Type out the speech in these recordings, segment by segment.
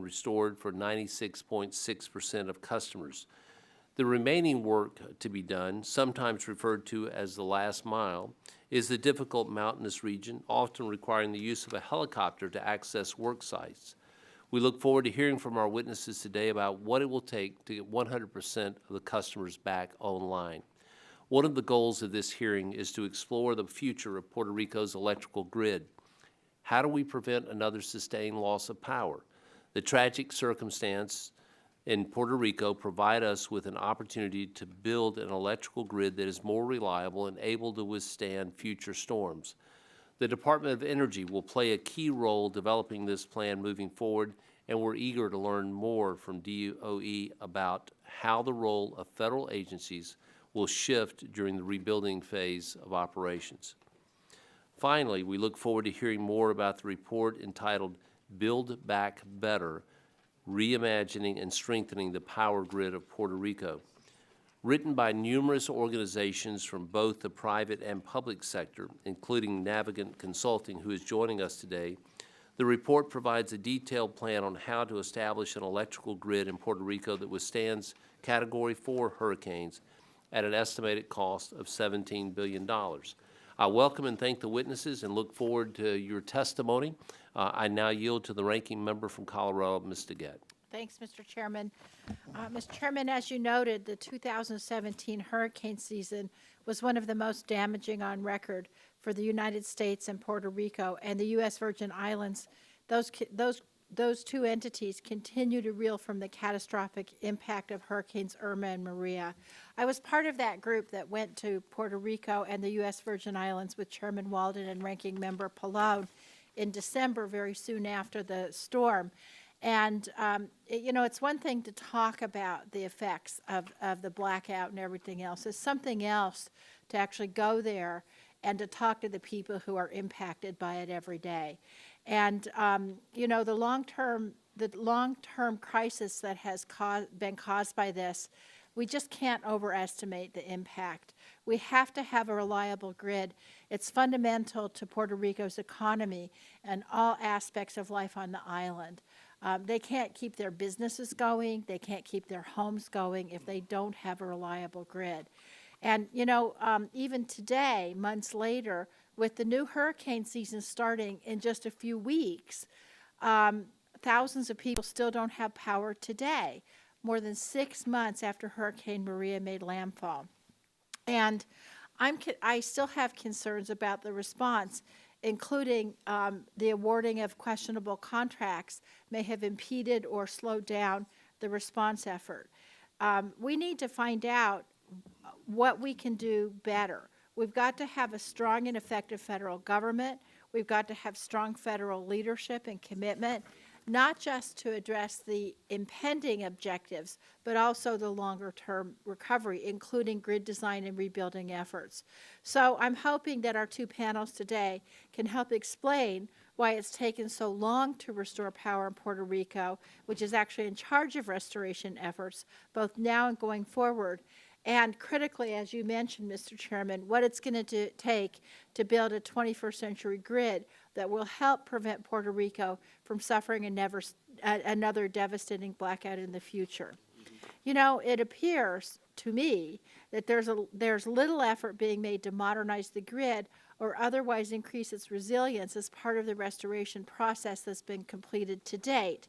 restored for 96.6% of customers. The remaining work to be done, sometimes referred to as the last mile, is the difficult mountainous region, often requiring the use of a helicopter to access work sites. We look forward to hearing from our witnesses today about what it will take to get 100% of the customers back online. One of the goals of this hearing is to explore the future of Puerto Rico's electrical grid. How do we prevent another sustained loss of power? The tragic circumstance in Puerto Rico provide us with an opportunity to build an electrical grid that is more reliable and able to withstand future storms. The Department of Energy will play a key role developing this plan moving forward, and we're eager to learn more from DOE about how the role of federal agencies will shift during the rebuilding phase of operations. Finally, we look forward to hearing more about the report entitled Build Back Better, Reimagining and Strengthening the Power Grid of Puerto Rico. Written by numerous organizations from both the private and public sector, including Navigant Consulting, who is joining us today, the report provides a detailed plan on how to establish an electrical grid in Puerto Rico that withstands Category 4 hurricanes at an estimated cost of $17 billion. I welcome and thank the witnesses and look forward to your testimony. I now yield to the ranking member from Colorado, Ms. Daggett. Thanks, Mr. Chairman. Mr. Chairman, as you noted, the 2017 hurricane season was one of the most damaging on record for the United States and Puerto Rico and the U.S. Virgin Islands. Those two entities continue to reel from the catastrophic impact of Hurricanes Irma and Maria. I was part of that group that went to Puerto Rico and the U.S. Virgin Islands with Chairman Walden and Ranking Member Pallone in December, very soon after the storm. And, it's one thing to talk about the effects of the blackout and everything else. It's something else to actually go there and to talk to the people who are impacted by it every day. And, the long-term crisis that has been caused by this, we just can't overestimate the impact. We have to have a reliable grid. It's fundamental to Puerto Rico's economy and all aspects of life on the island. They can't keep their businesses going. They can't keep their homes going if they don't have a reliable grid. And, even today, months later, with the new hurricane season starting in just a few weeks, thousands of people still don't have power today, more than 6 months after Hurricane Maria made landfall. And I still have concerns about the response, including the awarding of questionable contracts may have impeded or slowed down the response effort. We need to find out what we can do better. We've got to have a strong and effective federal government. We've got to have strong federal leadership and commitment, not just to address the impending objectives, but also the longer-term recovery, including grid design and rebuilding efforts. So I'm hoping that our two panels today can help explain why it's taken so long to restore power in Puerto Rico, which is actually in charge of restoration efforts, both now and going forward. And critically, as you mentioned, Mr. Chairman, what it's going to take to build a 21st century grid that will help prevent Puerto Rico from suffering another devastating blackout in the future. It appears to me that there's little effort being made to modernize the grid or otherwise increase its resilience as part of the restoration process that's been completed to date.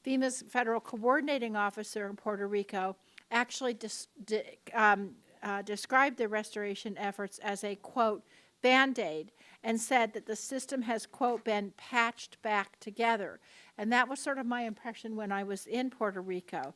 FEMA's federal coordinating officer in Puerto Rico actually described the restoration efforts as a, quote, Band-Aid, and said that the system has, quote, been patched back together. And that was sort of my impression when I was in Puerto Rico.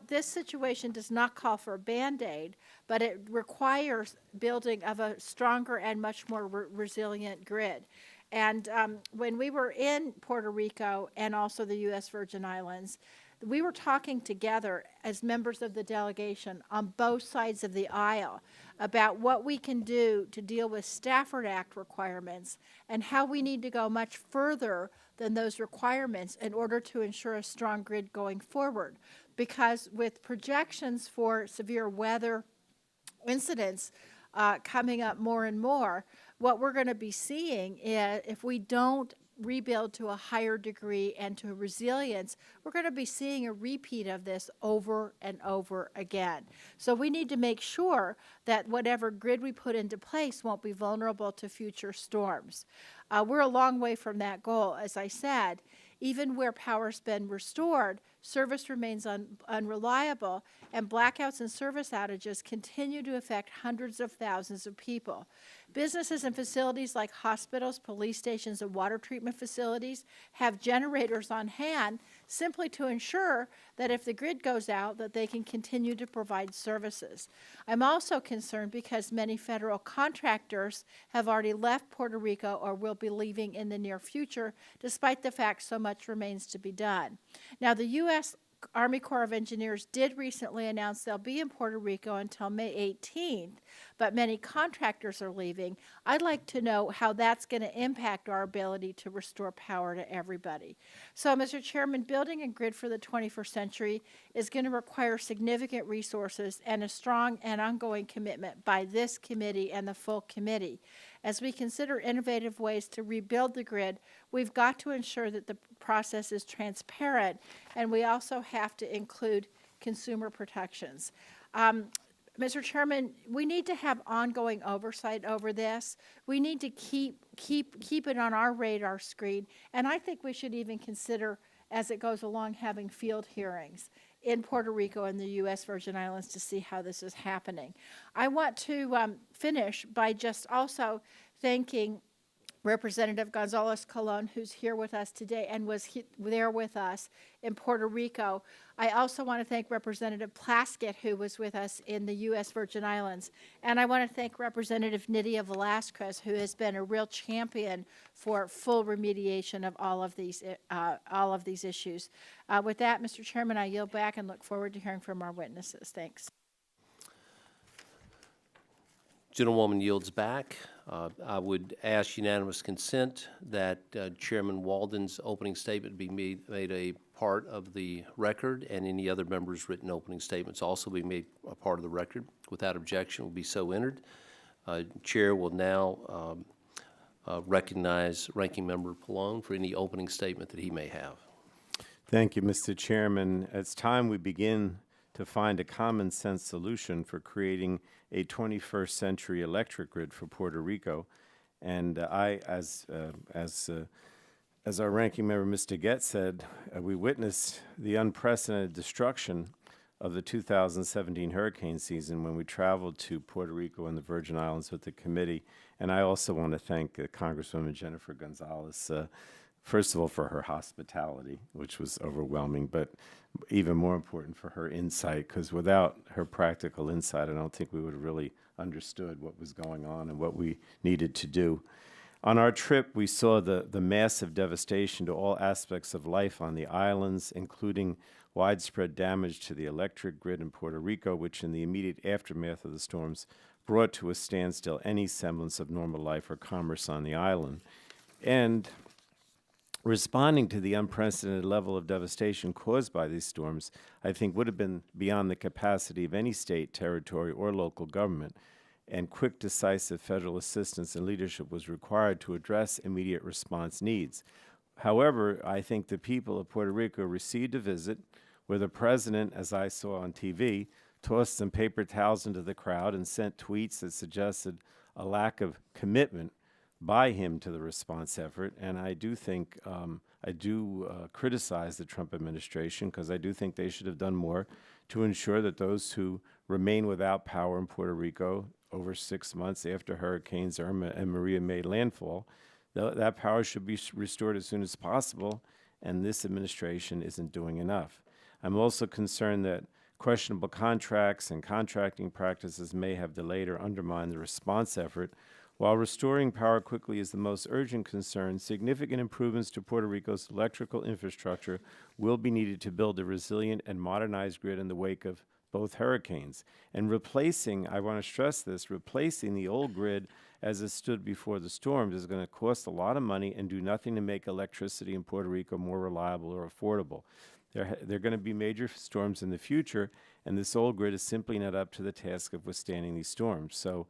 This situation does not call for a Band-Aid, but it requires building of a stronger and much more resilient grid. And when we were in Puerto Rico and also the U.S. Virgin Islands, we were talking together as members of the delegation on both sides of the aisle about what we can do to deal with Stafford Act requirements and how we need to go much further than those requirements in order to ensure a strong grid going forward. Because with projections for severe weather incidents coming up more and more, what we're going to be seeing is if we don't rebuild to a higher degree and to resilience, we're going to be seeing a repeat of this over and over again. So we need to make sure that whatever grid we put into place won't be vulnerable to future storms. We're a long way from that goal, as I said. Even where power's been restored, service remains unreliable, and blackouts and service outages continue to affect hundreds of thousands of people. Businesses and facilities like hospitals, police stations, and water treatment facilities have generators on hand simply to ensure that if the grid goes out, that they can continue to provide services. I'm also concerned because many federal contractors have already left Puerto Rico or will be leaving in the near future, despite the fact so much remains to be done. Now, the U.S. Army Corps of Engineers did recently announce they'll be in Puerto Rico until May 18th, but many contractors are leaving. I'd like to know how that's going to impact our ability to restore power to everybody. So, Mr. Chairman, building a grid for the 21st century is going to require significant resources and a strong and ongoing commitment by this committee and the full committee. As we consider innovative ways to rebuild the grid, we've got to ensure that the process is transparent, and we also have to include consumer protections. Mr. Chairman, we need to have ongoing oversight over this. We need to keep it on our radar screen, and I think we should even consider, as it goes along, having field hearings in Puerto Rico and the U.S. Virgin Islands to see how this is happening. I want to finish by just also thanking Representative Gonzalez Colon, who's here with us today and was there with us in Puerto Rico. I also want to thank Representative Plaskett, who was with us in the U.S. Virgin Islands. And I want to thank Representative Nydia Velazquez, who has been a real champion for full remediation of all of these issues. With that, Mr. Chairman, I yield back and look forward to hearing from our witnesses. Thanks. Gentlewoman yields back. I would ask unanimous consent that Chairman Walden's opening statement be made a part of the record, and any other member's written opening statements also be made a part of the record. Without objection, will be so entered. Chair will now recognize Ranking Member Pallone for any opening statement that he may have. Thank you, Mr. Chairman. It's time we begin to find a common sense solution for creating a 21st century electric grid for Puerto Rico. And as our ranking member, Mr. Getz, said, we witnessed the unprecedented destruction of the 2017 hurricane season when we traveled to Puerto Rico and the Virgin Islands with the committee. And I also want to thank Congresswoman Jennifer Gonzalez, first of all, for her hospitality, which was overwhelming, but even more important for her insight, because without her practical insight, I don't think we would have really understood what was going on and what we needed to do. On our trip, we saw the massive devastation to all aspects of life on the islands, including widespread damage to the electric grid in Puerto Rico, which in the immediate aftermath of the storms brought to a standstill any semblance of normal life or commerce on the island. And responding to the unprecedented level of devastation caused by these storms, I think, would have been beyond the capacity of any state, territory, or local government, and quick, decisive federal assistance and leadership was required to address immediate response needs. However, I think the people of Puerto Rico received a visit where the president, as I saw on TV, tossed some paper towels into the crowd and sent tweets that suggested a lack of commitment by him to the response effort. And I do think, criticize the Trump administration, because I do think they should have done more to ensure that those who remain without power in Puerto Rico over 6 months after Hurricanes Irma and Maria made landfall, that power should be restored as soon as possible, and this administration isn't doing enough. I'm also concerned that questionable contracts and contracting practices may have delayed or undermined the response effort. While restoring power quickly is the most urgent concern, significant improvements to Puerto Rico's electrical infrastructure will be needed to build a resilient and modernized grid in the wake of both hurricanes. And replacing, I want to stress this, replacing the old grid as it stood before the storms is going to cost a lot of money and do nothing to make electricity in Puerto Rico more reliable or affordable. There are going to be major storms in the future, and this old grid is simply not up to the task of withstanding these storms. So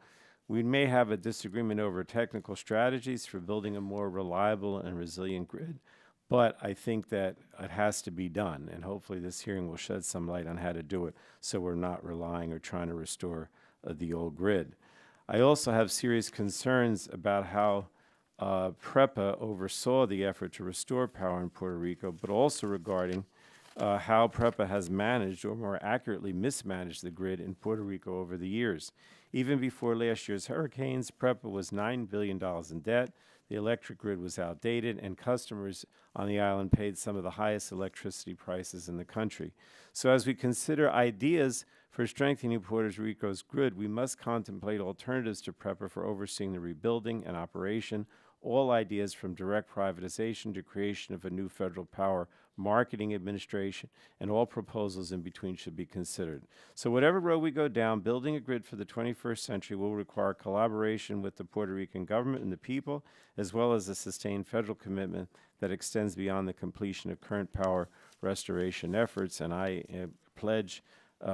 We may have a disagreement over technical strategies for building a more reliable and resilient grid, but I think that it has to be done, and hopefully this hearing will shed some light on how to do it so we're not relying or trying to restore the old grid. I also have serious concerns about how PREPA oversaw the effort to restore power in Puerto Rico, but also regarding how PREPA has managed, or more accurately mismanaged, the grid in Puerto Rico over the years. Even before last year's hurricanes, PREPA was $9 billion in debt, the electric grid was outdated, and customers on the island paid some of the highest electricity prices in the country. So as we consider ideas for strengthening Puerto Rico's grid, we must contemplate alternatives to PREPA for overseeing the rebuilding and operation. All ideas from direct privatization to creation of a new federal power marketing administration, and all proposals in between should be considered. So whatever road we go down, building a grid for the 21st century will require collaboration with the Puerto Rican government and the people, as well as a sustained federal commitment that extends beyond the completion of current power restoration efforts, and I pledge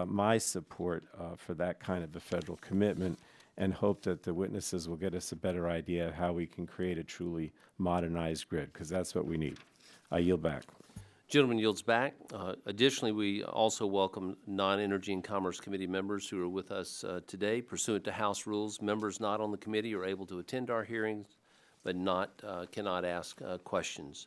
my support for that kind of a federal commitment, and hope that the witnesses will get us a better idea of how we can create a truly modernized grid, because that's what we need. I yield back. Gentleman yields back. Additionally, we also welcome non-Energy and Commerce Committee members who are with us today. Pursuant to House rules, members not on the committee are able to attend our hearings, but cannot ask questions.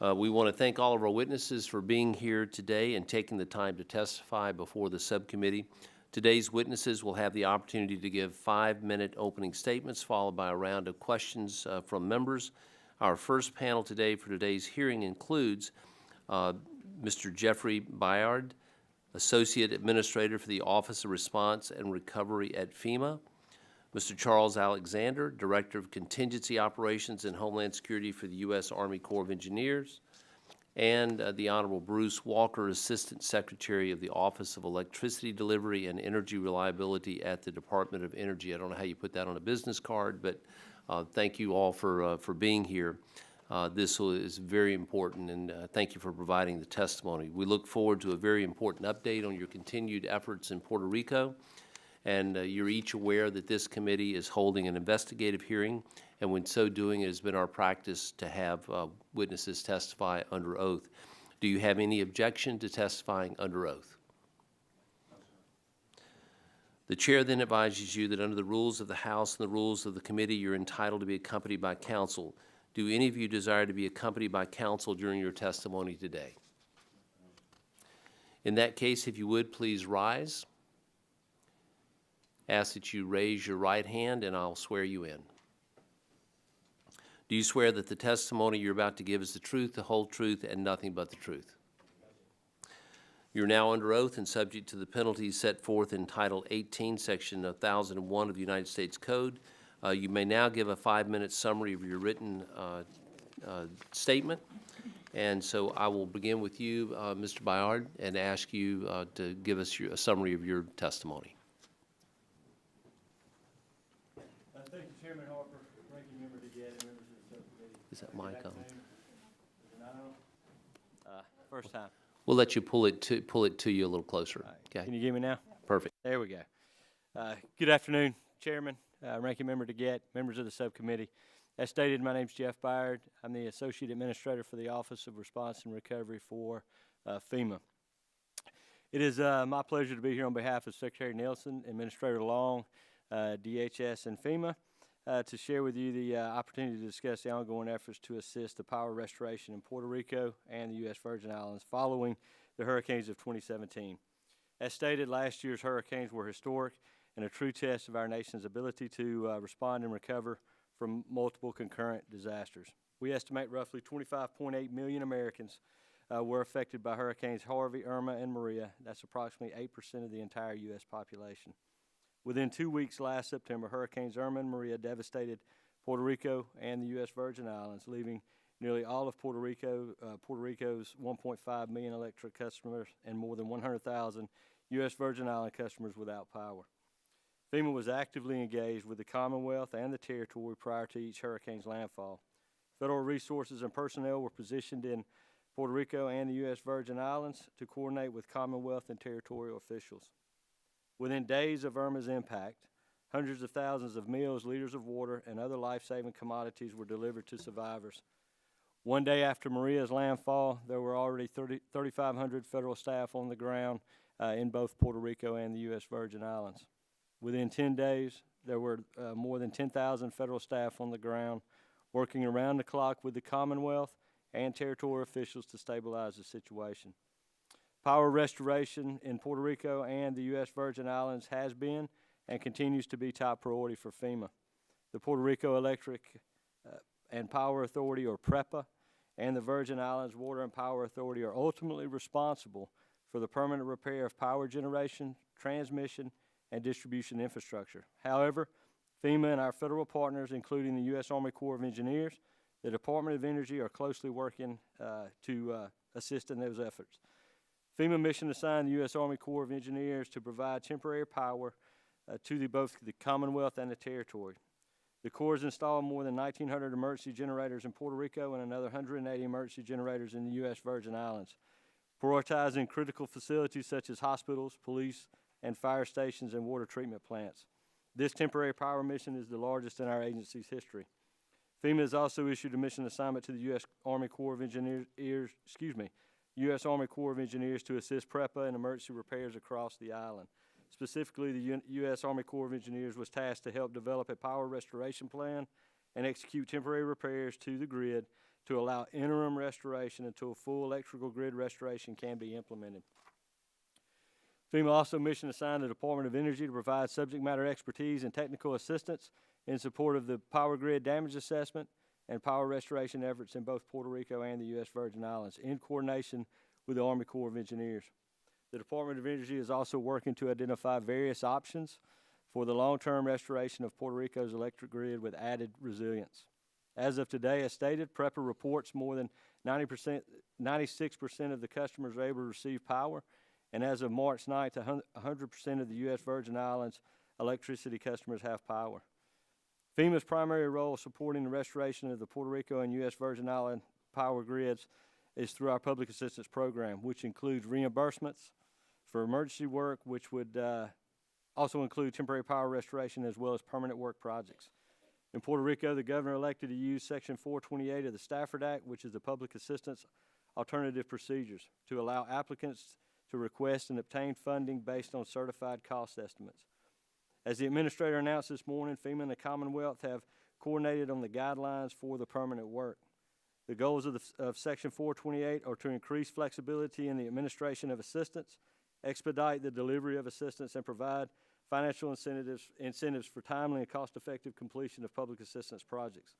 We want to thank all of our witnesses for being here today and taking the time to testify before the subcommittee. Today's witnesses will have the opportunity to give 5-minute opening statements, followed by a round of questions from members. Our first panel today for today's hearing includes Mr. Jeffrey Byard, Associate Administrator for the Office of Response and Recovery at FEMA, Mr. Charles Alexander, Director of Contingency Operations and Homeland Security for the U.S. Army Corps of Engineers, and the Honorable Bruce Walker, Assistant Secretary of the Office of Electricity Delivery and Energy Reliability at the Department of Energy. I don't know how you put that on a business card, but thank you all for being here. This is very important, and thank you for providing the testimony. We look forward to a very important update on your continued efforts in Puerto Rico, and you're each aware that this committee is holding an investigative hearing, and when so doing, it has been our practice to have witnesses testify under oath. Do you have any objection to testifying under oath? The chair then advises you that under the rules of the House and the rules of the committee, you're entitled to be accompanied by counsel. Do any of you desire to be accompanied by counsel during your testimony today? In that case, if you would, please rise. Ask that you raise your right hand, and I'll swear you in. Do you swear that the testimony you're about to give is the truth, the whole truth, and nothing but the truth? You're now under oath and subject to the penalties set forth in Title 18, Section 1001 of the United States Code. You may now give a 5-minute summary of your written statement. And so I will begin with you, Mr. Byard, and ask you to give us a summary of your testimony. Thank you, Chairman Harper, Ranking Member DeGette, and members of the subcommittee. Is that mic on? First time. We'll let you pull it to you a little closer. Right. Okay. Can you hear me now? Perfect. There we go. Good afternoon, Chairman, Ranking Member DeGette, members of the subcommittee. As stated, my name is Jeff Byard. I'm the Associate Administrator for the Office of Response and Recovery for FEMA. It is my pleasure to be here on behalf of Secretary Nelson, Administrator Long, DHS, and FEMA to share with you the opportunity to discuss the ongoing efforts to assist the power restoration in Puerto Rico and the U.S. Virgin Islands following the hurricanes of 2017. As stated, last year's hurricanes were historic and a true test of our nation's ability to respond and recover from multiple concurrent disasters. We estimate roughly 25.8 million Americans were affected by Hurricanes Harvey, Irma, and Maria. That's approximately 8% of the entire U.S. population. Within 2 weeks last September, Hurricanes Irma and Maria devastated Puerto Rico and the U.S. Virgin Islands, leaving nearly all of Puerto Rico's 1.5 million electric customers and more than 100,000 U.S. Virgin Island customers without power. FEMA was actively engaged with the Commonwealth and the territory prior to each hurricane's landfall. Federal resources and personnel were positioned in Puerto Rico and the U.S. Virgin Islands to coordinate with Commonwealth and territorial officials. Within days of Irma's impact, Hundreds of thousands of meals, liters of water, and other life-saving commodities were delivered to survivors. One day after Maria's landfall, there were already 3,500 federal staff on the ground in both Puerto Rico and the U.S. Virgin Islands. Within 10 days, there were more than 10,000 federal staff on the ground working around the clock with the Commonwealth and territorial officials to stabilize the situation. Power restoration in Puerto Rico and the U.S. Virgin Islands has been and continues to be top priority for FEMA. The Puerto Rico Electric and Power Authority, or PREPA, and the Virgin Islands Water and Power Authority are ultimately responsible for the permanent repair of power generation, transmission, and distribution infrastructure. However, FEMA and our federal partners, including the U.S. Army Corps of Engineers, the Department of Energy, are closely working to assist in those efforts. FEMA mission assigned the U.S. Army Corps of Engineers to provide temporary power to both the Commonwealth and the territory. The Corps has installed more than 1,900 emergency generators in Puerto Rico and another 180 emergency generators in the U.S. Virgin Islands, prioritizing critical facilities such as hospitals, police, and fire stations and water treatment plants. This temporary power mission is the largest in our agency's history. FEMA has also issued a mission assignment to the U.S. Army Corps of Engineers, U.S. Army Corps of Engineers to assist PREPA and emergency repairs across the island. Specifically, the U.S. Army Corps of Engineers was tasked to help develop a power restoration plan and execute temporary repairs to the grid to allow interim restoration until full electrical grid restoration can be implemented. FEMA also mission assigned the Department of Energy to provide subject matter expertise and technical assistance in support of the power grid damage assessment and power restoration efforts in both Puerto Rico and the U.S. Virgin Islands in coordination with the Army Corps of Engineers. The Department of Energy is also working to identify various options for the long-term restoration of Puerto Rico's electric grid with added resilience. As of today, as stated, PREPA reports more than 96% of the customers are able to receive power, and as of March 9th, 100% of the U.S. Virgin Islands electricity customers have power. FEMA's primary role supporting the restoration of the Puerto Rico and U.S. Virgin Island power grids is through our public assistance program, which includes reimbursements for emergency work, which would also include temporary power restoration as well as permanent work projects. In Puerto Rico, the governor elected to use Section 428 of the Stafford Act, which is the Public Assistance Alternative Procedures, to allow applicants to request and obtain funding based on certified cost estimates. As the administrator announced this morning, FEMA and the Commonwealth have coordinated on the guidelines for the permanent work. The goals of Section 428 are to increase flexibility in the administration of assistance, expedite the delivery of assistance, and provide financial incentives for timely and cost-effective completion of public assistance projects.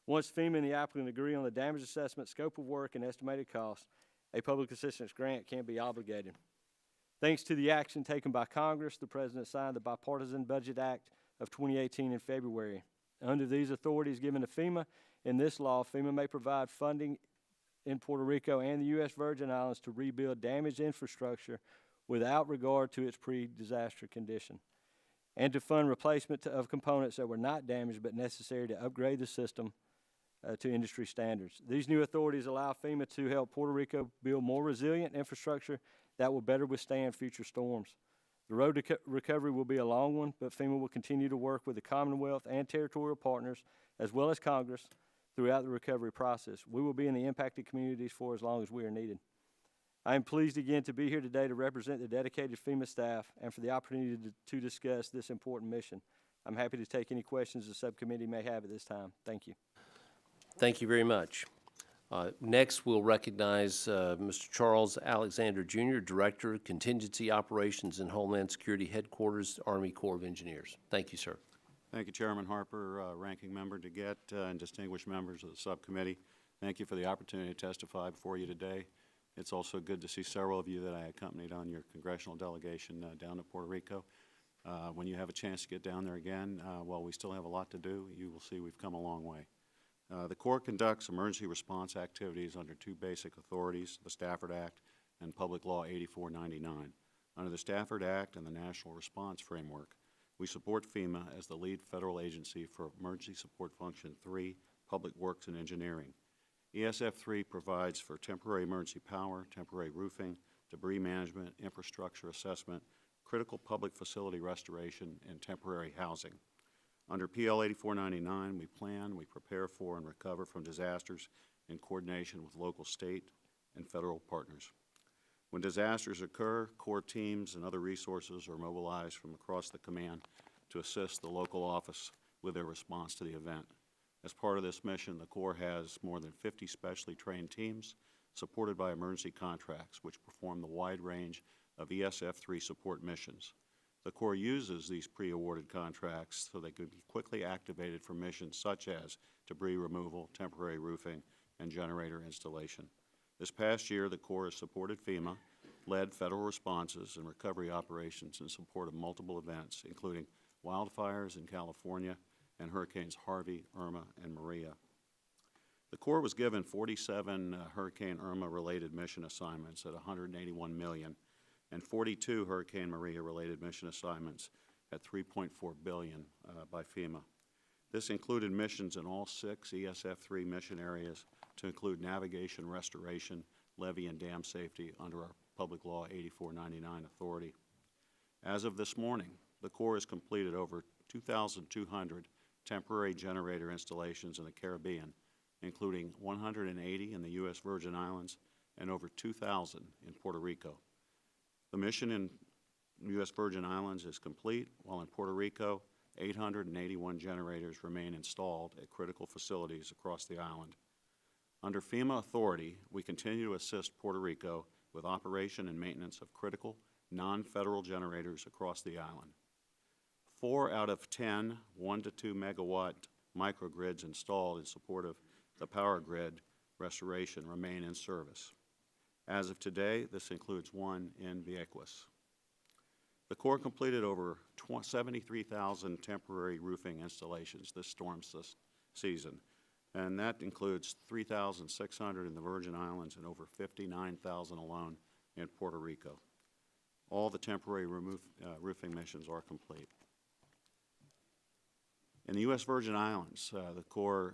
Once FEMA and the applicant agree on the damage assessment, scope of work, and estimated cost, a public assistance grant can be obligated. Thanks to the action taken by Congress, the President signed the Bipartisan Budget Act of 2018 in February. Under these authorities given to FEMA in this law, FEMA may provide funding in Puerto Rico and the U.S. Virgin Islands to rebuild damaged infrastructure without regard to its pre-disaster condition, and to fund replacement of components that were not damaged but necessary to upgrade the system to industry standards. These new authorities allow FEMA to help Puerto Rico build more resilient infrastructure that will better withstand future storms. The road to recovery will be a long one, but FEMA will continue to work with the Commonwealth and territorial partners, as well as Congress, throughout the recovery process. We will be in the impacted communities for as long as we are needed. I am pleased again to be here today to represent the dedicated FEMA staff and for the opportunity to discuss this important mission. I'm happy to take any questions the subcommittee may have at this time. Thank you. Thank you very much. Next, we'll recognize Mr. Charles Alexander, Jr., Director, Contingency Operations and Homeland Security Headquarters, Army Corps of Engineers. Thank you, sir. Thank you, Chairman Harper, Ranking Member DeGette, and distinguished members of the subcommittee. Thank you for the opportunity to testify before you today. It's also good to see several of you that I accompanied on your congressional delegation down to Puerto Rico. When you have a chance to get down there again, while we still have a lot to do, you will see we've come a long way. The Corps conducts emergency response activities under two basic authorities, the Stafford Act and Public Law 8499. Under the Stafford Act and the National Response Framework, we support FEMA as the lead federal agency for Emergency Support Function 3, Public Works and Engineering. ESF 3 provides for temporary emergency power, temporary roofing, debris management, infrastructure assessment, critical public facility restoration and temporary housing. Under PL 8499, we plan, we prepare for, and recover from disasters in coordination with local, state, and federal partners. When disasters occur, Corps teams and other resources are mobilized from across the command to assist the local office with their response to the event. As part of this mission, the Corps has more than 50 specially trained teams supported by emergency contracts, which perform the wide range of ESF-3 support missions. The Corps uses these pre-awarded contracts so they could be quickly activated for missions such as debris removal, temporary roofing, and generator installation. This past year, the Corps has supported FEMA, led federal responses and recovery operations in support of multiple events, including wildfires in California and Hurricanes Harvey, Irma, and Maria. The Corps was given 47 Hurricane Irma-related mission assignments at $181 million and 42 Hurricane Maria-related mission assignments at $3.4 billion by FEMA. This included missions in all 6 ESF-3 mission areas to include navigation, restoration, levee, and dam safety under our Public Law 8499 authority. As of this morning, the Corps has completed over 2,200 temporary generator installations in the Caribbean, including 180 in the U.S. Virgin Islands and over 2,000 in Puerto Rico. The mission in U.S. Virgin Islands is complete, while in Puerto Rico, 881 generators remain installed at critical facilities across the island. Under FEMA authority, we continue to assist Puerto Rico with operation and maintenance of critical, non-federal generators across the island. 4 out of 10 1 to 2 megawatt microgrids installed in support of the power grid restoration remain in service. As of today, this includes 1 in Vieques. The Corps completed over 73,000 temporary roofing installations this storm season, and that includes 3,600 in the Virgin Islands and over 59,000 alone in Puerto Rico. All the temporary roofing missions are complete. In the U.S. Virgin Islands, the Corps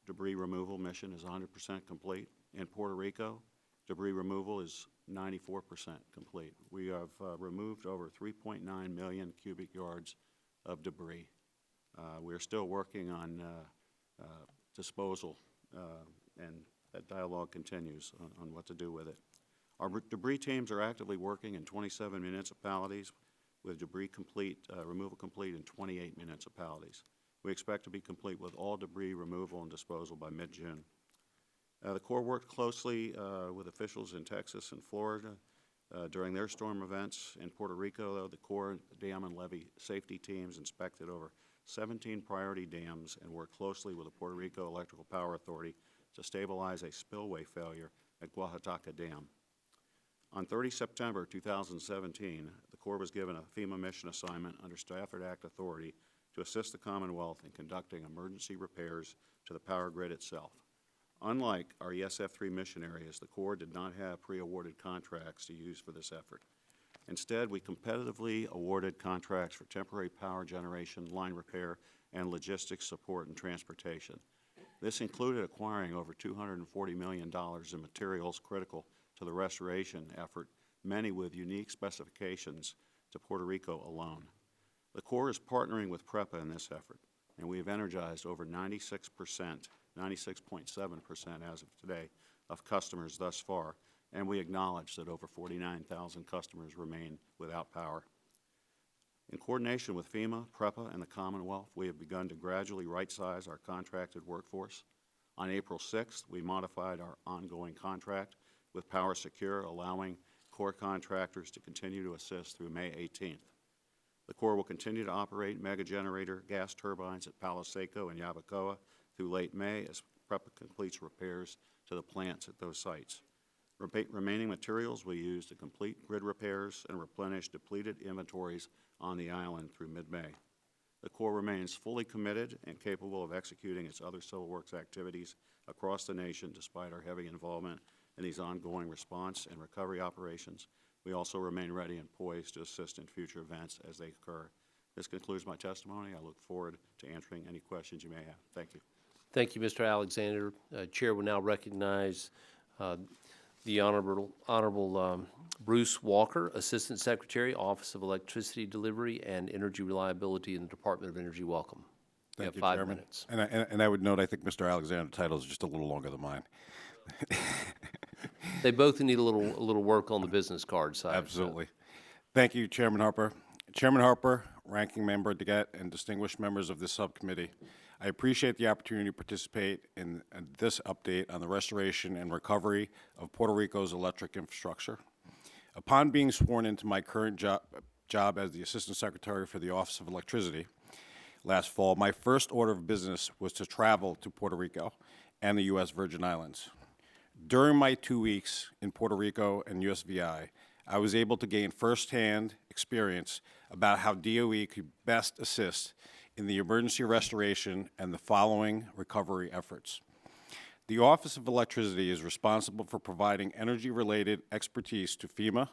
debris removal mission is 100% complete. In Puerto Rico, debris removal is 94% complete. We have removed over 3.9 million cubic yards of debris. We are still working on disposal, and that dialogue continues on what to do with it. Our debris teams are actively working in 27 municipalities with debris removal complete in 28 municipalities. We expect to be complete with all debris removal and disposal by mid-June. The Corps worked closely with officials in Texas and Florida during their storm events. In Puerto Rico, though, the Corps dam and levee safety teams inspected over 17 priority dams and worked closely with the Puerto Rico Electrical Power Authority to stabilize a spillway failure at Oaxaca Dam. On 30 September 2017, the Corps was given a FEMA mission assignment under Stafford Act authority to assist the Commonwealth in conducting emergency repairs to the power grid itself. Unlike our ESF-3 mission areas, the Corps did not have pre-awarded contracts to use for this effort. Instead, we competitively awarded contracts for temporary power generation, line repair, and logistics support and transportation. This included acquiring over $240 million in materials critical to the restoration effort, many with unique specifications to Puerto Rico alone. The Corps is partnering with PREPA in this effort, and we have energized over 96%, 96.7% as of today, of customers thus far, and we acknowledge that over 49,000 customers remain without power. In coordination with FEMA, PREPA, and the Commonwealth, we have begun to gradually right-size our contracted workforce. On April 6th, we modified our ongoing contract with Power Secure, allowing Corps contractors to continue to assist through May 18th. The Corps will continue to operate mega generator gas turbines at Palo Seco and Yabucoa through late May as PREPA completes repairs to the plants at those sites. Remaining materials we use to complete grid repairs and replenish depleted inventories on the island through mid-May. The Corps remains fully committed and capable of executing its other civil works activities across the nation despite our heavy involvement in these ongoing response and recovery operations. We also remain ready and poised to assist in future events as they occur. This concludes my testimony. I look forward to answering any questions you may have. Thank you. Thank you, Mr. Alexander. Chair will now recognize the Honorable Bruce Walker, Assistant Secretary, Office of Electricity Delivery and Energy Reliability in the Department of Energy. Welcome. You have Thank you, 5 Chairman. minutes. And I would note, I think Mr. Alexander's title is just a little longer than mine. They both need a little work on the business card side. so- Absolutely. Thank you, Chairman Harper. Chairman Harper, Ranking Member DeGette, and distinguished members of this subcommittee, I appreciate the opportunity to participate in this update on the restoration and recovery of Puerto Rico's electric infrastructure. Upon being sworn into my current job as the Assistant Secretary for the Office of Electricity last fall, my first order of business was to travel to Puerto Rico and the U.S. Virgin Islands. During my 2 weeks in Puerto Rico and USVI, I was able to gain firsthand experience about how DOE could best assist in the emergency restoration and the following recovery efforts. The Office of Electricity is responsible for providing energy-related expertise to FEMA,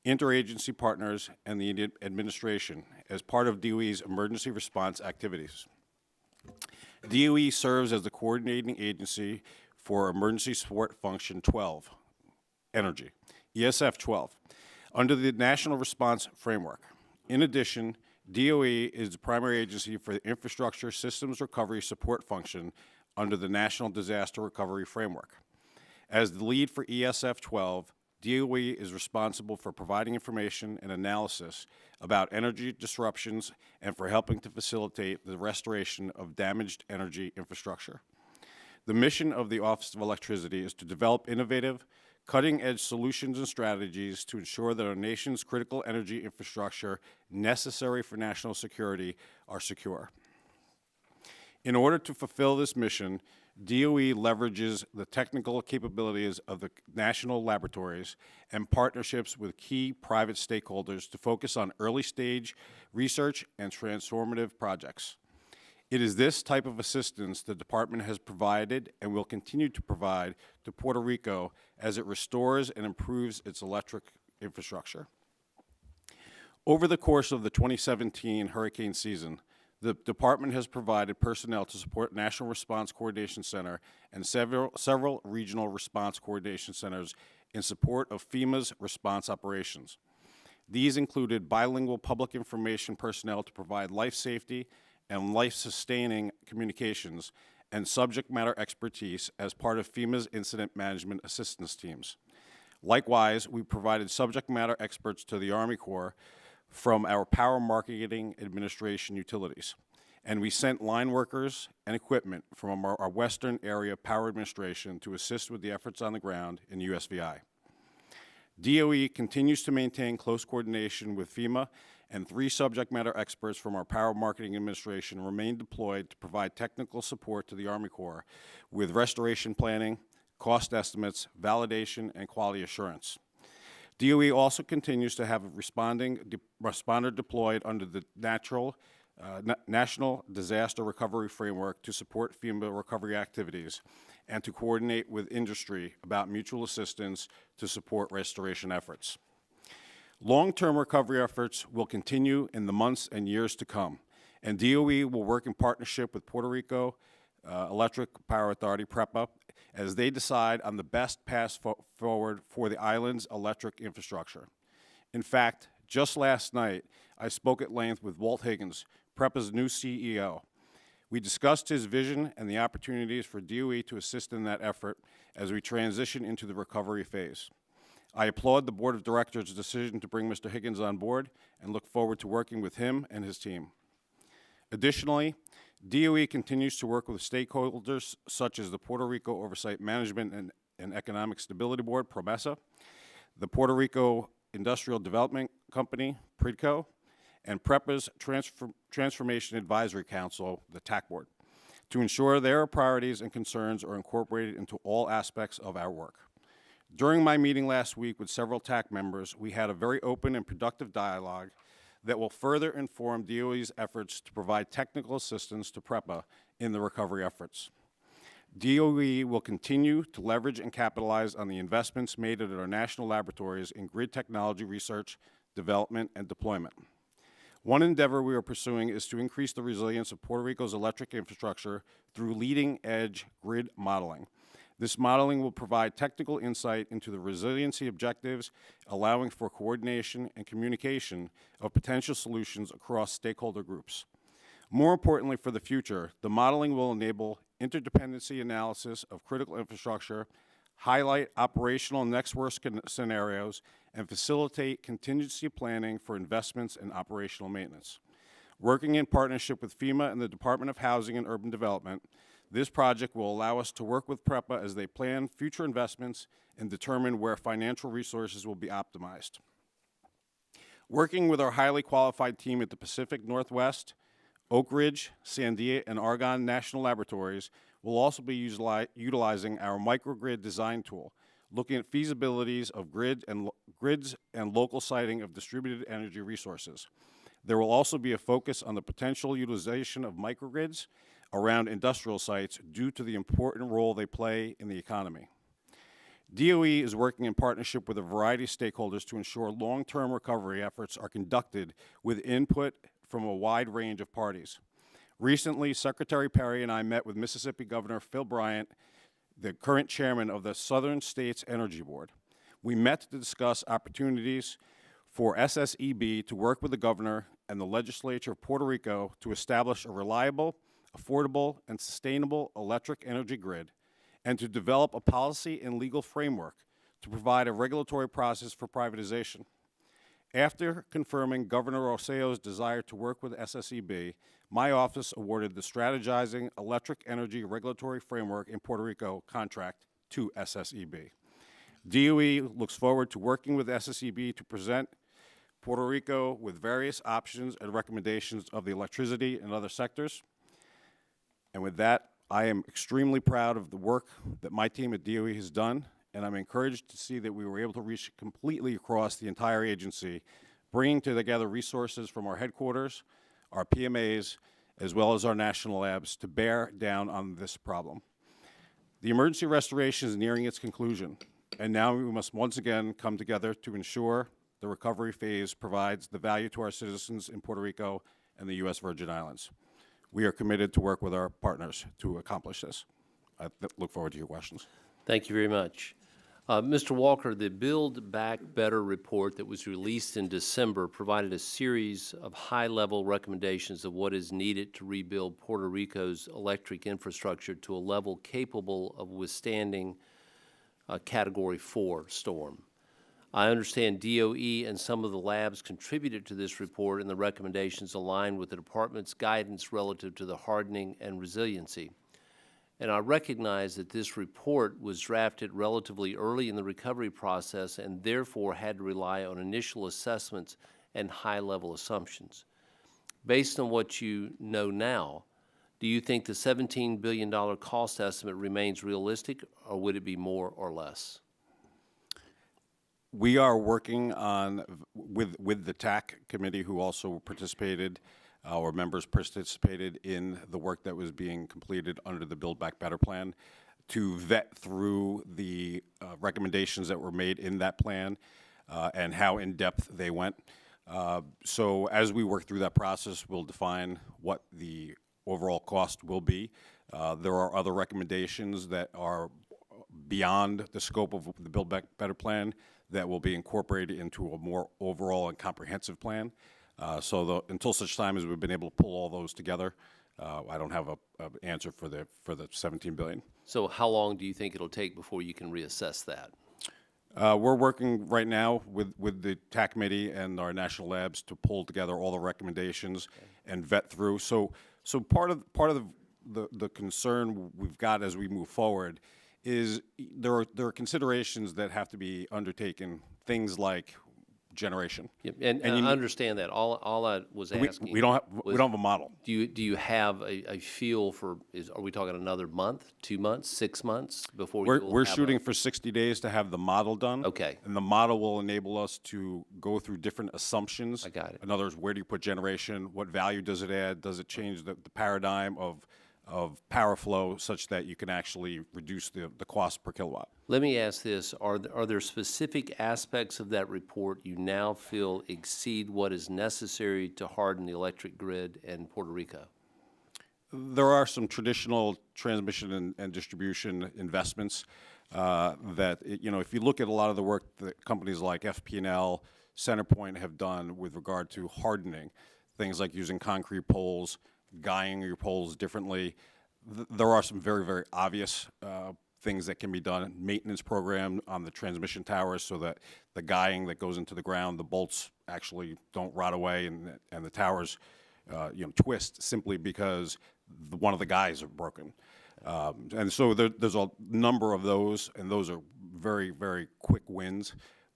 interagency partners, and the administration as part of DOE's emergency response activities. DOE serves as the coordinating agency for Emergency Support Function 12, Energy, ESF 12, under the National Response Framework. In addition, DOE is the primary agency for the Infrastructure Systems Recovery Support Function under the National Disaster Recovery Framework. As the lead for ESF 12, DOE is responsible for providing information and analysis about energy disruptions and for helping to facilitate the restoration of damaged energy infrastructure. The mission of the Office of Electricity is to develop innovative, cutting-edge solutions and strategies to ensure that our nation's critical energy infrastructure necessary for national security are secure. In order to fulfill this mission, DOE leverages the technical capabilities of the national laboratories and partnerships with key private stakeholders to focus on early-stage research and transformative projects. It is this type of assistance the Department has provided and will continue to provide to Puerto Rico as it restores and improves its electric infrastructure. Over the course of the 2017 hurricane season, the Department has provided personnel to support National Response Coordination Center and several regional response coordination centers in support of FEMA's response operations. These included bilingual public information personnel to provide life safety and life-sustaining communications and subject matter expertise as part of FEMA's incident management assistance teams. Likewise, we provided subject matter experts to the Army Corps from our Power Marketing Administration utilities, and we sent line workers and equipment from our Western Area Power Administration to assist with the efforts on the ground in USVI. DOE continues to maintain close coordination with FEMA, and 3 subject matter experts from our Power Marketing Administration remain deployed to provide technical support to the Army Corps with restoration planning, cost estimates, validation, and quality assurance. DOE also continues to have a responder deployed under the National Disaster Recovery Framework to support FEMA recovery activities and to coordinate with industry about mutual assistance to support restoration efforts. Long-term recovery efforts will continue in the months and years to come, and DOE will work in partnership with Puerto Rico Electric Power Authority, PREPA, as they decide on the best path forward for the island's electric infrastructure. In fact, just last night, I spoke at length with Walt Higgins, PREPA's new CEO. We discussed his vision and the opportunities for DOE to assist in that effort as we transition into the recovery phase. I applaud the Board of Directors' decision to bring Mr. Higgins on board and look forward to working with him and his team. Additionally, DOE continues to work with stakeholders such as the Puerto Rico Oversight Management and Economic Stability Board, PROMESA, the Puerto Rico Industrial Development Company, PRIDCO, and PREPA's Transformation Advisory Council, the TAC Board, to ensure their priorities and concerns are incorporated into all aspects of our work. During my meeting last week with several TAC members, we had a very open and productive dialogue that will further inform DOE's efforts to provide technical assistance to PREPA in the recovery efforts. DOE will continue to leverage and capitalize on the investments made at our national laboratories in grid technology research, development, and deployment. One endeavor we are pursuing is to increase the resilience of Puerto Rico's electric infrastructure through leading-edge grid modeling. This modeling will provide technical insight into the resiliency objectives, allowing for coordination and communication of potential solutions across stakeholder groups. More importantly for the future, the modeling will enable interdependency analysis of critical infrastructure, highlight operational next worst scenarios, and facilitate contingency planning for investments and operational maintenance. Working in partnership with FEMA and the Department of Housing and Urban Development, this project will allow us to work with PREPA as they plan future investments and determine where financial resources will be optimized. Working with our highly qualified team at the Pacific Northwest, Oak Ridge, Sandia, and Argonne National Laboratories will also be utilizing our microgrid design tool, looking at feasibilities of grids and local siting of distributed energy resources. There will also be a focus on the potential utilization of microgrids around industrial sites due to the important role they play in the economy. DOE is working in partnership with a variety of stakeholders to ensure long-term recovery efforts are conducted with input from a wide range of parties. Recently, Secretary Perry and I met with Mississippi Governor Phil Bryant, the current chairman of the Southern States Energy Board. We met to discuss opportunities for SSEB to work with the governor and the legislature of Puerto Rico to establish a reliable, affordable, and sustainable electric energy grid, and to develop a policy and legal framework to provide a regulatory process for privatization. After confirming Governor Roseo's desire to work with SSEB, my office awarded the Strategizing Electric Energy Regulatory Framework in Puerto Rico contract to SSEB. DOE looks forward to working with SSEB to present Puerto Rico with various options and recommendations of the electricity and other sectors. And with that, I am extremely proud of the work that my team at DOE has done, and I'm encouraged to see that we were able to reach completely across the entire agency, bringing together resources from our headquarters, our PMAs, as well as our national labs to bear down on this problem. The emergency restoration is nearing its conclusion, and now we must once again come together to ensure the recovery phase provides the value to our citizens in Puerto Rico and the U.S. Virgin Islands. We are committed to work with our partners to accomplish this. I look forward to your questions. Thank you very much. Mr. Walker, the Build Back Better report that was released in December provided a series of high-level recommendations of what is needed to rebuild Puerto Rico's electric infrastructure to a level capable of withstanding a Category 4 storm. I understand DOE and some of the labs contributed to this report, and the recommendations align with the department's guidance relative to the hardening and resiliency. And I recognize that this report was drafted relatively early in the recovery process and therefore had to rely on initial assessments and high-level assumptions. Based on what you know now, do you think the $17 billion cost estimate remains realistic, or would it be more or less? We are working on, with the TAC committee, who also participated, our members participated in the work that was being completed under the Build Back Better plan, to vet through the recommendations that were made in that plan and how in-depth they went. So as we work through that process, we'll define what the overall cost will be. There are other recommendations that are beyond the scope of the Build Back Better plan that will be incorporated into a more overall and comprehensive plan. So until such time as we've been able to pull all those together, I don't have an answer for the $17 billion. So how long do you think it'll take before you can reassess that? We're working right now with the TAC committee and our national labs to pull together all the recommendations and vet through. So part of the concern we've got as we move forward is there are considerations that have to be undertaken, things like generation. Yep. And I understand that. All I was asking. We don't have a model. Do you have a feel for? Are we talking another month, 2 months, 6 months before we're shooting for 60 days to have the model done? Okay. And the model will enable us to go through different assumptions. I got it. In other words, where do you put generation? What value does it add? Does it change the paradigm of power flow such that you can actually reduce the cost per kilowatt? Let me ask this. Are there specific aspects of that report you now feel exceed what is necessary to harden the electric grid in Puerto Rico? There are some traditional transmission and distribution investments that, if you look at a lot of the work that companies like FP&L, Centerpoint have done with regard to hardening, things like using concrete poles, guying your poles differently, there are some very, very obvious things that can be done. Maintenance program on the transmission towers so that the guying that goes into the ground, the bolts actually don't rot away and the towers twist simply because one of the guys are broken. And so there's a number of those, and those are very, very quick wins.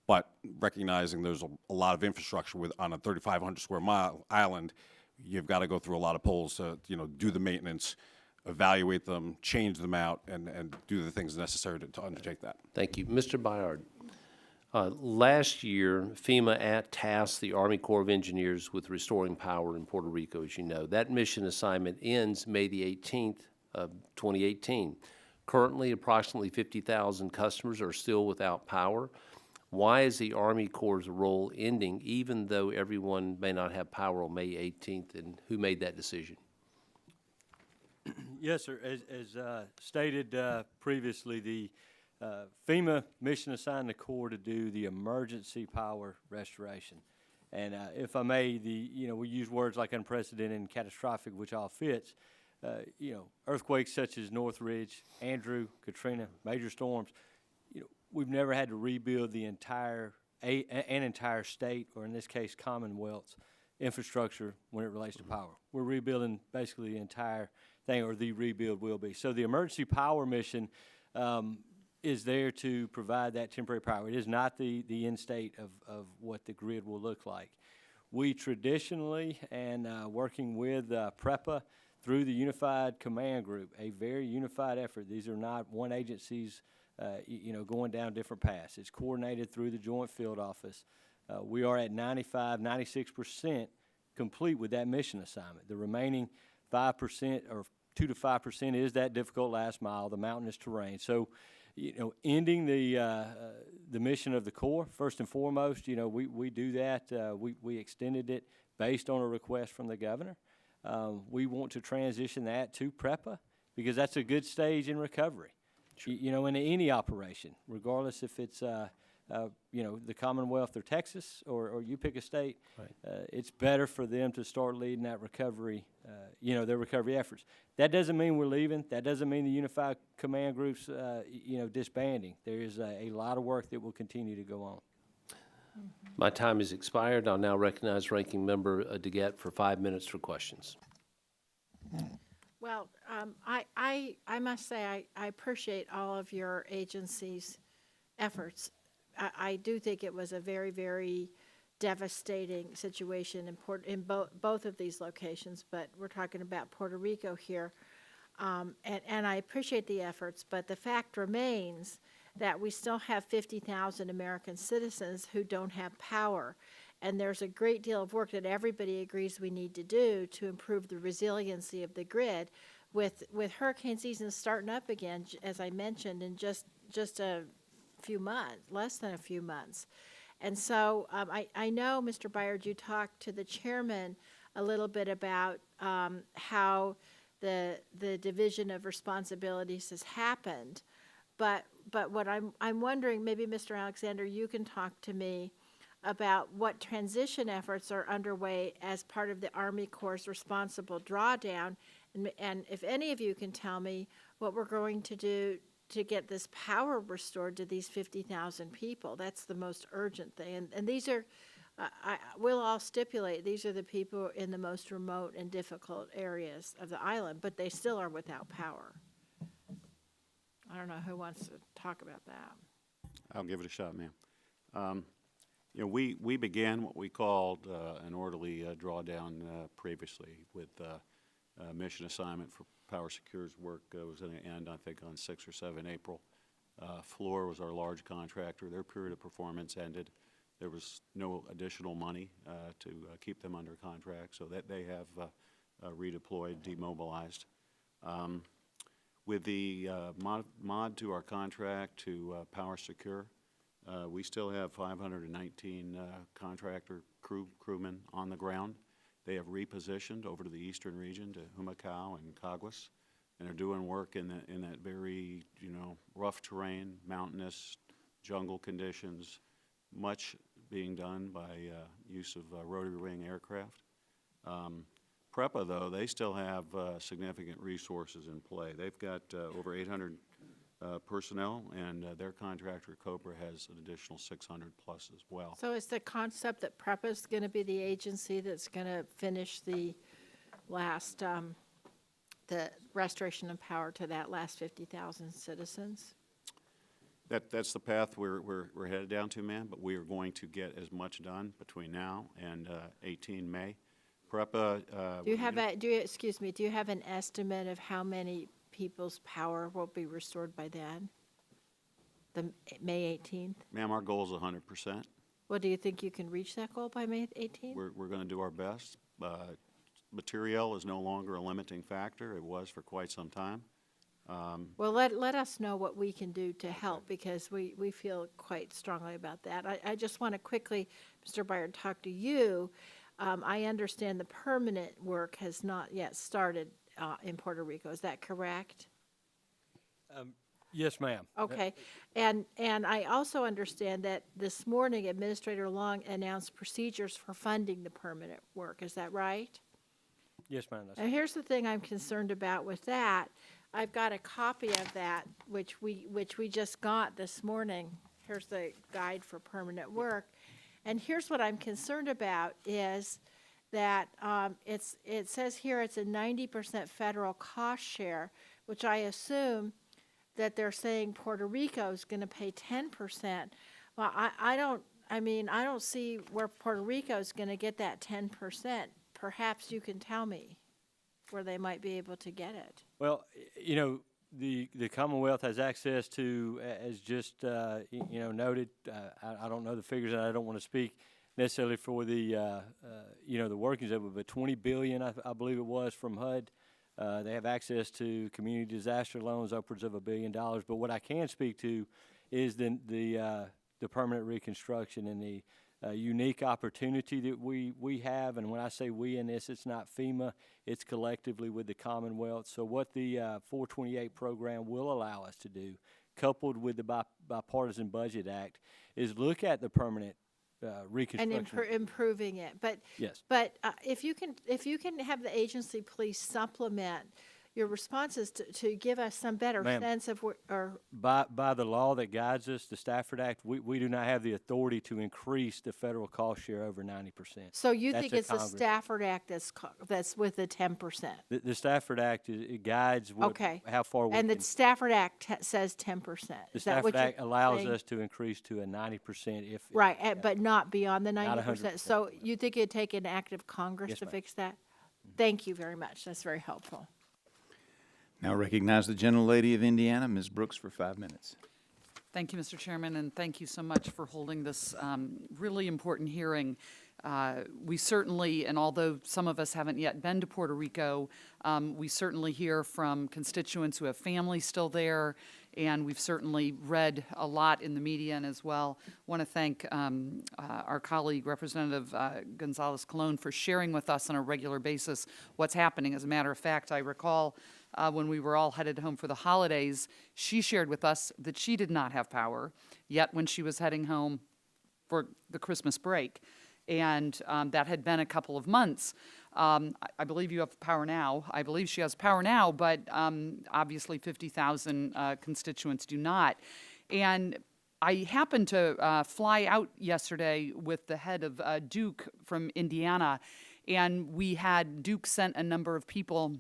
But recognizing there's a lot of infrastructure on a 3,500 square mile island, you've got to go through a lot of poles to do the maintenance, evaluate them, change them out, and do the things necessary to undertake that. Thank you. Mr. Byard, last year, FEMA tasked the Army Corps of Engineers with restoring power in Puerto Rico, as you know. That mission assignment ends May the 18th of 2018. Currently, approximately 50,000 customers are still without power. Why is the Army Corps' role ending, even though everyone may not have power on May 18th, and who made that decision? Yes, sir. As stated previously, the FEMA mission assigned the Corps to do the emergency power restoration. And if I may, we use words like unprecedented and catastrophic, which all fits. Earthquakes such as Northridge, Andrew, Katrina, major storms, we've never had to rebuild the entire state, or in this case, Commonwealth's infrastructure when it relates to power. We're rebuilding basically the entire thing, or the rebuild will be. So the emergency power mission is there to provide that temporary power. It is not the end state of what the grid will look like. We traditionally, and working with PREPA through the Unified Command Group, a very unified effort. These are not one agency's going down different paths. It's coordinated through the Joint Field Office. We are at 95, 96% complete with that mission assignment. The remaining 5% or 2 to 5% is that difficult last mile, the mountainous terrain. So, ending the mission of the Corps, first and foremost, we do that. We extended it based on a request from the governor. We want to transition that to PREPA because that's a good stage in recovery. Sure. In any operation, regardless if it's the Commonwealth or Texas or you pick a state, right. It's better for them to start leading that recovery, their recovery efforts. That doesn't mean we're leaving. That doesn't mean the Unified Command Group's, disbanding. There is a lot of work that will continue to go on. My time has expired. I'll now recognize Ranking Member DeGette for 5 minutes for questions. Well, I must say I appreciate all of your agency's efforts. I do think it was a very, very devastating situation in both of these locations, but we're talking about Puerto Rico here. And I appreciate the efforts, but the fact remains that we still have 50,000 American citizens who don't have power. And there's a great deal of work that everybody agrees we need to do to improve the resiliency of the grid. With hurricane season starting up again, as I mentioned, in just a few months, less than a few months. And so I know, Mr. Byard, you talked to the chairman a little bit about how the division of responsibilities has happened. But what I'm wondering, maybe Mr. Alexander, you can talk to me about what transition efforts are underway as part of the Army Corps' responsible drawdown, and if any of you can tell me what we're going to do to get this power restored to these 50,000 people. That's the most urgent thing. And these are, we'll all stipulate, these are the people in the most remote and difficult areas of the island, but they still are without power. I don't know who wants to talk about that. I'll give it a shot, ma'am. We began what we called an orderly drawdown previously with mission assignment for Power Secure's work was going to end, I think, on 6 or 7 April. Fluor was our large contractor. Their period of performance ended. There was no additional money to keep them under contract, so that they have redeployed, demobilized. With the mod to our contract to Power Secure, we still have 519 contractor crewmen on the ground. They have repositioned over to the eastern region, to Humacao and Caguas, and are doing work in that very, rough terrain, mountainous, jungle conditions, much being done by use of rotary wing aircraft. PREPA, though, they still have significant resources in play. They've got over 800 personnel, and their contractor, Cobra, has an additional 600 plus as well. So is the concept that PREPA is going to be the agency that's going to finish the last, the restoration of power to that last 50,000 citizens? That's the path we're headed down to, ma'am, but we are going to get as much done between now and 18 May. PREPA. Do you have excuse me, do you have an estimate of how many people's power will be restored by then? The May 18th? Ma'am, our goal is 100%. Well, do you think you can reach that goal by May 18th? We're going to do our best. Material is no longer a limiting factor. It was for quite some time. Well, let us know what we can do to help, because we feel quite strongly about that. I just want to quickly, Mr. Byard, talk to you. I understand the permanent work has not yet started in Puerto Rico. Is that correct? Yes, ma'am. Okay. And I also understand that this morning Administrator Long announced procedures for funding the permanent work. Is that right? Yes, ma'am. Now, here's the thing I'm concerned about with that. I've got a copy of that, which we just got this morning. Here's the guide for permanent work. And here's what I'm concerned about is that it says here it's a 90% federal cost share, which I assume that they're saying Puerto Rico is going to pay 10%. Well, I don't see where Puerto Rico is going to get that 10%. Perhaps you can tell me where they might be able to get it. Well, the Commonwealth has access to, as just noted. I don't know the figures, and I don't want to speak necessarily for the the workings of it, but $20 billion, I believe it was, from HUD. They have access to community disaster loans upwards of $1 billion. But what I can speak to is the permanent reconstruction and the unique opportunity that we have. And when I say we in this, it's not FEMA, it's collectively with the Commonwealth. So what the 428 program will allow us to do, coupled with the Bipartisan Budget Act, is look at the permanent reconstruction. And improving it. But yes. But if you can have the agency please supplement your responses to give us some better sense of By the law that guides us, the Stafford Act, we do not have the authority to increase the federal cost share over 90%. So you That's think it's the Stafford Act that's with the 10%? The Stafford Act, it guides how far we and can. the Stafford Act says 10%. The Stafford Act allows us to increase to a 90% if. Right, but not beyond the 90%. 100%. So you think it'd take an act of Congress Yes, to ma'am. fix that? Thank you very much. That's very helpful. Now recognize the gentlelady of Indiana, Ms. Brooks, for 5 minutes. Thank you, Mr. Chairman, and thank you so much for holding this really important hearing. We certainly, and although some of us haven't yet been to Puerto Rico, we certainly hear from constituents who have families still there, and we've certainly read a lot in the media and as well. I want to thank our colleague, Representative Gonzalez-Colon, for sharing with us on a regular basis what's happening. As a matter of fact, I recall when we were all headed home for the holidays, she shared with us that she did not have power yet when she was heading home for the Christmas break. And that had been a couple of months. I believe you have power now. I believe she has power now, but obviously 50,000 constituents do not. And I happened to fly out yesterday with the head of Duke from Indiana, and we had Duke sent a number of people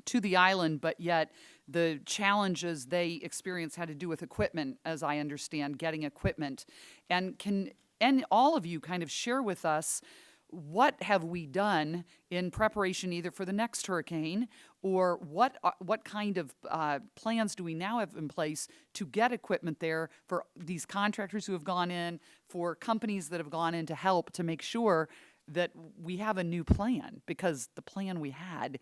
to the island, but yet the challenges they experienced had to do with equipment, as I understand, getting equipment. And can all of you kind of share with us what have we done in preparation either for the next hurricane, or what kind of plans do we now have in place to get equipment there for these contractors who have gone in, for companies that have gone in to help to make sure that we have a new plan, because the plan we had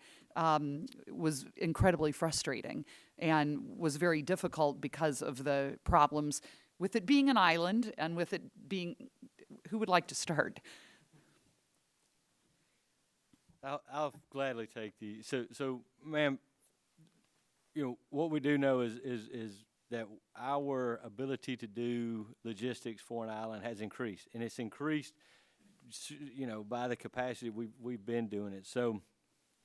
was incredibly frustrating and was very difficult because of the problems with it being an island and with it being, who would like to start? I'll gladly take so ma'am, what we do know is that our ability to do logistics for an island has increased, and it's increased, by the capacity we've been doing it. So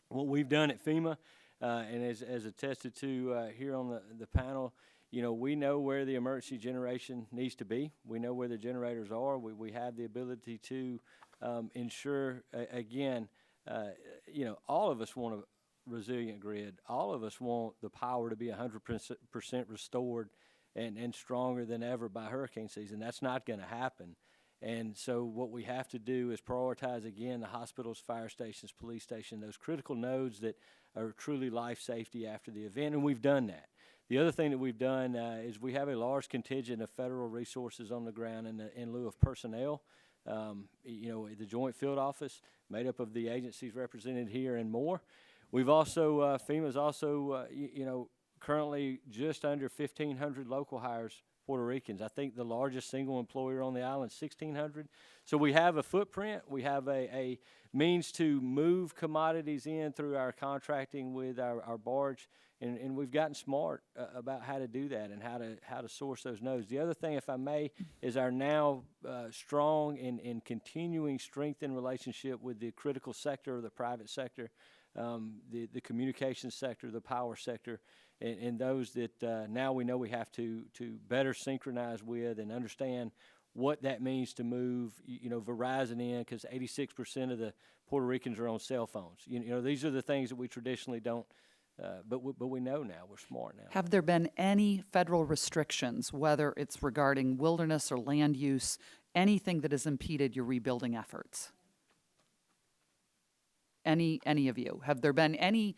what we've done at FEMA, and as attested to here on the panel, we know where the emergency generation needs to be. We know where the generators are. We have the ability to ensure, again, all of us want a resilient grid. All of us want the power to be 100% restored and stronger than ever by hurricane season. That's not going to happen. And so what we have to do is prioritize, again, the hospitals, fire stations, police stations, those critical nodes that are truly life safety after the event, and we've done that. The other thing that we've done is we have a large contingent of federal resources on the ground in lieu of personnel. The Joint Field Office, made up of the agencies represented here and more. We've also, FEMA's also, currently just under 1,500 local hires, Puerto Ricans. I think the largest single employer on the island is 1,600. So we have a footprint. We have a means to move commodities in through our contracting with our barge, and we've gotten smart about how to do that and how to source those nodes. The other thing, if I may, is our now strong and continuing strengthened relationship with the critical sector or the private sector, the communications sector, the power sector, and those that now we know we have to better synchronize with and understand what that means to move, Verizon in, because 86% of the Puerto Ricans are on cell phones. These are the things that we traditionally don't, but we know now. We're smart now. Have there been any federal restrictions, whether it's regarding wilderness or land use, anything that has impeded your rebuilding efforts? Any of you? Have there been any,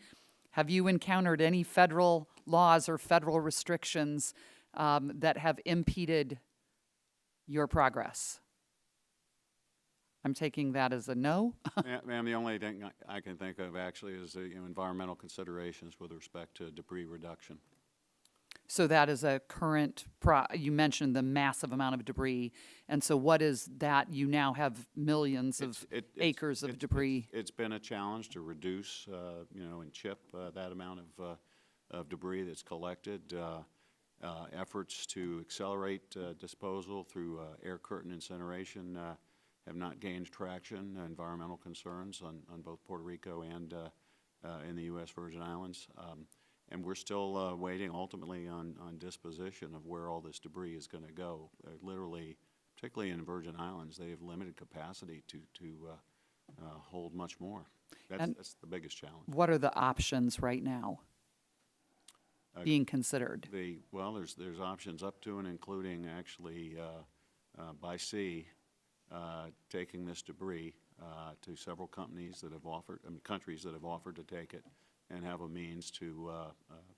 have you encountered any federal laws or federal restrictions that have impeded your progress? I'm taking that as a no. Ma'am, the only thing I can think of actually is environmental considerations with respect to debris reduction. So that is a current, you mentioned the massive amount of debris, and so what is that? You now have millions of acres of debris. It's been a challenge to reduce, and chip that amount of debris that's collected. Efforts to accelerate disposal through air curtain incineration have not gained traction. Environmental concerns on both Puerto Rico and in the U.S. Virgin Islands. And we're still waiting ultimately on disposition of where all this debris is going to go. Literally, particularly in the Virgin Islands, they have limited capacity to hold much more. That's the biggest challenge. What are the options right now being considered? There's options up to and including actually by sea taking this debris to several companies that have offered, countries that have offered to take it and have a means to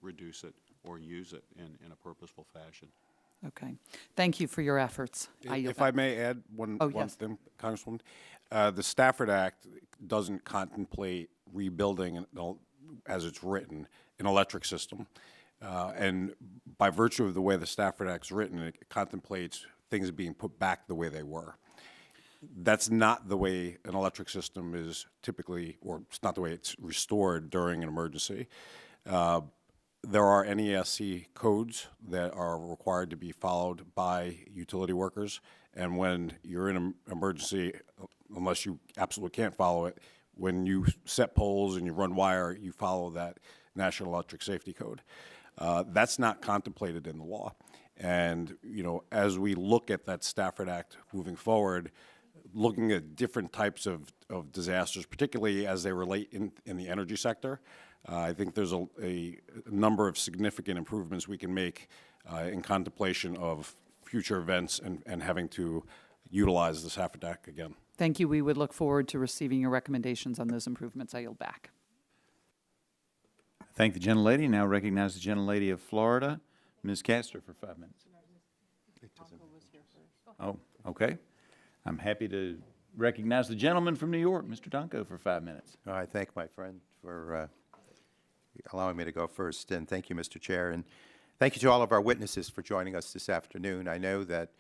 reduce it or use it in a purposeful fashion. Okay. Thank you for your efforts. If I may add one thing, Congresswoman. The Stafford Act doesn't contemplate rebuilding, as it's written, an electric system. And by virtue of the way the Stafford Act's written, it contemplates things being put back the way they were. That's not the way an electric system is typically, or it's not the way it's restored during an emergency. There are NESC codes that are required to be followed by utility workers, and when you're in an emergency, unless you absolutely can't follow it, when you set poles and you run wire, you follow that National Electric Safety Code. That's not contemplated in the law. And, as we look at that Stafford Act moving forward, looking at different types of disasters, particularly as they relate in the energy sector, I think there's a number of significant improvements we can make in contemplation of future events and having to utilize the Stafford Act again. Thank you. We would look forward to receiving your recommendations on those improvements. I yield back. Thank the gentlelady. Now recognize the gentlelady of Florida, Ms. Castor, for 5 minutes. Oh, okay. I'm happy to recognize the gentleman from New York, Mr. Donko, for 5 minutes. I thank my friend for allowing me to go first, and thank you, Mr. Chair, and thank you to all of our witnesses for joining us this afternoon. I know that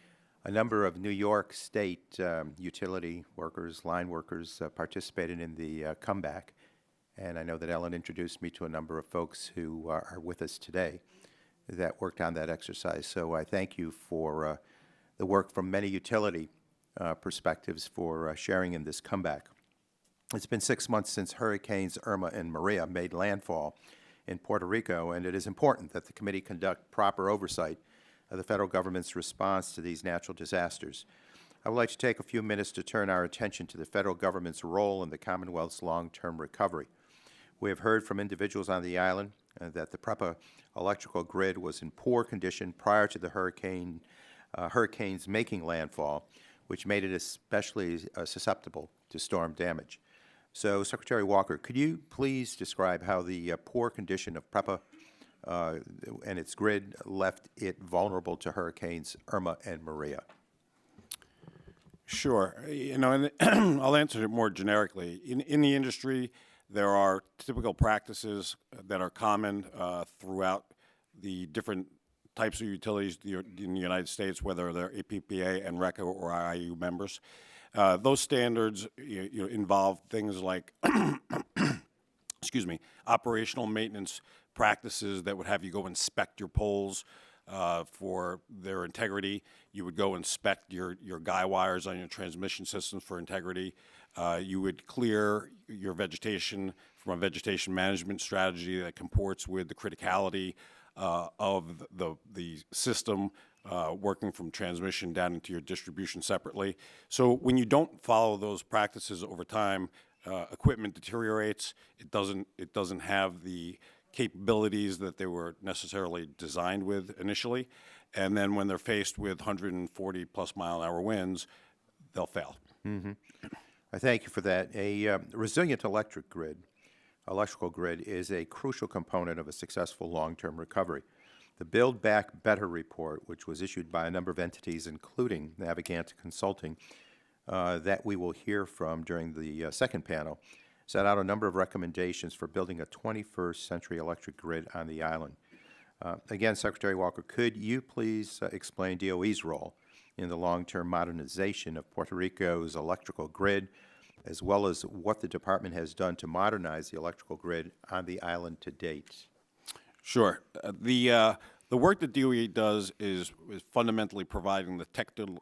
A number of New York State utility workers, line workers, participated in the comeback. And I know that Ellen introduced me to a number of folks who are with us today that worked on that exercise. So I thank you for the work from many utility perspectives for sharing in this comeback. It's been 6 months since Hurricanes Irma and Maria made landfall in Puerto Rico, and it is important that the committee conduct proper oversight of the federal government's response to these natural disasters. I would like to take a few minutes to turn our attention to the federal government's role in the Commonwealth's long-term recovery. We have heard from individuals on the island that the PREPA electrical grid was in poor condition prior to the hurricanes making landfall, which made it especially susceptible to storm damage. So, Secretary Walker, could you please describe how the poor condition of PREPA and its grid left it vulnerable to Hurricanes Irma and Maria? Sure. And I'll answer it more generically. In the industry, there are typical practices that are common throughout the different types of utilities in the United States, whether they're APPA and RECA or IIU members. Those standards involve things like excuse me, operational maintenance practices that would have you go inspect your poles for their integrity. You would go inspect your guy wires on your transmission systems for integrity. You would clear your vegetation from a vegetation management strategy that comports with the criticality of the system, working from transmission down into your distribution separately. So when you don't follow those practices over time, equipment deteriorates. It doesn't have the capabilities that they were necessarily designed with initially, and then when they're faced with 140 plus mile an hour winds, they'll fail. Mm-hmm. I thank you for that. A resilient electrical grid is a crucial component of a successful long-term recovery. The Build Back Better report, which was issued by a number of entities, including Navigant Consulting, that we will hear from during the second panel, set out a number of recommendations for building a 21st century electric grid on the island. Again, Secretary Walker, could you please explain DOE's role in the long-term modernization of Puerto Rico's electrical grid, as well as what the department has done to modernize the electrical grid on the island to date? Sure. The work that DOE does is fundamentally providing the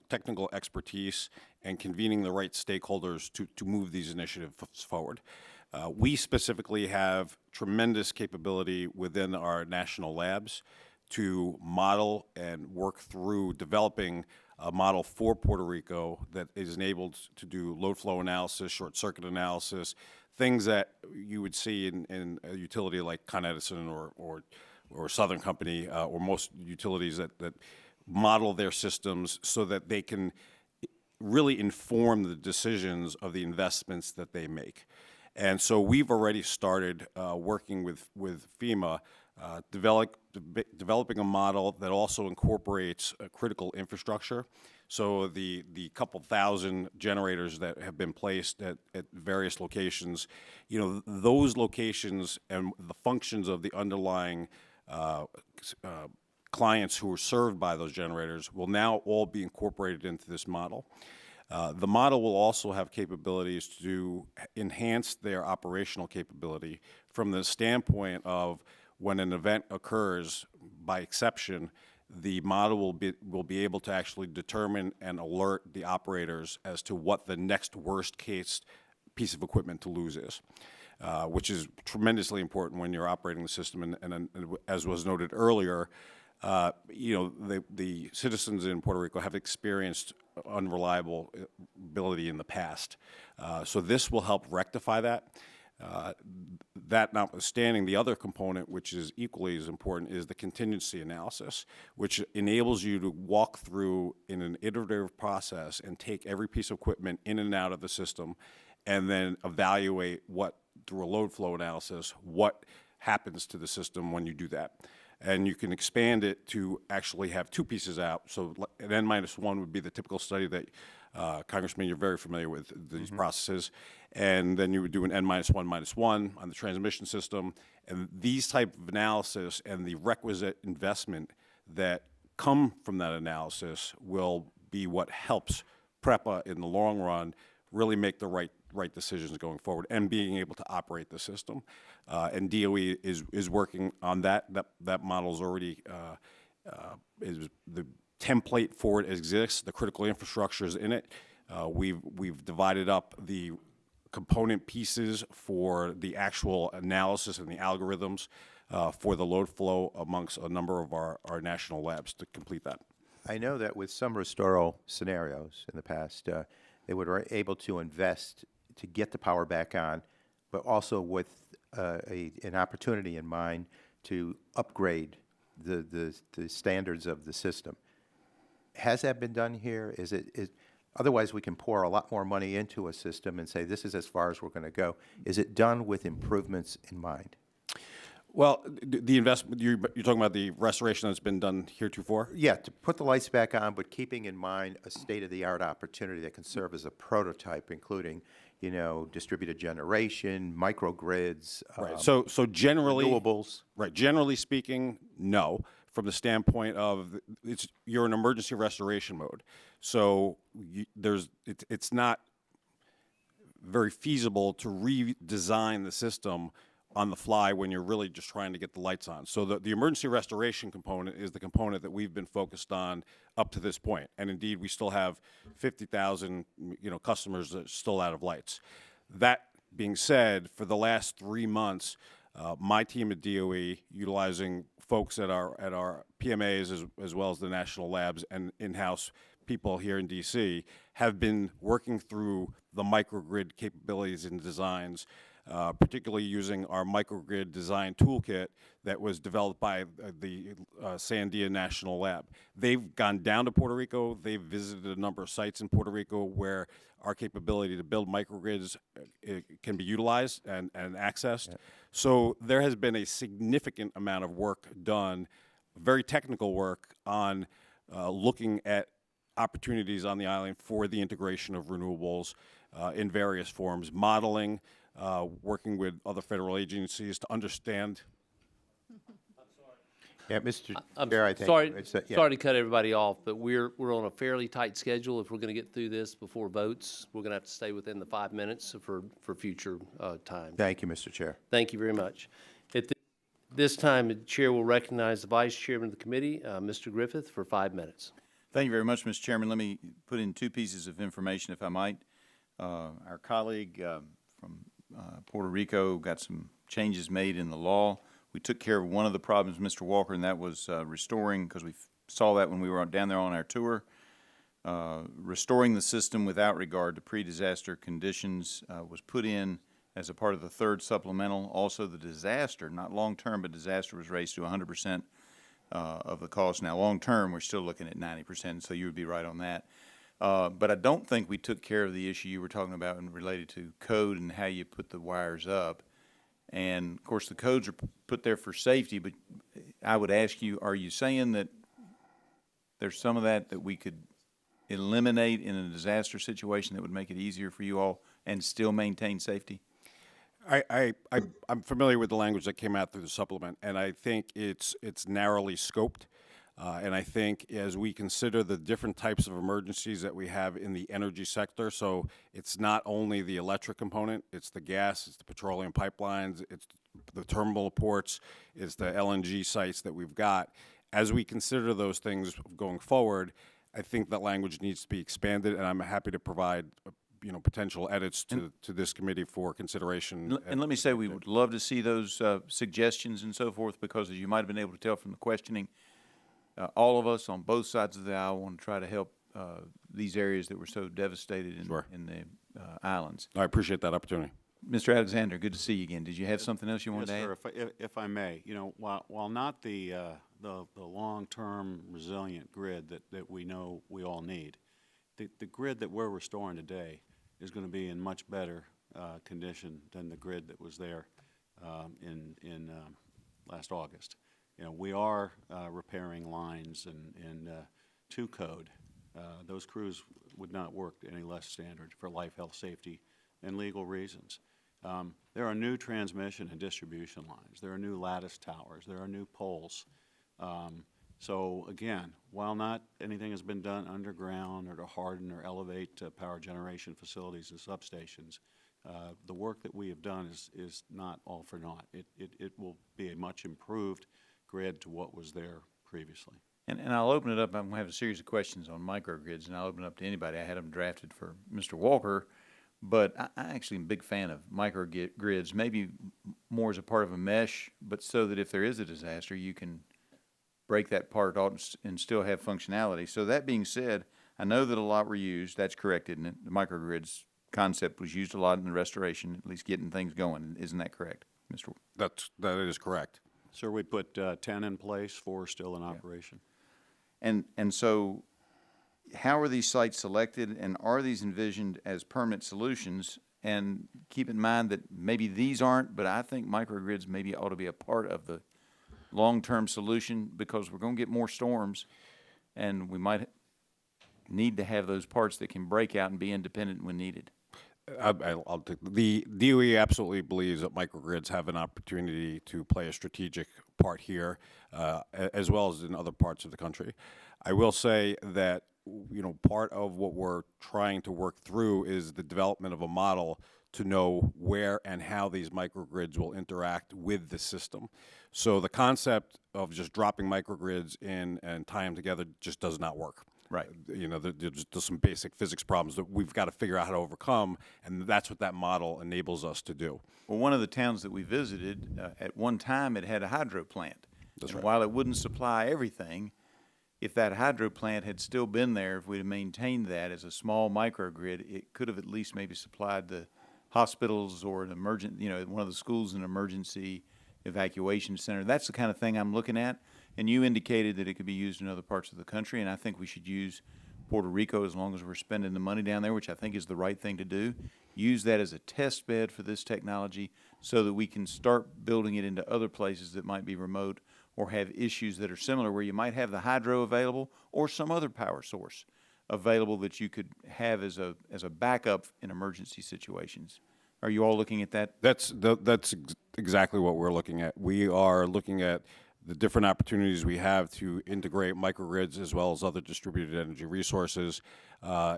technical expertise and convening the right stakeholders to move these initiatives forward. We specifically have tremendous capability within our national labs to model and work through developing a model for Puerto Rico that is enabled to do load flow analysis, short circuit analysis, things that you would see in a utility like Con Edison or Southern Company or most utilities that model their systems so that they can really inform the decisions of the investments that they make. And so we've already started working with FEMA, developing a model that also incorporates critical infrastructure. So the couple thousand generators that have been placed at various locations, those locations and the functions of the underlying clients who are served by those generators will now all be incorporated into this model. The model will also have capabilities to enhance their operational capability from the standpoint of when an event occurs, by exception, the model will be able to actually determine and alert the operators as to what the next worst case piece of equipment to lose is, which is tremendously important when you're operating the system. And as was noted earlier, the citizens in Puerto Rico have experienced unreliability in the past. So this will help rectify that. That notwithstanding, the other component, which is equally as important, is the contingency analysis, which enables you to walk through in an iterative process and take every piece of equipment in and out of the system and then evaluate through a load flow analysis, what happens to the system when you do that. And you can expand it to actually have two pieces out. So an N-1 would be the typical study that, Congressman, you're very familiar with these processes. And then you would do an N-1 on the transmission system. And these type of analysis and the requisite investment that come from that analysis will be be what helps PREPA in the long run really make the right decisions going forward and being able to operate the system. And DOE is working on that. That model's already is the template for it exists. The critical infrastructure is in it. We've divided up the component pieces for the actual analysis and the algorithms for the load flow amongst a number of our national labs to complete that. I know that with some restoral scenarios in the past, they were able to invest to get the power back on, but also with an opportunity in mind to upgrade the standards of the system. Has that been done here? Otherwise, we can pour a lot more money into a system and say, this is as far as we're going to go. Is it done with improvements in mind? Well, the investment, you're talking about the restoration that's been done heretofore? Yeah, to put the lights back on, but keeping in mind a state-of-the-art opportunity that can serve as a prototype, including, you know, distributed generation, microgrids, Right. So generally, renewables. Right. Generally speaking, no. From the standpoint of you're in emergency restoration mode, so it's not very feasible to redesign the system on the fly when you're really just trying to get the lights on. So the emergency restoration component is the component that we've been focused on up to this point. And indeed, we still have 50,000 customers that are still out of lights. That being said, for the last 3 months, my team at DOE, utilizing folks at our PMAs as well as the national labs and in-house people here in DC, have been working through the microgrid capabilities and designs, particularly using our microgrid design toolkit that was developed by the Sandia National Lab. They've gone down to Puerto Rico. They've visited a number of sites in Puerto Rico where our capability to build microgrids can be utilized and accessed. Yeah. So there has been a significant amount of work done, very technical work, on looking at opportunities on the island for the integration of renewables in various forms, modeling, working with other federal agencies to understand. Yeah, Mr. I'm Chair, I think sorry yeah. to cut everybody off, but we're on a fairly tight schedule. If we're going to get through this before votes, we're going to have to stay within the 5 minutes for future time. Thank you, Mr. Chair. Thank you very much. At this time, the chair will recognize the vice chairman of the committee, Mr. Griffith, for 5 minutes. Thank you very much, Mr. Chairman. Let me put in 2 pieces of information, if I might. Our colleague from Puerto Rico got some changes made in the law. We took care of one of the problems, Mr. Walker, and that was restoring, because we saw that when we were down there on our tour, restoring the system without regard to pre-disaster conditions was put in as a part of the 3rd supplemental. Also, the disaster, not long-term, but disaster was raised to 100% of the cost. Now, long-term, we're still looking at 90%, so you would be right on that. But I don't think we took care of the issue you were talking about and related to code and how you put the wires up. And, of course, the codes are put there for safety, but I would ask you, are you saying that there's some of that we could eliminate in a disaster situation that would make it easier for you all and still maintain safety? I'm familiar with the language that came out through the supplement, and I think it's narrowly scoped. And I think as we consider the different types of emergencies that we have in the energy sector, so it's not only the electric component, it's the gas, it's the petroleum pipelines, it's the terminal ports, it's the LNG sites that we've got. As we consider those things going forward, I think that language needs to be expanded, and I'm happy to provide potential edits to this committee for consideration. And let me say we would love to see those suggestions and so forth, because as you might have been able to tell from the questioning, all of us on both sides of the aisle want to try to help these areas that were so devastated in the islands. I appreciate that opportunity. Mr. Alexander, good to see you again. Did you have something else you wanted to add? Yes, sir. If I may, while not the long-term resilient grid that we know we all need, the grid that we're restoring today is going to be in much better condition than the grid that was there in last August. We are repairing lines and to code. Those crews would not work any less standard for life, health, safety, and legal reasons. There are new transmission and distribution lines. There are new lattice towers. There are new poles. So again, while not anything has been done underground or to harden or elevate power generation facilities and substations, the work that we have done is not all for naught. It will be a much improved grid to what was there previously. And I'll open it up. I'm going to have a series of questions on microgrids, and I'll open it up to anybody. I had them drafted for Mr. Walker, but I actually am a big fan of microgrids, maybe more as a part of a mesh, but so that if there is a disaster, you can break that part out and still have functionality. So that being said, I know that a lot were used. That's correct, isn't it? The microgrids concept was used a lot in the restoration, at least getting things going. Isn't that correct, Mr. That is correct. Sir, we put 10 in place, 4 still in operation. And so how are these sites selected, and are these envisioned as permanent solutions? And keep in mind that maybe these aren't, but I think microgrids maybe ought to be a part of the long-term solution, because we're going to get more storms, and we might need to have those parts that can break out and be independent when needed. I'll take the DOE absolutely believes that microgrids have an opportunity to play a strategic part here, as well as in other parts of the country. I will say that, you know, part of what we're trying to work through is the development of a model to know where and how these microgrids will interact with the system. So the concept of just dropping microgrids in and tying them together just does not work. Right. You know, there's some basic physics problems that we've got to figure out how to overcome, and that's what that model enables us to do. Well, one of the towns that we visited, at one time it had a hydro plant. That's And right. while it wouldn't supply everything, if that hydro plant had still been there, if we'd have maintained that as a small microgrid, it could have at least maybe supplied the hospitals or an emergent, you know, one of the schools, an emergency evacuation center. That's the kind of thing I'm looking at. And you indicated that it could be used in other parts of the country, and I think we should use Puerto Rico, as long as we're spending the money down there, which I think is the right thing to do. Use that as a test bed for this technology so that we can start building it into other places that might be remote or have issues that are similar, where you might have the hydro available or some other power source available that you could have as a backup in emergency situations. Are you all looking at that? That's exactly what we're looking at. We are looking at the different opportunities we have to integrate microgrids as well as other distributed energy resources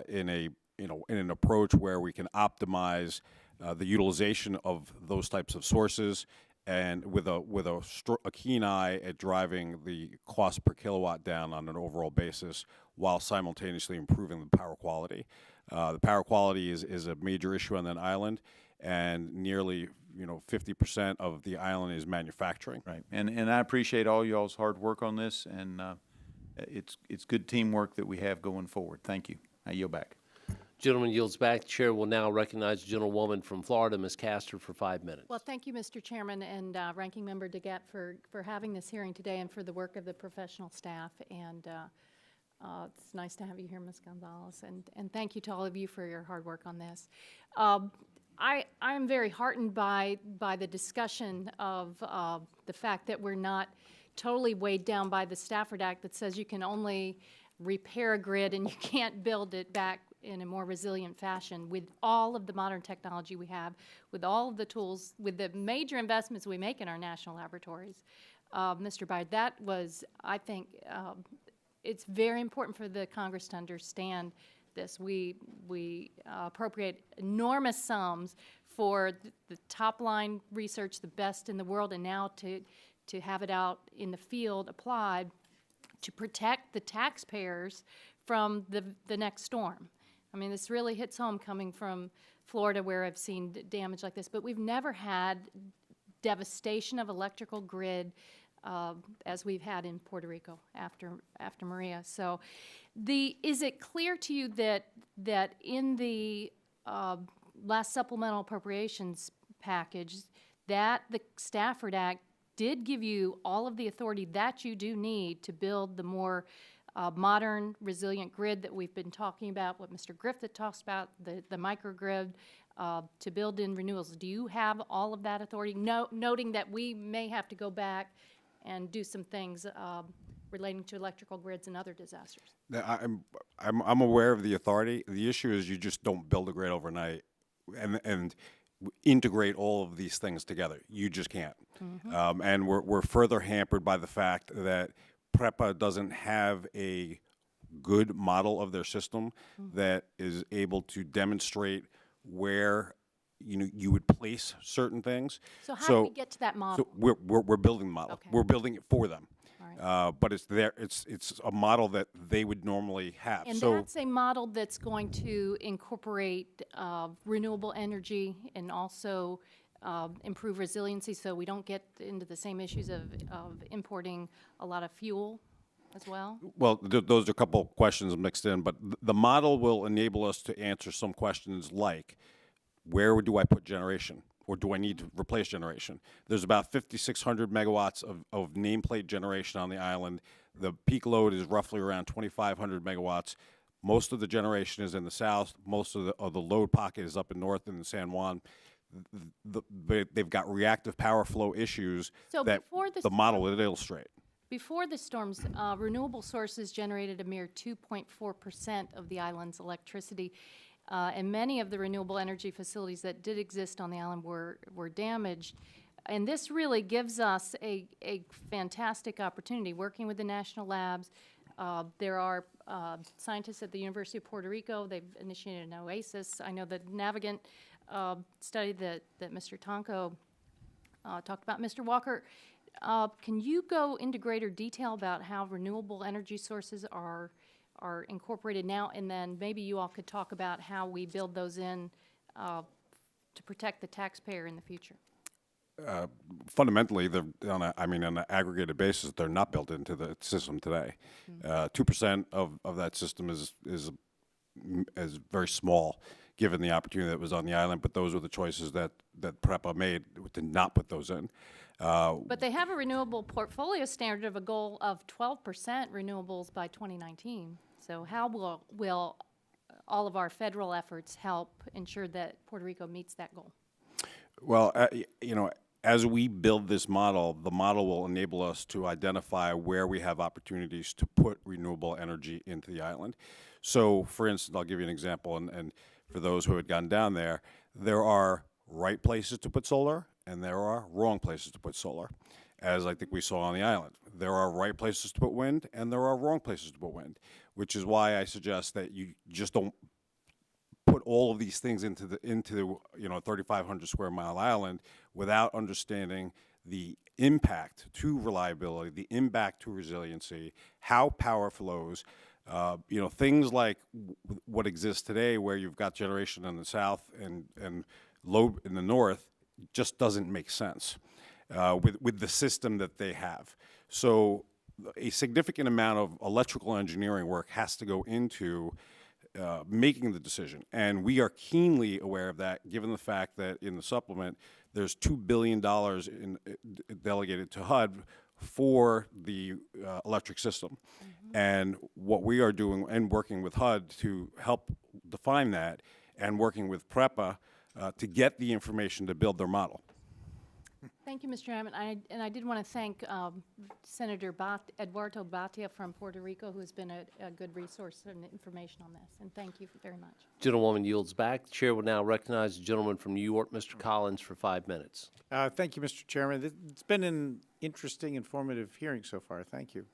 in an approach where we can optimize the utilization of those types of sources, and with a keen eye at driving the cost per kilowatt down on an overall basis, while simultaneously improving the power quality. The power quality is a major issue on that island, and nearly 50% of the island is manufacturing. Right, and I appreciate all y'all's hard work on this, and it's good teamwork that we have going forward. Thank you. I yield back. Gentleman yields back. The chair will now recognize the gentlewoman from Florida, Ms. Castor, for 5 minutes. Well, thank you, Mr. Chairman and Ranking Member DeGette, for having this hearing today and for the work of the professional staff. And it's nice to have you here, Ms. Gonzalez. And thank you to all of you for your hard work on this. I am very heartened by the discussion of the fact that we're not totally weighed down by the Stafford Act that says you can only repair a grid and you can't build it back in a more resilient fashion. With all of the modern technology we have, with all of the tools, with the major investments we make in our national laboratories, Mr. Byard, that was, I think, it's very important for the Congress to understand this. We appropriate enormous sums for the top line research, the best in the world, and now to have it out in the field applied to protect the taxpayers from the next storm. I mean, this really hits home coming from Florida, where I've seen damage like this, but we've never had devastation of electrical grid as we've had in Puerto Rico after Maria. So is it clear to you that in the last supplemental appropriations package that the Stafford Act did give you all of the authority that you do need to build the more modern, resilient grid that we've been talking about, what Mr. Griffith talks about, the microgrid, to build in renewables? Do you have all of that authority, noting that we may have to go back and do some things relating to electrical grids and other disasters? I'm aware of the authority. The issue is you just don't build a grid overnight and integrate all of these things together. You just can't. And we're further hampered by the fact that PREPA doesn't have a good model of their system that is able to demonstrate where you would place certain things. So how do we get to that So model? we're building the model. Okay. We're building it for them. All But it's a model that they would normally have. And So that's a model that's going to incorporate renewable energy and also improve resiliency, so we don't get into the same issues of importing a lot of fuel as well? well, those are a couple of questions mixed in, but the model will enable us to answer some questions like, where do I put generation? Or do I need to replace generation? There's about 5,600 megawatts of nameplate generation on the island. The peak load is roughly around 2,500 megawatts. Most of the generation is in the south. Most of the load pocket is up in north in the San Juan. They've got reactive power flow issues So that before the the model would illustrate. Before the storms, renewable sources generated a mere 2.4% of the island's electricity, and many of the renewable energy facilities that did exist on the island were damaged. And this really gives us a fantastic opportunity, working with the national labs. There are scientists at the University of Puerto Rico. They've initiated an oasis. I know the Navigant study that Mr. Tonko talked about. Mr. Walker, can you go into greater detail about how renewable energy sources are incorporated now, and then maybe you all could talk about how we build those in to protect the taxpayer in the future? Fundamentally, on an aggregated basis, they're not built into the system today. 2% of that system is very small, given the opportunity that was on the island. But those were the choices that PREPA made to not put those in. But they have a renewable portfolio standard of a goal of 12% renewables by 2019. So how will all of our federal efforts help ensure that Puerto Rico meets that goal? Well, as we build this model, the model will enable us to identify where we have opportunities to put renewable energy into the island. So, for instance, I'll give you an example, and for those who had gone down there are right places to put solar, and there are wrong places to put solar, as I think we saw on the island. There are right places to put wind, and there are wrong places to put wind, which is why I suggest that you just don't put all of these things into 3,500 square mile island without understanding the impact to reliability, the impact to resiliency, how power flows. Things like what exists today, where you've got generation in the south and load in the north, just doesn't make sense with the system that they have. So a significant amount of electrical engineering work has to go into making the decision. And we are keenly aware of that, given the fact that in the supplement, there's $2 billion delegated to HUD for the electric system. And what we are doing and working with HUD to help define that, and working with PREPA to get the information to build their model. Thank you, Mr. Chairman. I did want to thank Senator Eduardo Batia from Puerto Rico, who has been a good resource and information on this, and thank you very much. Gentlewoman yields back. The chair will now recognize the gentleman from New York, Mr. Collins, for 5 minutes. Thank you, Mr. Chairman. It's been an interesting, informative hearing so far. Thank you.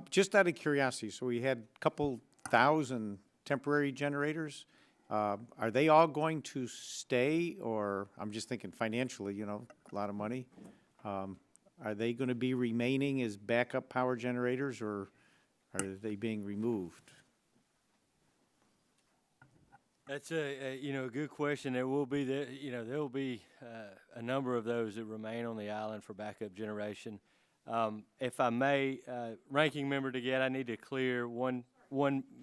Just out of curiosity, so we had a couple thousand temporary generators. Are they all going to stay, or I'm just thinking financially, a lot of money. Are they going to be remaining as backup power generators, or are they being removed? That's a good question. There will be there will be a number of those that remain on the island for backup generation. If I may, Ranking Member DeGette, I need to clear one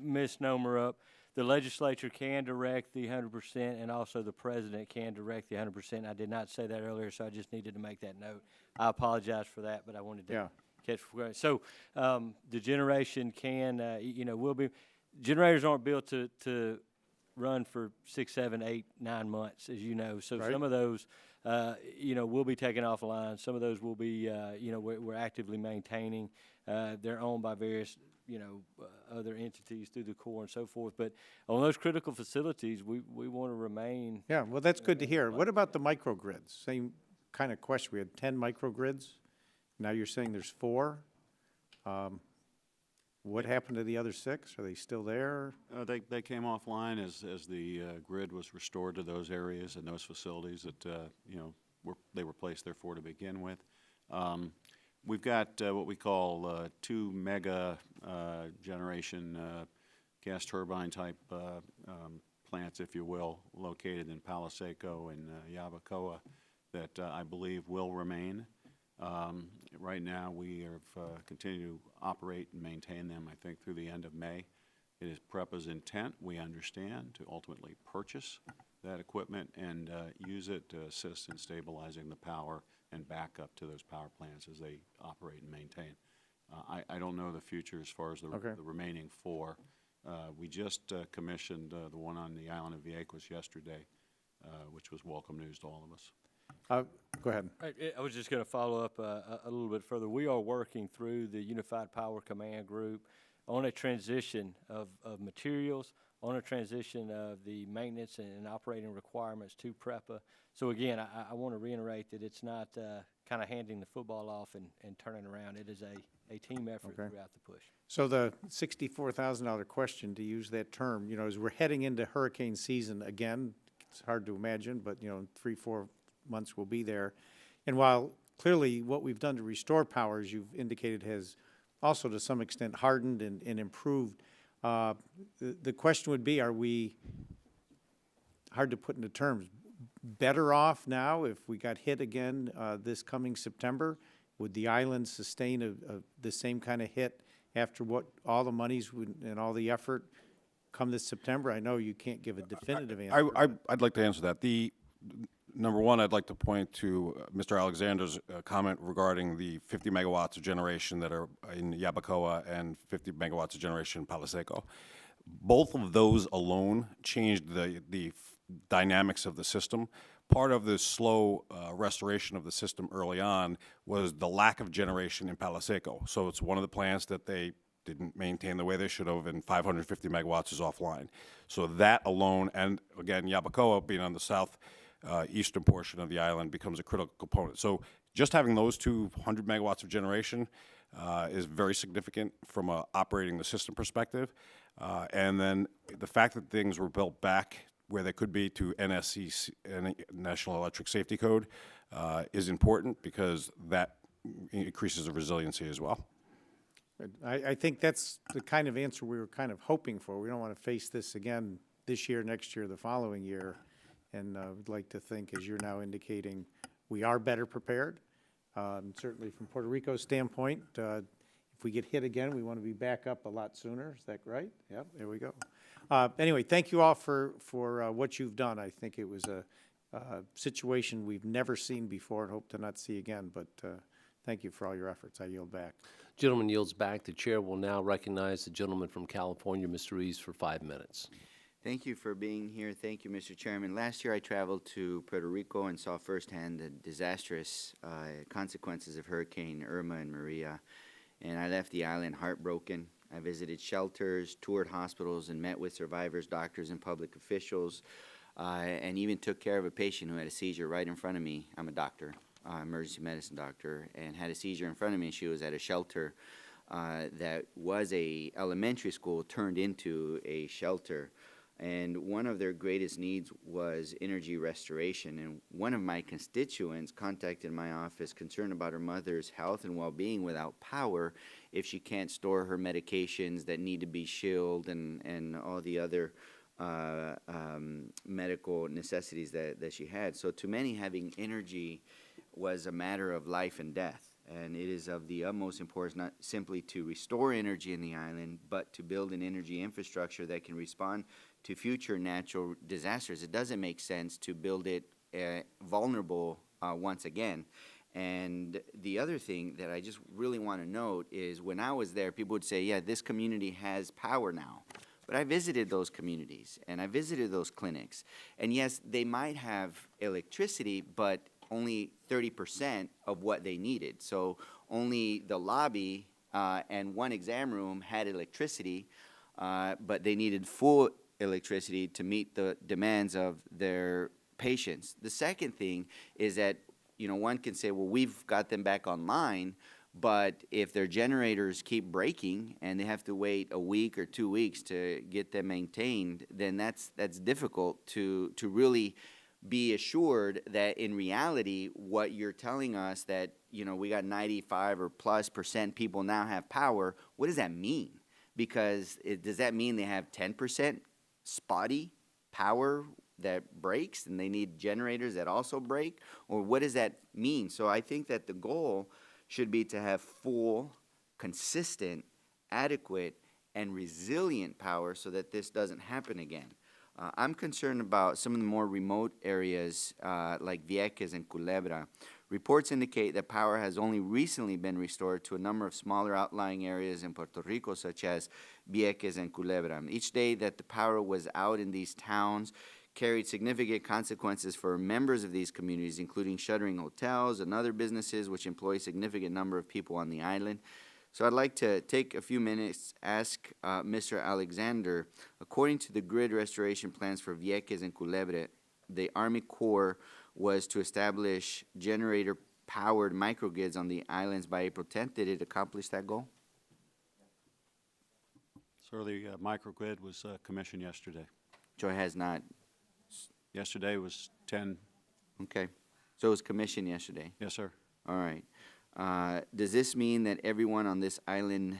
misnomer up. The legislature can direct the 100%, and also the president can direct the 100%. I did not say that earlier, so I just needed to make that note. I apologize for that, but I wanted to catch. So the generation can, will be. Generators aren't built to run for 6, 7, 8, 9 months, as you know. So some of those, will be taken offline. Some of those will be, we're actively maintaining. They're owned by various other entities through the Corps and so forth. But on those critical facilities, we want to remain. Yeah, well, that's good to hear. What about the microgrids? Same kind of question. We had 10 microgrids. Now you're saying there's 4. What happened to the other 6? Are they still there? They came offline as the grid was restored to those areas and those facilities that, you know, they were placed there for to begin with. We've got what we call 2 mega generation gas turbine type plants, if you will, located in Palo Seco and Yabacoa that I believe will remain. Right now, we have continued to operate and maintain them, I think, through the end of May. It is PREPA's intent, we understand, to ultimately purchase that equipment and use it to assist in stabilizing the power and backup to those power plants as they operate and maintain. I don't know the future as far as the remaining 4. We just commissioned the one on the island of Vieques yesterday, which was welcome news to all of us. Go ahead. I was just going to follow up a little bit further. We are working through the Unified Power Command Group on a transition of materials, on a transition of the maintenance and operating requirements to PREPA. So again, I want to reiterate that it's not kind of handing the football off and turning around. It is a team effort throughout the push. So the $64,000 question, to use that term, you know, as we're heading into hurricane season again, it's hard to imagine, but, you know, 3-4 months we'll be there. And while clearly what we've done to restore power, as you've indicated, has also to some extent hardened and improved, the question would be, are we, hard to put into terms, better off now if we got hit again this coming September? Would the island sustain the same kind of hit after what all the monies and all the effort come this September? I know you can't give a definitive answer. I'd like to answer that. Number one, I'd like to point to Mr. Alexander's comment regarding the 50 megawatts of generation that are in Yabacoa and 50 megawatts of generation in Palo Seco. Both of those alone changed the dynamics of the system. Part of the slow restoration of the system early on was the lack of generation in Palo Seco. So it's one of the plants that they didn't maintain the way they should have, and 550 megawatts is offline. So that alone, and again, Yabacoa being on the south eastern portion of the island, becomes a critical component. So just having those 200 megawatts of generation is very significant from operating the system perspective. And then the fact that things were built back where they could be to NSC, National Electric Safety Code, is important because that increases the resiliency as well. I think that's the kind of answer we were kind of hoping for. We don't want to face this again this year, next year, the following year. And we'd like to think, as you're now indicating, we are better prepared. Certainly from Puerto Rico's standpoint, if we get hit again, we want to be back up a lot sooner. Is that right? Yep, there we go. Anyway, thank you all for what you've done. I think it was a situation we've never seen before and hope to not see again. But thank you for all your efforts. I yield back. Gentleman yields back. The chair will now recognize the gentleman from California, Mr. Reeves, for 5 minutes. Thank you for being here. Thank you, Mr. Chairman. Last year I traveled to Puerto Rico and saw firsthand the disastrous consequences of Hurricane Irma and Maria, and I left the island heartbroken. I visited shelters, toured hospitals, and met with survivors, doctors, and public officials, and even took care of a patient who had a seizure right in front of me. I'm a doctor, emergency medicine doctor, and had a seizure in front of me. She was at a shelter that was a elementary school turned into a shelter. And one of their greatest needs was energy restoration. And one of my constituents contacted my office concerned about her mother's health and well-being without power if she can't store her medications that need to be shielded and all the other medical necessities that she had. So to many, having energy was a matter of life and death. And it is of the utmost importance not simply to restore energy in the island, but to build an energy infrastructure that can respond to future natural disasters. It doesn't make sense to build it vulnerable once again. And the other thing that I just really want to note is when I was there, people would say, yeah, this community has power now. But I visited those communities, and I visited those clinics. And yes, they might have electricity, but only 30% of what they needed. So only the lobby and one exam room had electricity, but they needed full electricity to meet the demands of their patients. The second thing is that, you know, one can say, well, we've got them back online, But if their generators keep breaking and they have to wait a week or 2 weeks to get them maintained, then that's difficult to really be assured that in reality, what you're telling us that, you know, we got 95 or plus % people now have power, what does that mean? Because does that mean they have 10% spotty power that breaks and they need generators that also break? Or what does that mean? So I think that the goal should be to have full, consistent, adequate, and resilient power so that this doesn't happen again. I'm concerned about some of the more remote areas like Vieques and Culebra. Reports indicate that power has only recently been restored to a number of smaller outlying areas in Puerto Rico, such as Vieques and Culebra. Each day that the power was out in these towns carried significant consequences for members of these communities, including shuttering hotels and other businesses which employ a significant number of people on the island. So I'd like to take a few minutes, ask Mr. Alexander, according to the grid restoration plans for Vieques and Culebra, the Army Corps was to establish generator-powered microgrids on the islands by April 10th. Did it accomplish that goal? Sir, the microgrid was commissioned yesterday. So it has not. Yesterday was 10. Okay. So it was commissioned yesterday. Yes, sir. All right. Does this mean that everyone on this island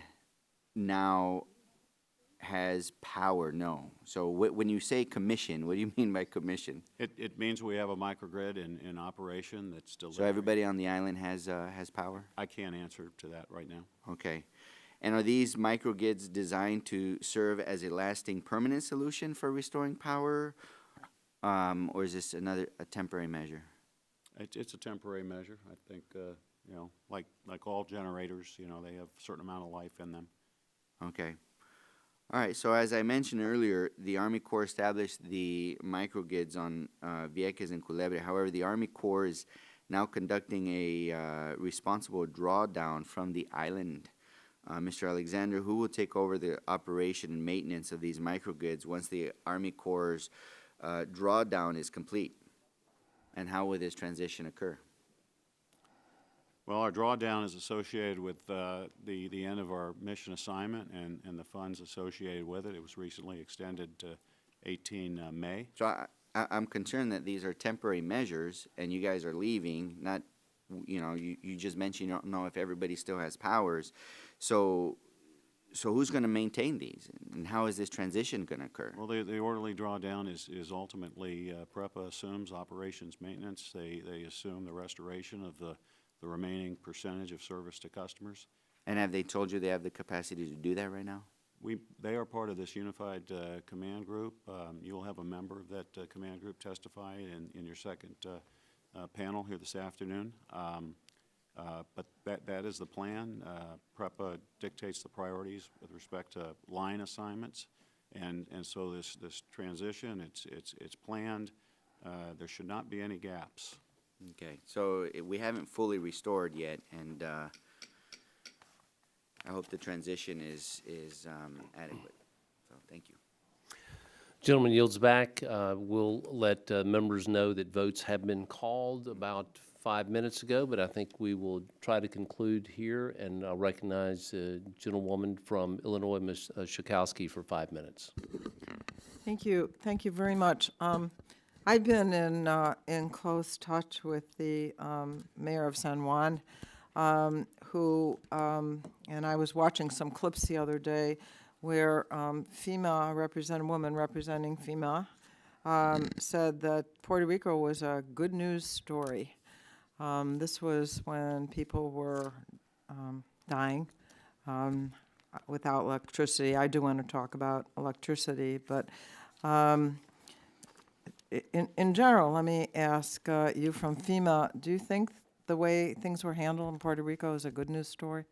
now has power? No. So when you say commission, what do you mean by commission? It means we have a microgrid in operation that's still. So everybody on the island has power? I can't answer to that right now. Okay. And are these microgrids designed to serve as a lasting permanent solution for restoring power? Or is this a temporary measure? It's a temporary measure. I think, you know, like all generators, you know, they have a certain amount of life in them. Okay. All right. So as I mentioned earlier, the Army Corps established the microgrids on Vieques and Culebra. However, the Army Corps is now conducting a responsible drawdown from the island. Mr. Alexander, who will take over the operation and maintenance of these microgrids once the Army Corps' drawdown is complete? And how will this transition occur? Well, our drawdown is associated with the end of our mission assignment and the funds associated with it. It was recently extended to 18 May. So I'm concerned that these are temporary measures and you guys are leaving, not, you know, you just mentioned you don't know if everybody still has powers. So who's going to maintain these and how is this transition going to occur? Well, the orderly drawdown is ultimately PREPA assumes operations maintenance. They assume the restoration of the remaining percentage of service to customers. And have they told you they have the capacity to do that right now? They are part of this unified command group. You'll have a member of that command group testify in your second panel here this afternoon. But that is the plan. PREPA dictates the priorities with respect to line assignments, and so this transition, it's planned. There should not be any gaps. Okay, so we haven't fully restored yet, and I hope the transition is adequate. So thank you. Gentleman yields back. We'll let members know that votes have been called about 5 minutes ago, but I think we will try to conclude here, and I'll recognize the gentlewoman from Illinois, Ms. Schakowsky, for 5 minutes. Thank you. Thank you very much. I've been in close touch with the mayor of San Juan, who, and I was watching some clips the other day where FEMA, a woman representing FEMA, said that Puerto Rico was a good news story. This was when people were dying without electricity. I do want to talk about electricity, but in general, let me ask you from FEMA, do you think the way things were handled in Puerto Rico is a good news story?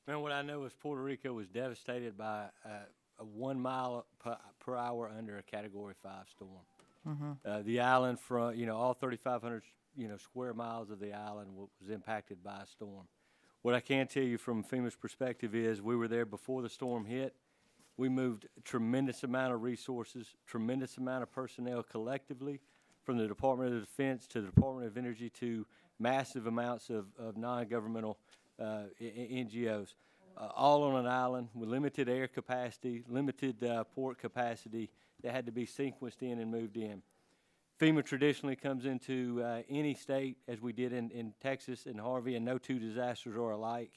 Man, what I know is Puerto Rico was devastated by a 1 mile per hour under a Category 5 storm. Mm-hmm. The island, from all 3,500 square miles of the island was impacted by a storm. What I can tell you from FEMA's perspective is we were there before the storm hit. We moved a tremendous amount of resources, tremendous amount of personnel collectively from the Department of Defense to the Department of Energy to massive amounts of non-governmental NGOs, all on an island with limited air capacity, limited port capacity that had to be sequenced in and moved in. FEMA traditionally comes into any state, as we did in Texas and Harvey, and no two disasters are alike,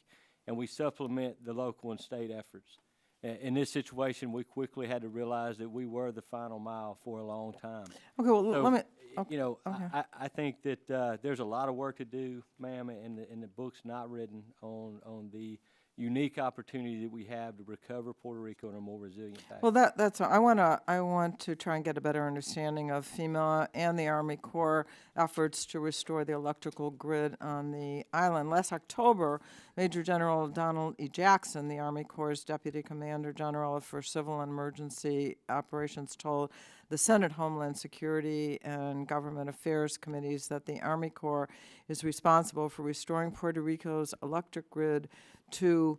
and we supplement the local and state efforts. In this situation, we quickly had to realize that we were the final mile for a long time. Okay, well, So, let me, you know, okay. I think that there's a lot of work to do, ma'am, and the book's not written on the unique opportunity that we have to recover Puerto Rico in a more resilient fashion. Well, that's, I want to try and get a better understanding of FEMA and the Army Corps efforts to restore the electrical grid on the island. Last October, Major General Donald E. Jackson, the Army Corps' Deputy Commander General for Civil and Emergency Operations, told the Senate Homeland Security and Government Affairs Committees that the Army Corps is responsible for restoring Puerto Rico's electric grid to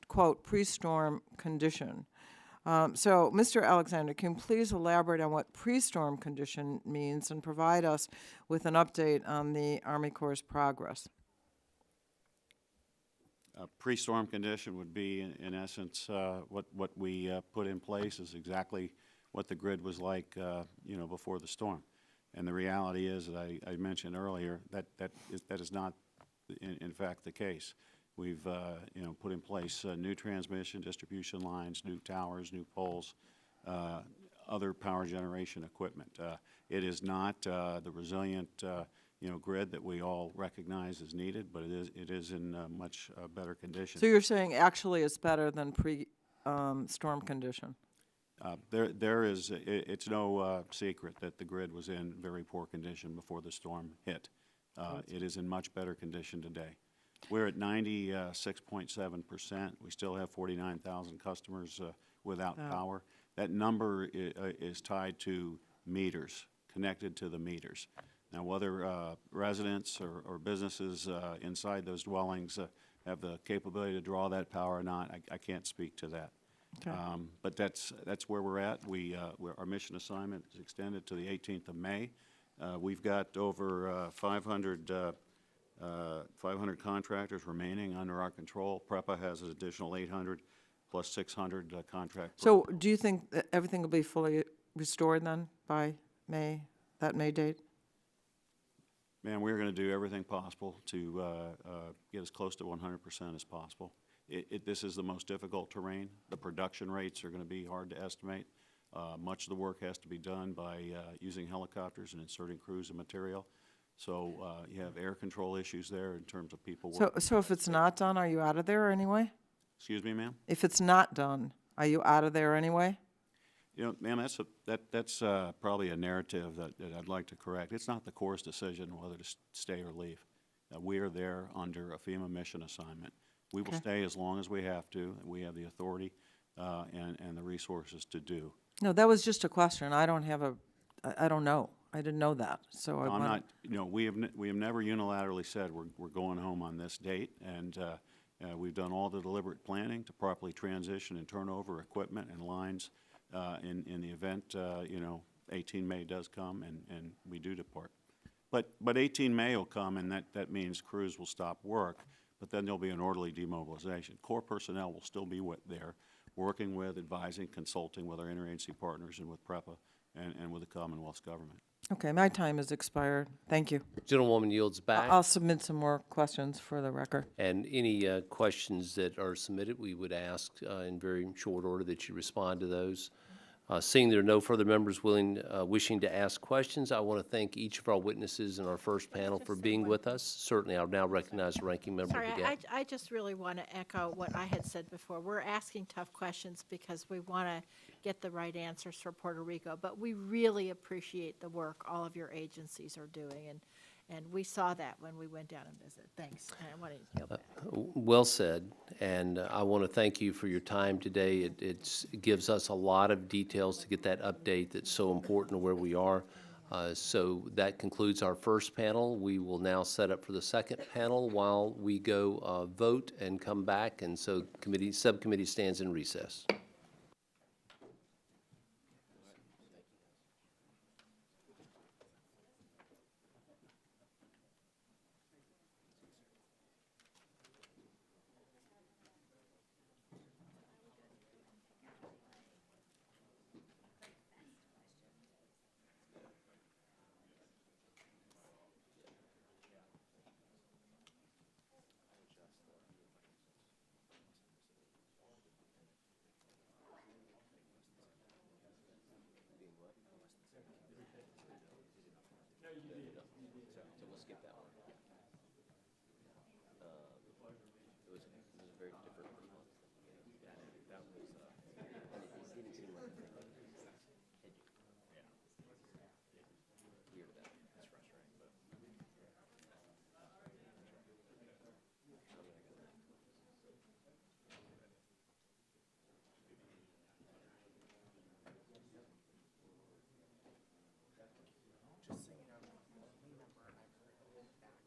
quote, pre-storm condition. So, Mr. Alexander, can you please elaborate on what pre-storm condition means and provide us with an update on the Army Corps' progress? A pre-storm condition would be, in essence, what we put in place is exactly what the grid was like, you know, before the storm. And the reality is, as I mentioned earlier, that is not, in fact, the case. We've, you know, put in place new transmission, distribution lines, new towers, new poles, other power generation equipment. It is not the resilient, you know, grid that we all recognize is needed, but it is in much better condition. So you're saying actually it's better than pre-storm condition? There is, it's no secret that the grid was in very poor condition before the storm hit. It is in much better condition today. We're at 96.7%. We still have 49,000 customers without power. That number is tied to meters, connected to the meters. Now, whether residents or businesses inside those dwellings have the capability to draw that power or not, I can't speak to that. Okay. But that's where we're at. Our mission assignment is extended to the 18th of May. We've got over 500 contractors remaining under our control. PREPA has an additional 800 plus 600 contractors. So do you think that everything will be fully restored then by May, that May date? Man, we're going to do everything possible to get as close to 100% as possible. This is the most difficult terrain. The production rates are going to be hard to estimate. Much of the work has to be done by using helicopters and inserting crews and material. So you have air control issues there in terms of people working. So if it's not done, are you out of there anyway? Excuse me, ma'am? If it's not done, are you out of there anyway? You know, ma'am, that's probably a narrative that I'd like to correct. It's not the Corps' decision whether to stay or leave. We are there under a FEMA mission assignment. We will stay as long as we have to. We have the authority and the resources to do. No, that was just a question. I don't know. I didn't know that, so No, I I'm wanna- not, you know, we have never unilaterally said we're going home on this date, and we've done all the deliberate planning to properly transition and turn over equipment and lines in the event, you know, 18 May does come and we do depart. But 18 May will come, and that means crews will stop work, but then there'll be an orderly demobilization. Corps personnel will still be there, working with, advising, consulting with our interagency partners and with PREPA and with the Commonwealth's government. Okay, my time has expired. Thank you. Gentlewoman yields back. I'll submit some more questions for the record. And any questions that are submitted, we would ask in very short order that you respond to those. Seeing there are no further members wishing to ask questions, I want to thank each of our witnesses in our first panel for being with us. Certainly, I'll now recognize the ranking member. Sorry, Beget. I just really want to echo what I had said before. We're asking tough questions because we want to get the right answers for Puerto Rico, but we really appreciate the work all of your agencies are doing, and we saw that when we went down and visited. Thanks. And I wanted to go back. Well said, and I want to thank you for your time today. It gives us a lot of details to get that update that's so important to where we are. So that concludes our first panel. We will now set up for the second panel while we go vote and come back, and so subcommittee stands in recess. So we'll skip that one. It was a very different response. Yeah, that was, and it didn't seem like a thing. Weird about it. It's frustrating, but. Just so you know, we remember I heard that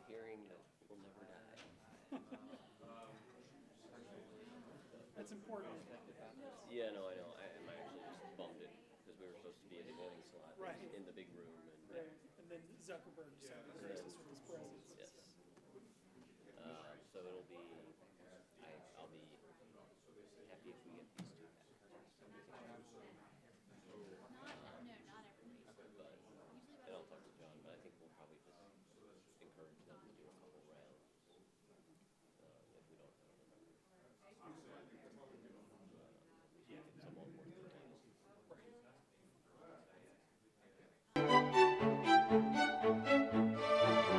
Hearing that will never die. That's important. Yeah, no, I know. I'm actually just bummed it because we were supposed to be in the morning slot Right. in the big room. And, Right. And then Zuckerberg decided to grace us with his presence. yes. So it'll be, I'll be happy if we get these two back. And I'll talk to John, but I think we'll probably just encourage them to do a couple rounds if we don't have enough. Yeah, someone worth the time. Right.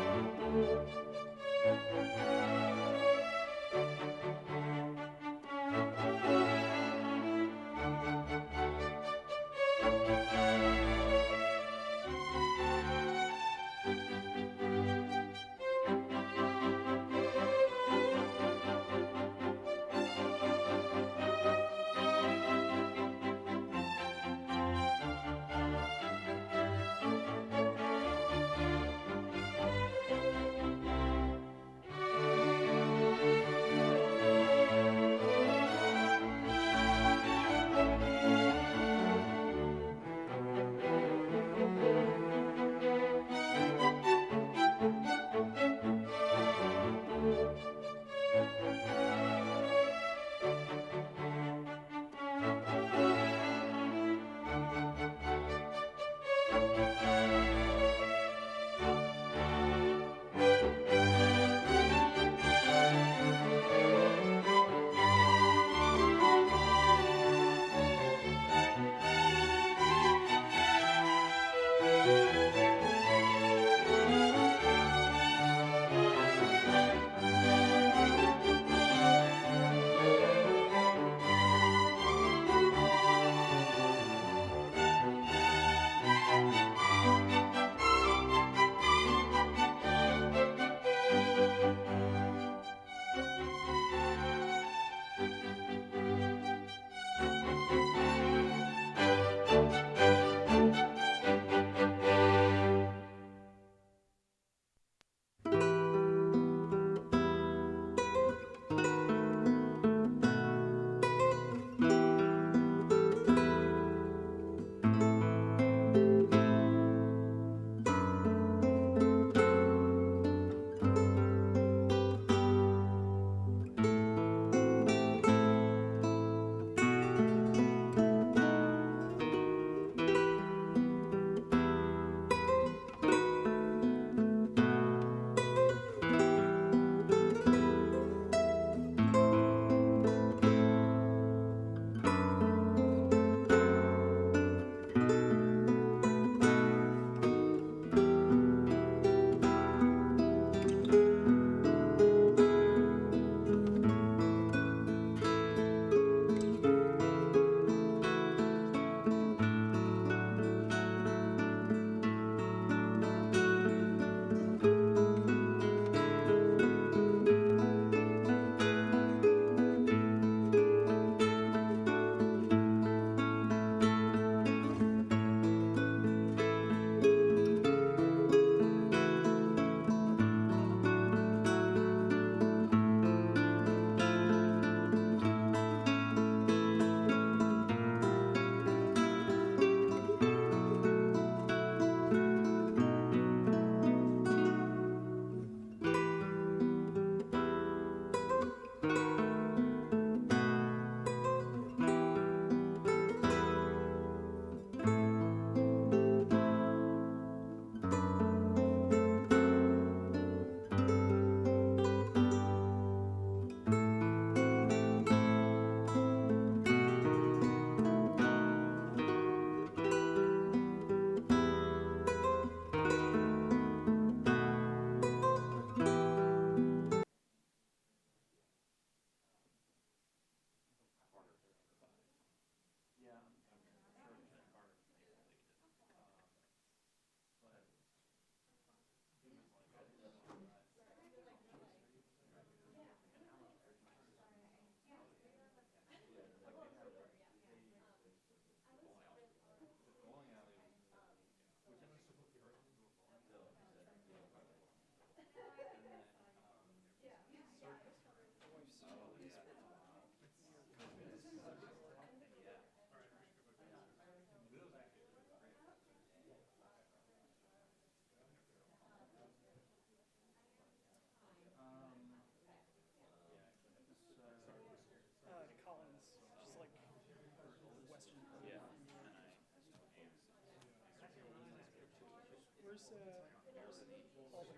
There's all the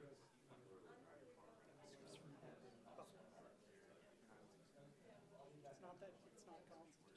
it's not that, it's not constitutional.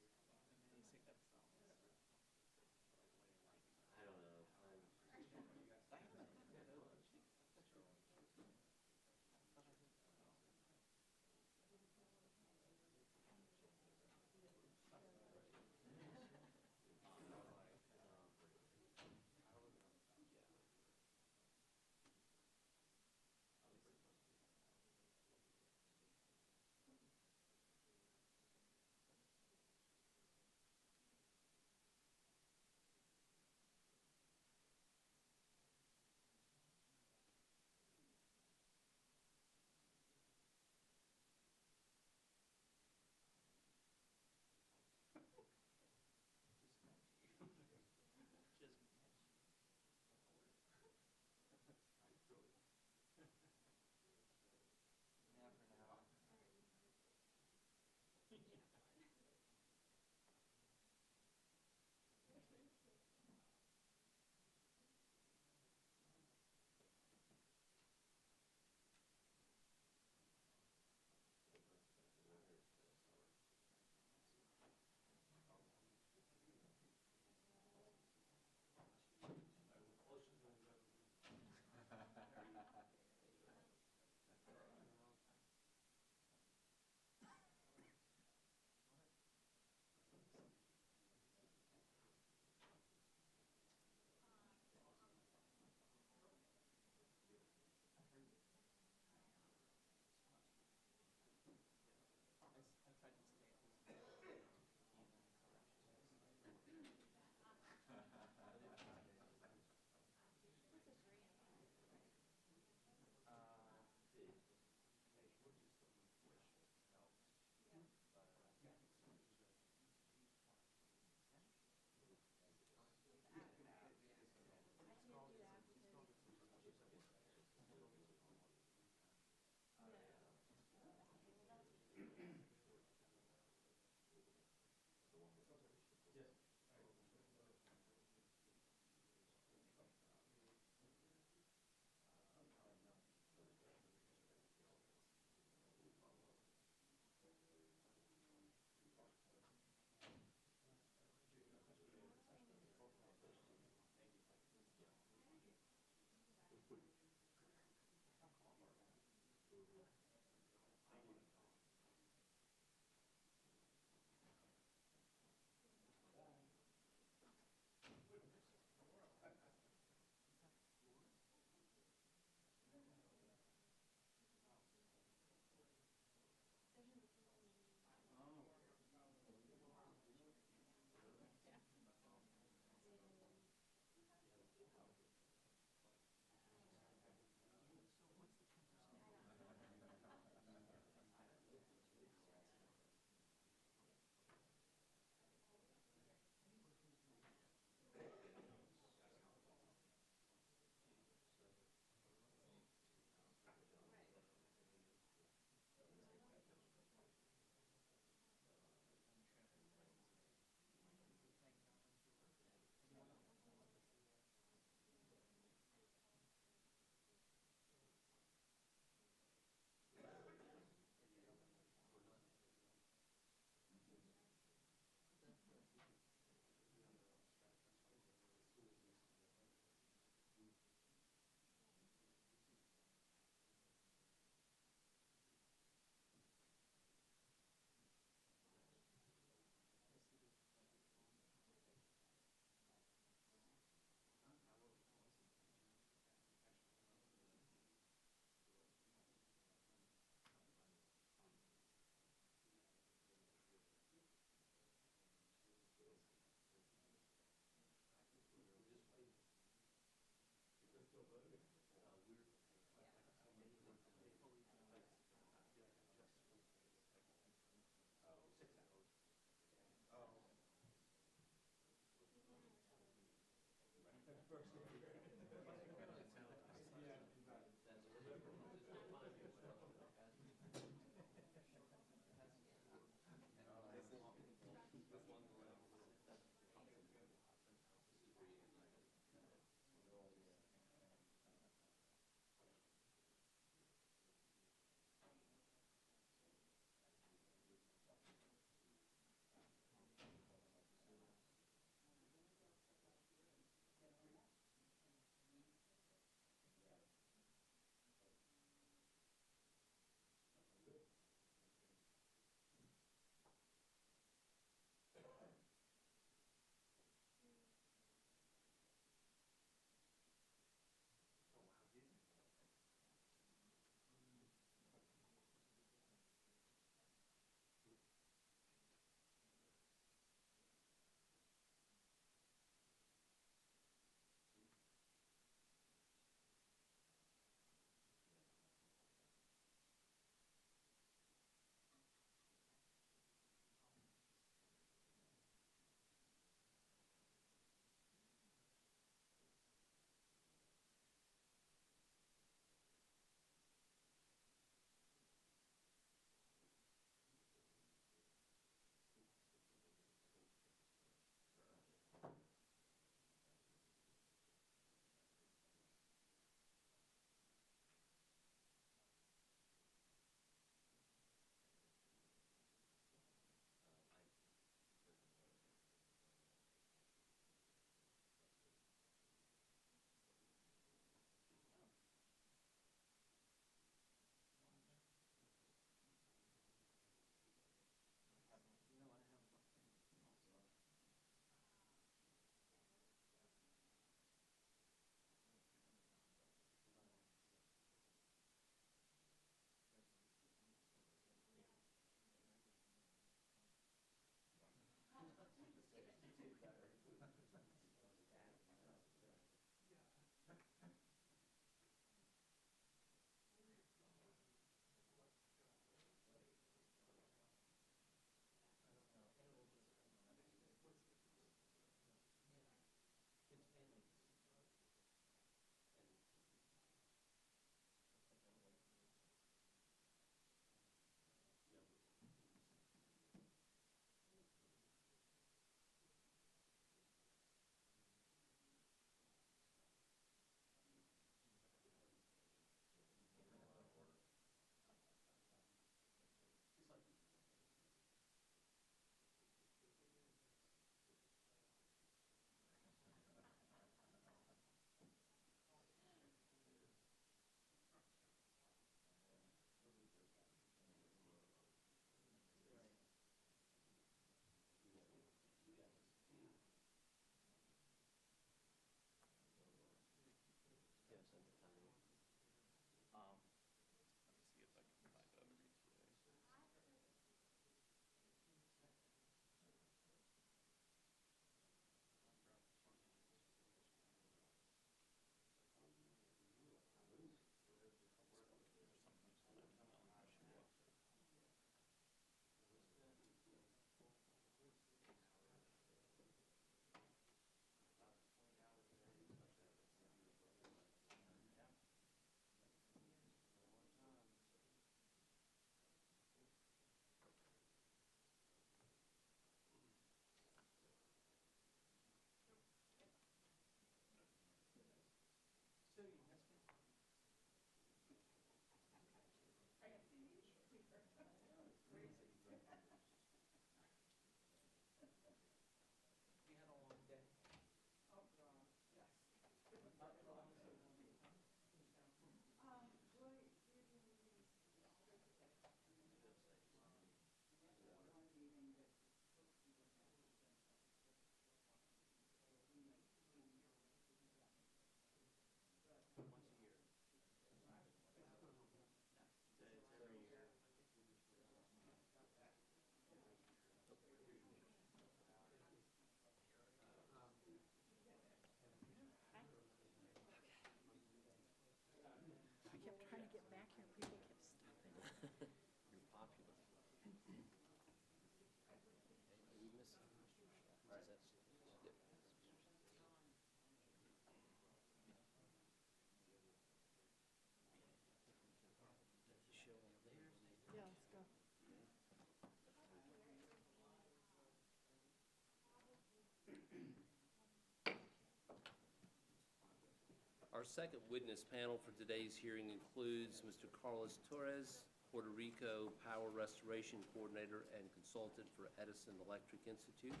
Our second witness panel for today's hearing includes Mr. Carlos Torres, Puerto Rico Power Restoration Coordinator and Consultant for Edison Electric Institute,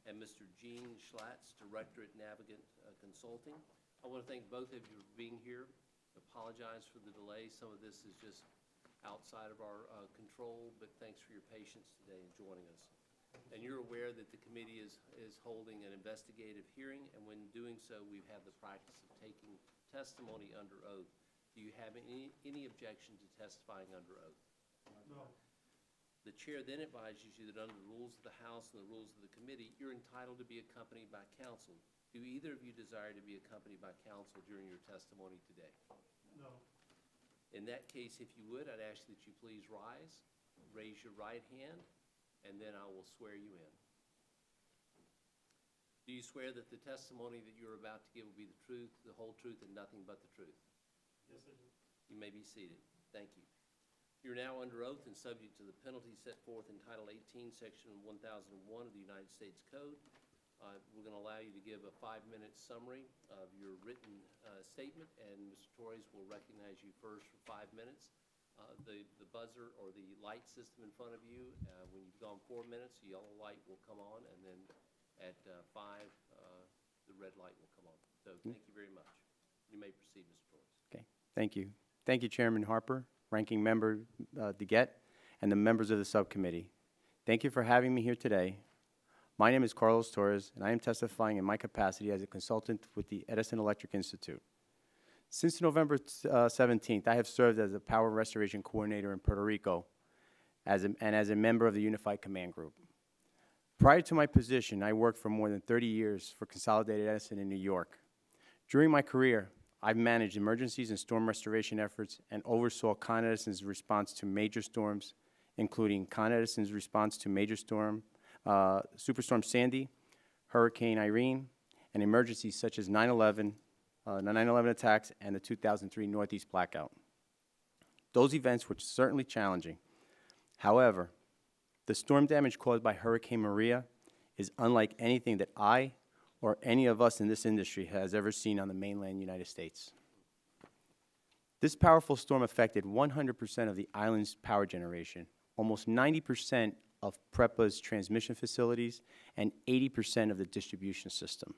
and Mr. Gene Schatz, Director at Navigant Consulting. I want to thank both of you for being here. Apologize for the delay. Some of this is just outside of our control, but thanks for your patience today in joining us. And you're aware that the committee is holding an investigative hearing, and when doing so, we've had the practice of taking testimony under oath. Do you have any objection to testifying under oath? No. The chair then advises you that under the rules of the House and the rules of the committee, you're entitled to be accompanied by counsel. Do either of you desire to be accompanied by counsel during your testimony today? No. In that case, if you would, I'd ask that you please rise, raise your right hand, and then I will swear you in. Do you swear that the testimony that you're about to give will be the truth, the whole truth, and nothing but the truth? Yes, I do. You may be seated. Thank you. You're now under oath and subject to the penalties set forth in Title 18, Section 1001 of the United States Code. We're going to allow you to give a 5-minute summary of your written statement, and Mr. Torres will recognize you first for 5 minutes. The buzzer or the light system in front of you, when you've gone 4 minutes, the yellow light will come on, and then at 5, the red light will come on. So thank you very much. You may proceed, Mr. Torres. Okay, thank you. Thank you, Chairman Harper, Ranking Member DeGette, and the members of the subcommittee. Thank you for having me here today. My name is Carlos Torres, and I am testifying in my capacity as a consultant with the Edison Electric Institute. Since November 17th, I have served as a Power Restoration Coordinator in Puerto Rico and as a member of the Unified Command Group. Prior to my position, I worked for more than 30 years for Consolidated Edison in New York. During my career, I've managed emergencies and storm restoration efforts and oversaw Con Edison's response to major storms, including Con Edison's response to major storm, Superstorm Sandy, Hurricane Irene, and emergencies such as 9/11, the 9/11 attacks, and the 2003 Northeast blackout. Those events were certainly challenging. However, the storm damage caused by Hurricane Maria is unlike anything that I or any of us in this industry has ever seen on the mainland United States. This powerful storm affected 100% of the island's power generation, almost 90% of PREPA's transmission facilities, and 80% of the distribution system.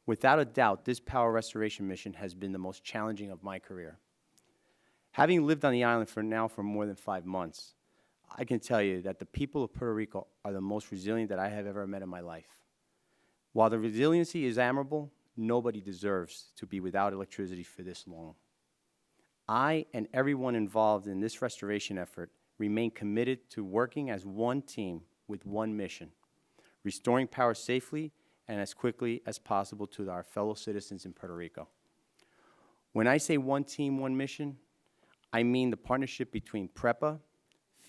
Without a doubt, this power restoration mission has been the most challenging of my career. Having lived on the island for more than 5 months, I can tell you that the people of Puerto Rico are the most resilient that I have ever met in my life. While the resiliency is admirable, nobody deserves to be without electricity for this long. I and everyone involved in this restoration effort remain committed to working as one team with one mission, restoring power safely and as quickly as possible to our fellow citizens in Puerto Rico. When I say one team, one mission, I mean the partnership between PREPA,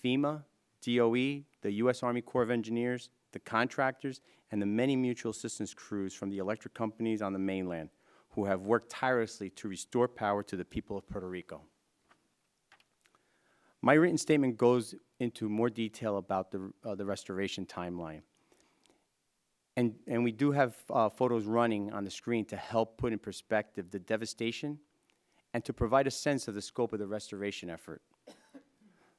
FEMA, DOE, the U.S. Army Corps of Engineers, the contractors, and the many mutual assistance crews from the electric companies on the mainland who have worked tirelessly to restore power to the people of Puerto Rico. My written statement goes into more detail about the restoration timeline. And we do have photos running on the screen to help put in perspective the devastation and to provide a sense of the scope of the restoration effort.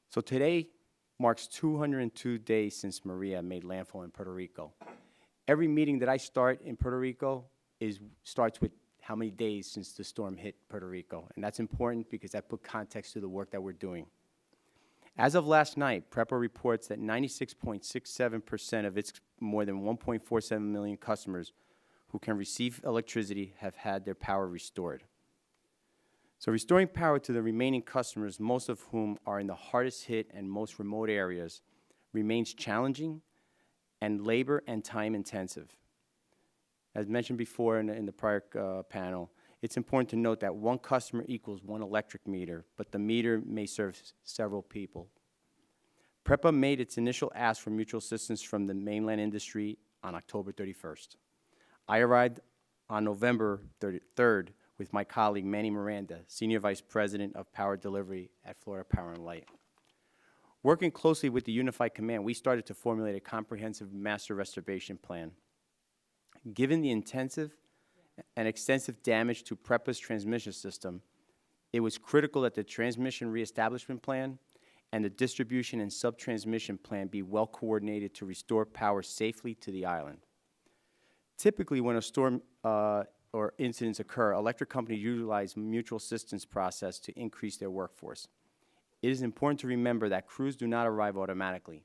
So today marks 202 days since Maria made landfall in Puerto Rico. Every meeting that I start in Puerto Rico starts with how many days since the storm hit Puerto Rico. And that's important because that puts context to the work that we're doing. As of last night, PREPA reports that 96.67% of its more than 1.47 million customers who can receive electricity have had their power restored. So restoring power to the remaining customers, most of whom are in the hardest hit and most remote areas, remains challenging and labor and time intensive. As mentioned before in the prior panel, it's important to note that one customer equals one electric meter, but the meter may serve several people. PREPA made its initial ask for mutual assistance from the mainland industry on October 31st. I arrived on November 3rd with my colleague Manny Miranda, Senior Vice President of Power Delivery at Florida Power and Light. Working closely with the Unified Command, we started to formulate a comprehensive master restoration plan. Given the intensive and extensive damage to PREPA's transmission system, it was critical that the transmission reestablishment plan and the distribution and sub-transmission plan be well coordinated to restore power safely to the island. Typically, when a storm or incidents occur, electric companies utilize mutual assistance process to increase their workforce. It is important to remember that crews do not arrive automatically.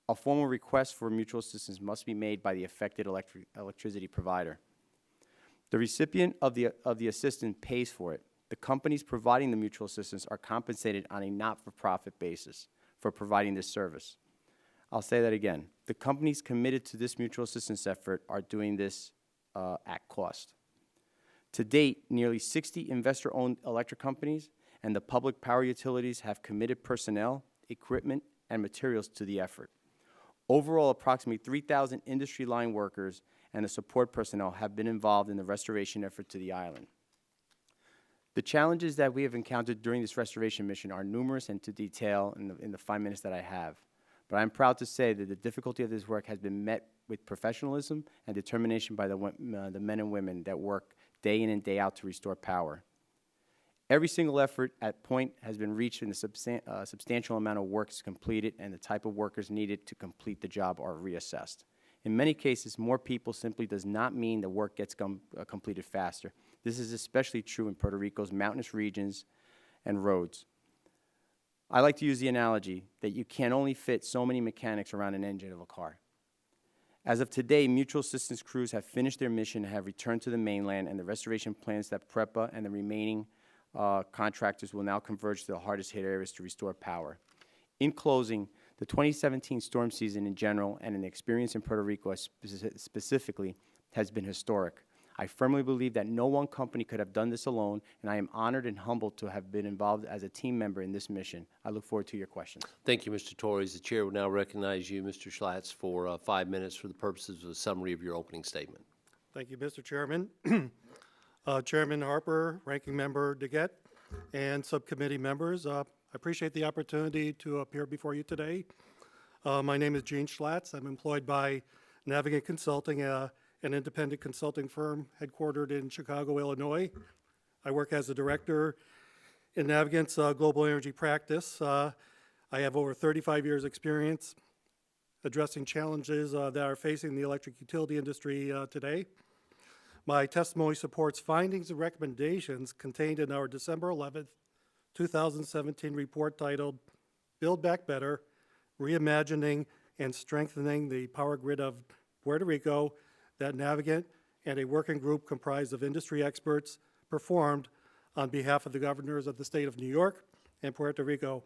A formal request for mutual assistance must be made by the affected electricity provider. The recipient of the assistance pays for it. The companies providing the mutual assistance are compensated on a not-for-profit basis for providing this service. I'll say that again. The companies committed to this mutual assistance effort are doing this at cost. To date, nearly 60 investor-owned electric companies and the public power utilities have committed personnel, equipment, and materials to the effort. Overall, approximately 3,000 industry line workers and the support personnel have been involved in the restoration effort to the island. The challenges that we have encountered during this restoration mission are numerous and to detail in the 5 minutes that I have. But I'm proud to say that the difficulty of this work has been met with professionalism and determination by the men and women that work day in and day out to restore power. Every single effort at point has been reached and a substantial amount of work is completed, and the type of workers needed to complete the job are reassessed. In many cases, more people simply does not mean the work gets completed faster. This is especially true in Puerto Rico's mountainous regions and roads. I like to use the analogy that you can only fit so many mechanics around an engine of a car. As of today, mutual assistance crews have finished their mission and have returned to the mainland, and the restoration plans that PREPA and the remaining contractors will now converge to the hardest hit areas to restore power. In closing, the 2017 storm season in general and an experience in Puerto Rico specifically has been historic. I firmly believe that no one company could have done this alone, and I am honored and humbled to have been involved as a team member in this mission. I look forward to your questions. Thank you, Mr. Torres. The chair will now recognize you, Mr. Schlatt, for 5 minutes for the purposes of a summary of your opening statement. Thank you, Mr. Chairman. Chairman Harper, Ranking Member DeGette, and subcommittee members, I appreciate the opportunity to appear before you today. My name is Gene Schlatt. I'm employed by Navigant Consulting, an independent consulting firm headquartered in Chicago, Illinois. I work as a director in Navigant's global energy practice. I have over 35 years' experience addressing challenges that are facing the electric utility industry today. My testimony supports findings and recommendations contained in our December 11th, 2017 report titled Build Back Better, Reimagining and Strengthening the Power Grid of Puerto Rico that Navigant and a working group comprised of industry experts performed on behalf of the governors of the state of New York and Puerto Rico.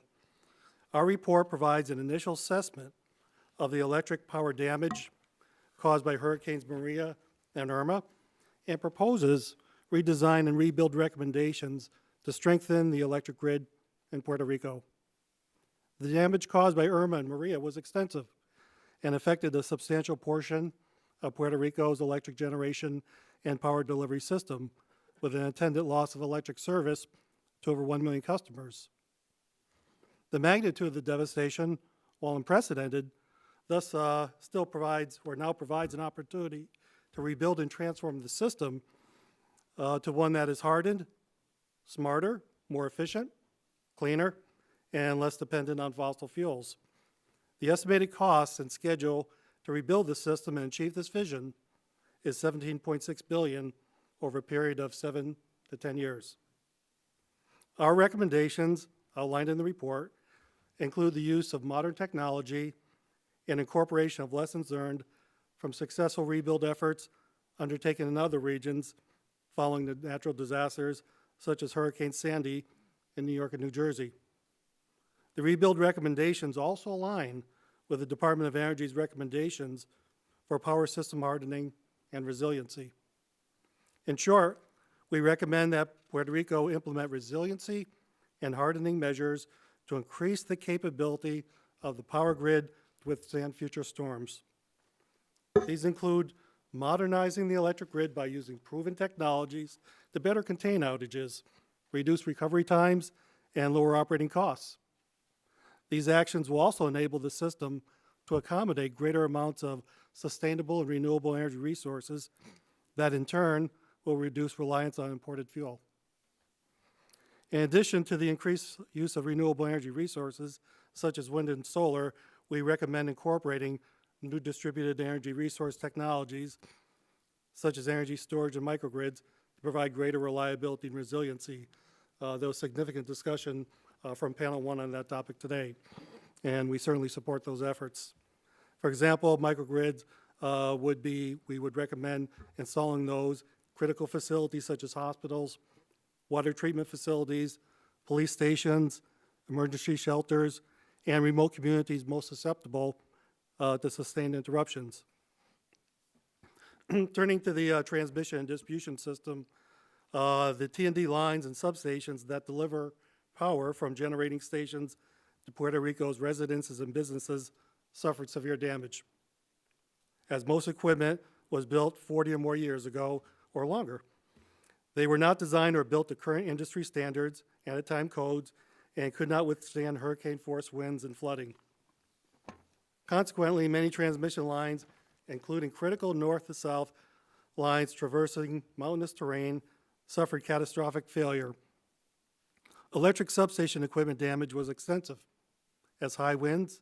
Our report provides an initial assessment of the electric power damage caused by Hurricanes Maria and Irma and proposes redesign and rebuild recommendations to strengthen the electric grid in Puerto Rico. The damage caused by Irma and Maria was extensive and affected a substantial portion of Puerto Rico's electric generation and power delivery system, with an attendant loss of electric service to over 1 million customers. The magnitude of the devastation, while unprecedented, thus still provides, or now provides, an opportunity to rebuild and transform the system to one that is hardened, smarter, more efficient, cleaner, and less dependent on fossil fuels. The estimated cost and schedule to rebuild the system and achieve this vision is $17.6 billion over a period of 7 to 10 years. Our recommendations, outlined in the report, include the use of modern technology and incorporation of lessons learned from successful rebuild efforts undertaken in other regions following the natural disasters such as Hurricane Sandy in New York and New Jersey. The rebuild recommendations also align with the Department of Energy's recommendations for power system hardening and resiliency. In short, we recommend that Puerto Rico implement resiliency and hardening measures to increase the capability of the power grid to withstand future storms. These include modernizing the electric grid by using proven technologies to better contain outages, reduce recovery times, and lower operating costs. These actions will also enable the system to accommodate greater amounts of sustainable and renewable energy resources that in turn will reduce reliance on imported fuel. In addition to the increased use of renewable energy resources, such as wind and solar, we recommend incorporating new distributed energy resource technologies, such as energy storage and microgrids, to provide greater reliability and resiliency. There was significant discussion from panel one on that topic today, and we certainly support those efforts. For example, microgrids we would recommend installing those critical facilities such as hospitals, water treatment facilities, police stations, emergency shelters, and remote communities most susceptible to sustained interruptions. Turning to the transmission and distribution system, the T&D lines and substations that deliver power from generating stations to Puerto Rico's residences and businesses suffered severe damage, as most equipment was built 40 or more years ago or longer. They were not designed or built to current industry standards and at time codes and could not withstand hurricane-force winds and flooding. Consequently, many transmission lines, including critical north to south lines traversing mountainous terrain, suffered catastrophic failure. Electric substation equipment damage was extensive, as high winds,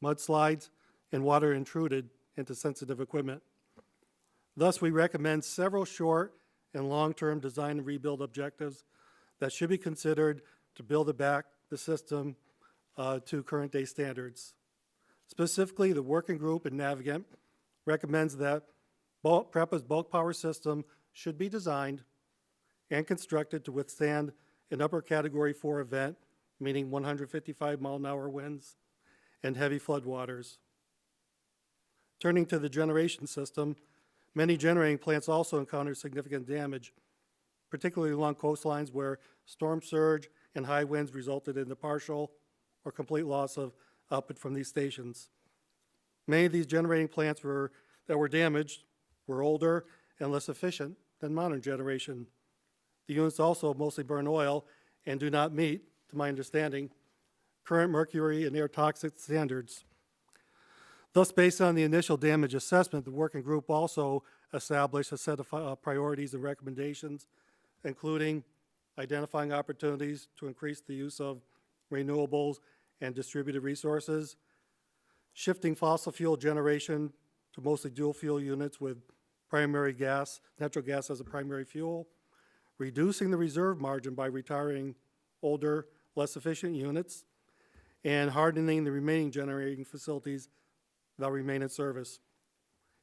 mudslides, and water intruded into sensitive equipment. Thus, we recommend several short and long-term design and rebuild objectives that should be considered to build back the system to current-day standards. Specifically, the working group in Navigant recommends that PREPA's bulk power system should be designed and constructed to withstand an upper Category 4 event, meaning 155-mile-an-hour winds and heavy floodwaters. Turning to the generation system, many generating plants also encounter significant damage, particularly along coastlines where storm surge and high winds resulted in the partial or complete loss of output from these stations. Many of these generating plants that were damaged were older and less efficient than modern generation. The units also mostly burn oil and do not meet, to my understanding, current mercury and air toxic standards. Thus, based on the initial damage assessment, the working group also established a set of priorities and recommendations, including identifying opportunities to increase the use of renewables and distributed resources, shifting fossil fuel generation to mostly dual fuel units with primary gas, natural gas as a primary fuel, reducing the reserve margin by retiring older, less efficient units, and hardening the remaining generating facilities that remain in service.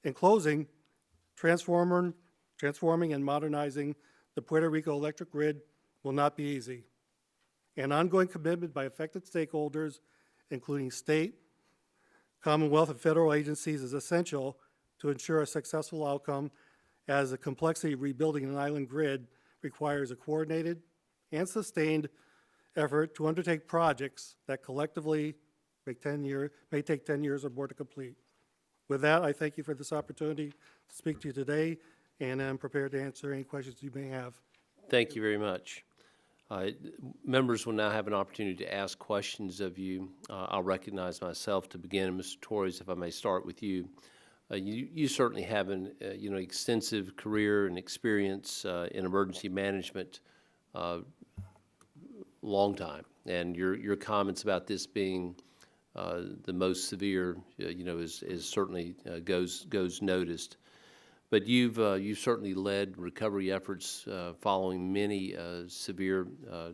In closing, transforming and modernizing the Puerto Rico electric grid will not be easy. An ongoing commitment by affected stakeholders, including state, Commonwealth, and federal agencies, is essential to ensure a successful outcome, as the complexity of rebuilding an island grid requires a coordinated and sustained effort to undertake projects that collectively may take 10 years or more to complete. With that, I thank you for this opportunity to speak to you today, and I'm prepared to answer any questions you may have. Thank you very much. Members will now have an opportunity to ask questions of you. I'll recognize myself to begin. Mr. Torres, if I may start with you. You certainly have an extensive career and experience in emergency management, long time, and your comments about this being the most severe, is certainly goes noticed. But you've certainly led recovery efforts following many severe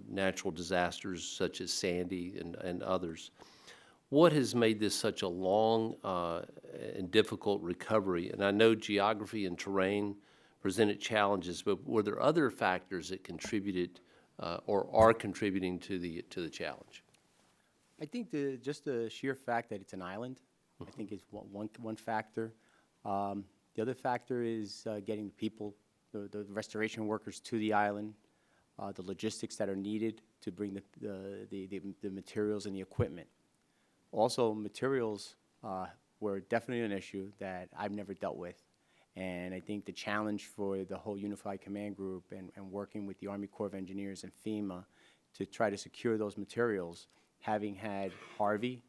natural disasters such as Sandy and others. What has made this such a long and difficult recovery? And I know geography and terrain presented challenges, but were there other factors that contributed or are contributing to the challenge? I think just the sheer fact that it's an island, I think is one factor. The other factor is getting people, the restoration workers to the island, the logistics that are needed to bring the materials and the equipment. Also, materials were definitely an issue that I've never dealt with. And I think the challenge for the whole Unified Command Group and working with the Army Corps of Engineers and FEMA to try to secure those materials, having had Harvey,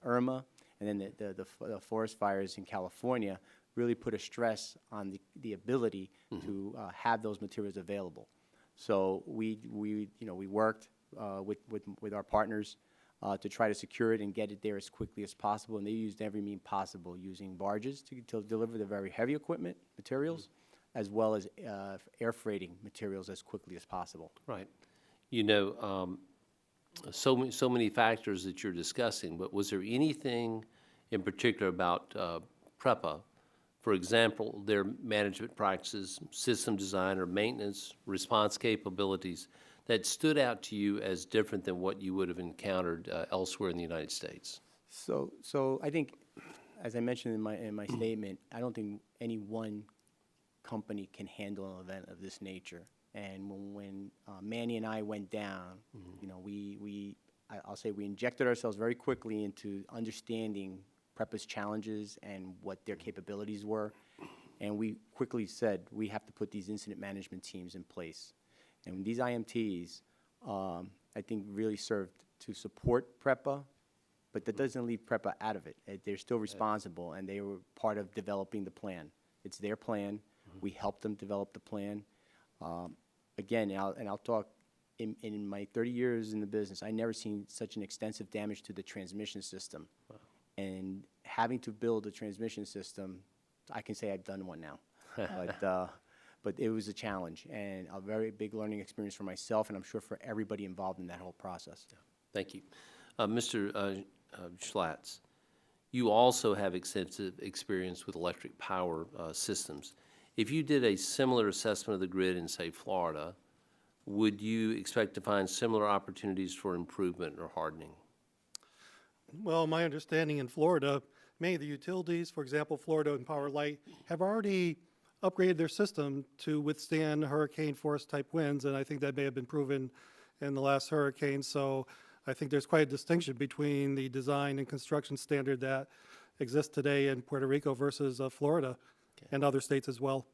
Irma, and then the forest fires in California, really put a stress on the ability to have those materials available. So we worked with our partners to try to secure it and get it there as quickly as possible, and they used every means possible, using barges to deliver the very heavy equipment, materials, as well as air freighting materials as quickly as possible. Right. You know, so many factors that you're discussing, but was there anything in particular about PREPA, for example, their management practices, system design or maintenance, response capabilities, that stood out to you as different than what you would have encountered elsewhere in the United States? So I think, as I mentioned in my statement, I don't think any one company can handle an event of this nature. And when Manny and I went down, you know, I'll say we injected ourselves very quickly into understanding PREPA's challenges and what their capabilities were. And we quickly said, we have to put these incident management teams in place. And these IMTs, I think, really served to support PREPA, but that doesn't leave PREPA out of it. They're still responsible, and they were part of developing the plan. It's their plan. We helped them develop the plan. Again, I'll talk, in my 30 years in the business, I never seen such an extensive damage to the transmission system. Wow. And having to build a transmission system, I can say I've done one now. But it was a challenge and a very big learning experience for myself, and I'm sure for everybody involved in that whole process. Thank you. Mr. Schlatt, you also have extensive experience with electric power systems. If you did a similar assessment of the grid in, say, Florida, would you expect to find similar opportunities for improvement or hardening? Well, my understanding in Florida, many of the utilities, for example, Florida and Power Light, have already upgraded their system to withstand hurricane force type winds, and I think that may have been proven in the last hurricane. So I think there's quite a distinction between the design and construction standard that exists today in Puerto Rico versus Florida and other states as well.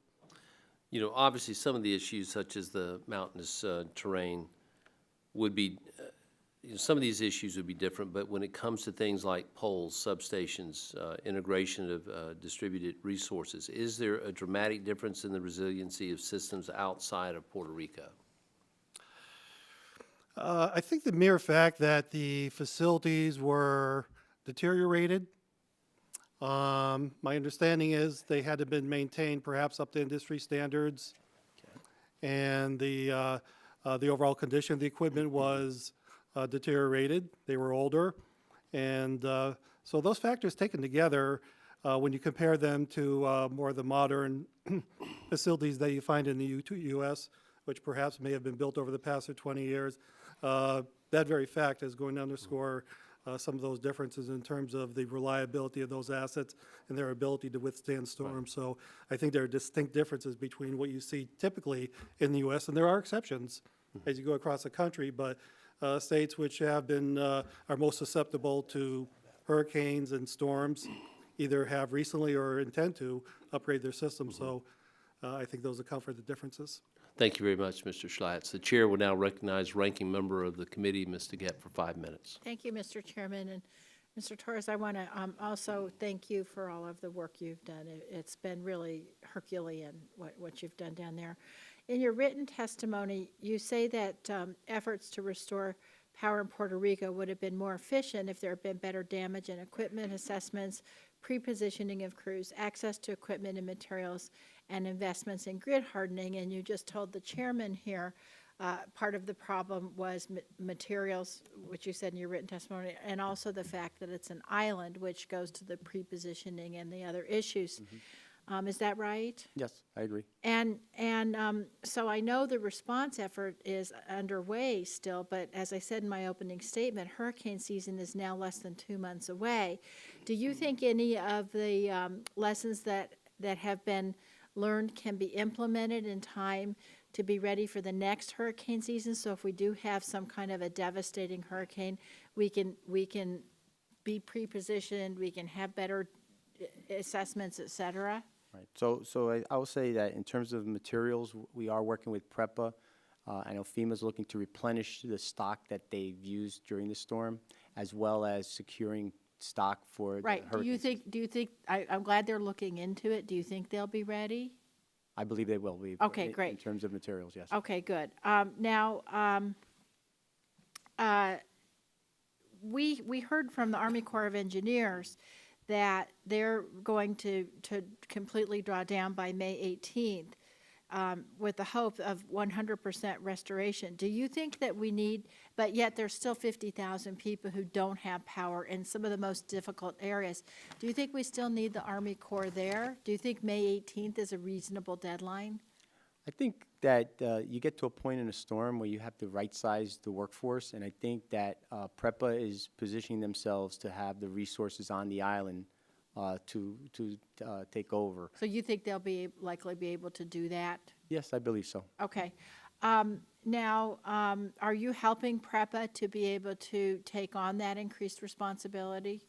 You know, obviously some of the issues such as the mountainous terrain would be, some of these issues would be different, but when it comes to things like poles, substations, integration of distributed resources, is there a dramatic difference in the resiliency of systems outside of Puerto Rico? I think the mere fact that the facilities were deteriorated, my understanding is they had to been maintained perhaps up to industry standards, and the overall condition of the equipment was deteriorated. They were older, and so those factors taken together, when you compare them to more of the modern facilities that you find in the U.S., which perhaps may have been built over the past 20 years, that very fact is going to underscore some of those differences in terms of the reliability of those assets and their ability to withstand storms. Right. So I think there are distinct differences between what you see typically in the U.S., and there are exceptions as you go across the country, but states which have been, are most susceptible to hurricanes and storms either have recently or intend to upgrade their system. So I think those account for the differences. Thank you very much, Mr. Schlatt. The chair will now recognize ranking member of the committee, Ms. DeGette, for 5 minutes. Thank you, Mr. Chairman. And Mr. Torres, I want to also thank you for all of the work you've done. It's been really Herculean what you've done down there. In your written testimony, you say that efforts to restore power in Puerto Rico would have been more efficient if there had been better damage and equipment assessments, pre-positioning of crews, access to equipment and materials, and investments in grid hardening. And you just told the chairman here part of the problem was materials, which you said in your written testimony, and also the fact that it's an island, which goes to the pre-positioning and the other issues. Is that right? Yes, I agree. And so I know the response effort is underway still, but as I said in my opening statement, hurricane season is now less than 2 months away. Do you think any of the lessons that have been learned can be implemented in time to be ready for the next hurricane season? So if we do have some kind of a devastating hurricane, we can be pre-positioned, we can have better assessments, et cetera? Right. So I will say that in terms of materials, we are working with PREPA. I know FEMA's looking to replenish the stock that they've used during the storm, as well as securing stock for the Right, hurricane season. do you think, I'm glad they're looking into it. Do you think they'll be ready? I believe they will be. Okay, in great. terms of materials, yes. Okay, good. Now, we heard from the Army Corps of Engineers that they're going to completely draw down by May 18th with the hope of 100% restoration. Do you think that we need, but yet there's still 50,000 people who don't have power in some of the most difficult areas. Do you think we still need the Army Corps there? Do you think May 18th is a reasonable deadline? I think that you get to a point in a storm where you have to right-size the workforce, and I think that PREPA is positioning themselves to have the resources on the island to take over. So you think they'll likely be able to do that? Yes, I believe so. Okay. Now, are you helping PREPA to be able to take on that increased responsibility?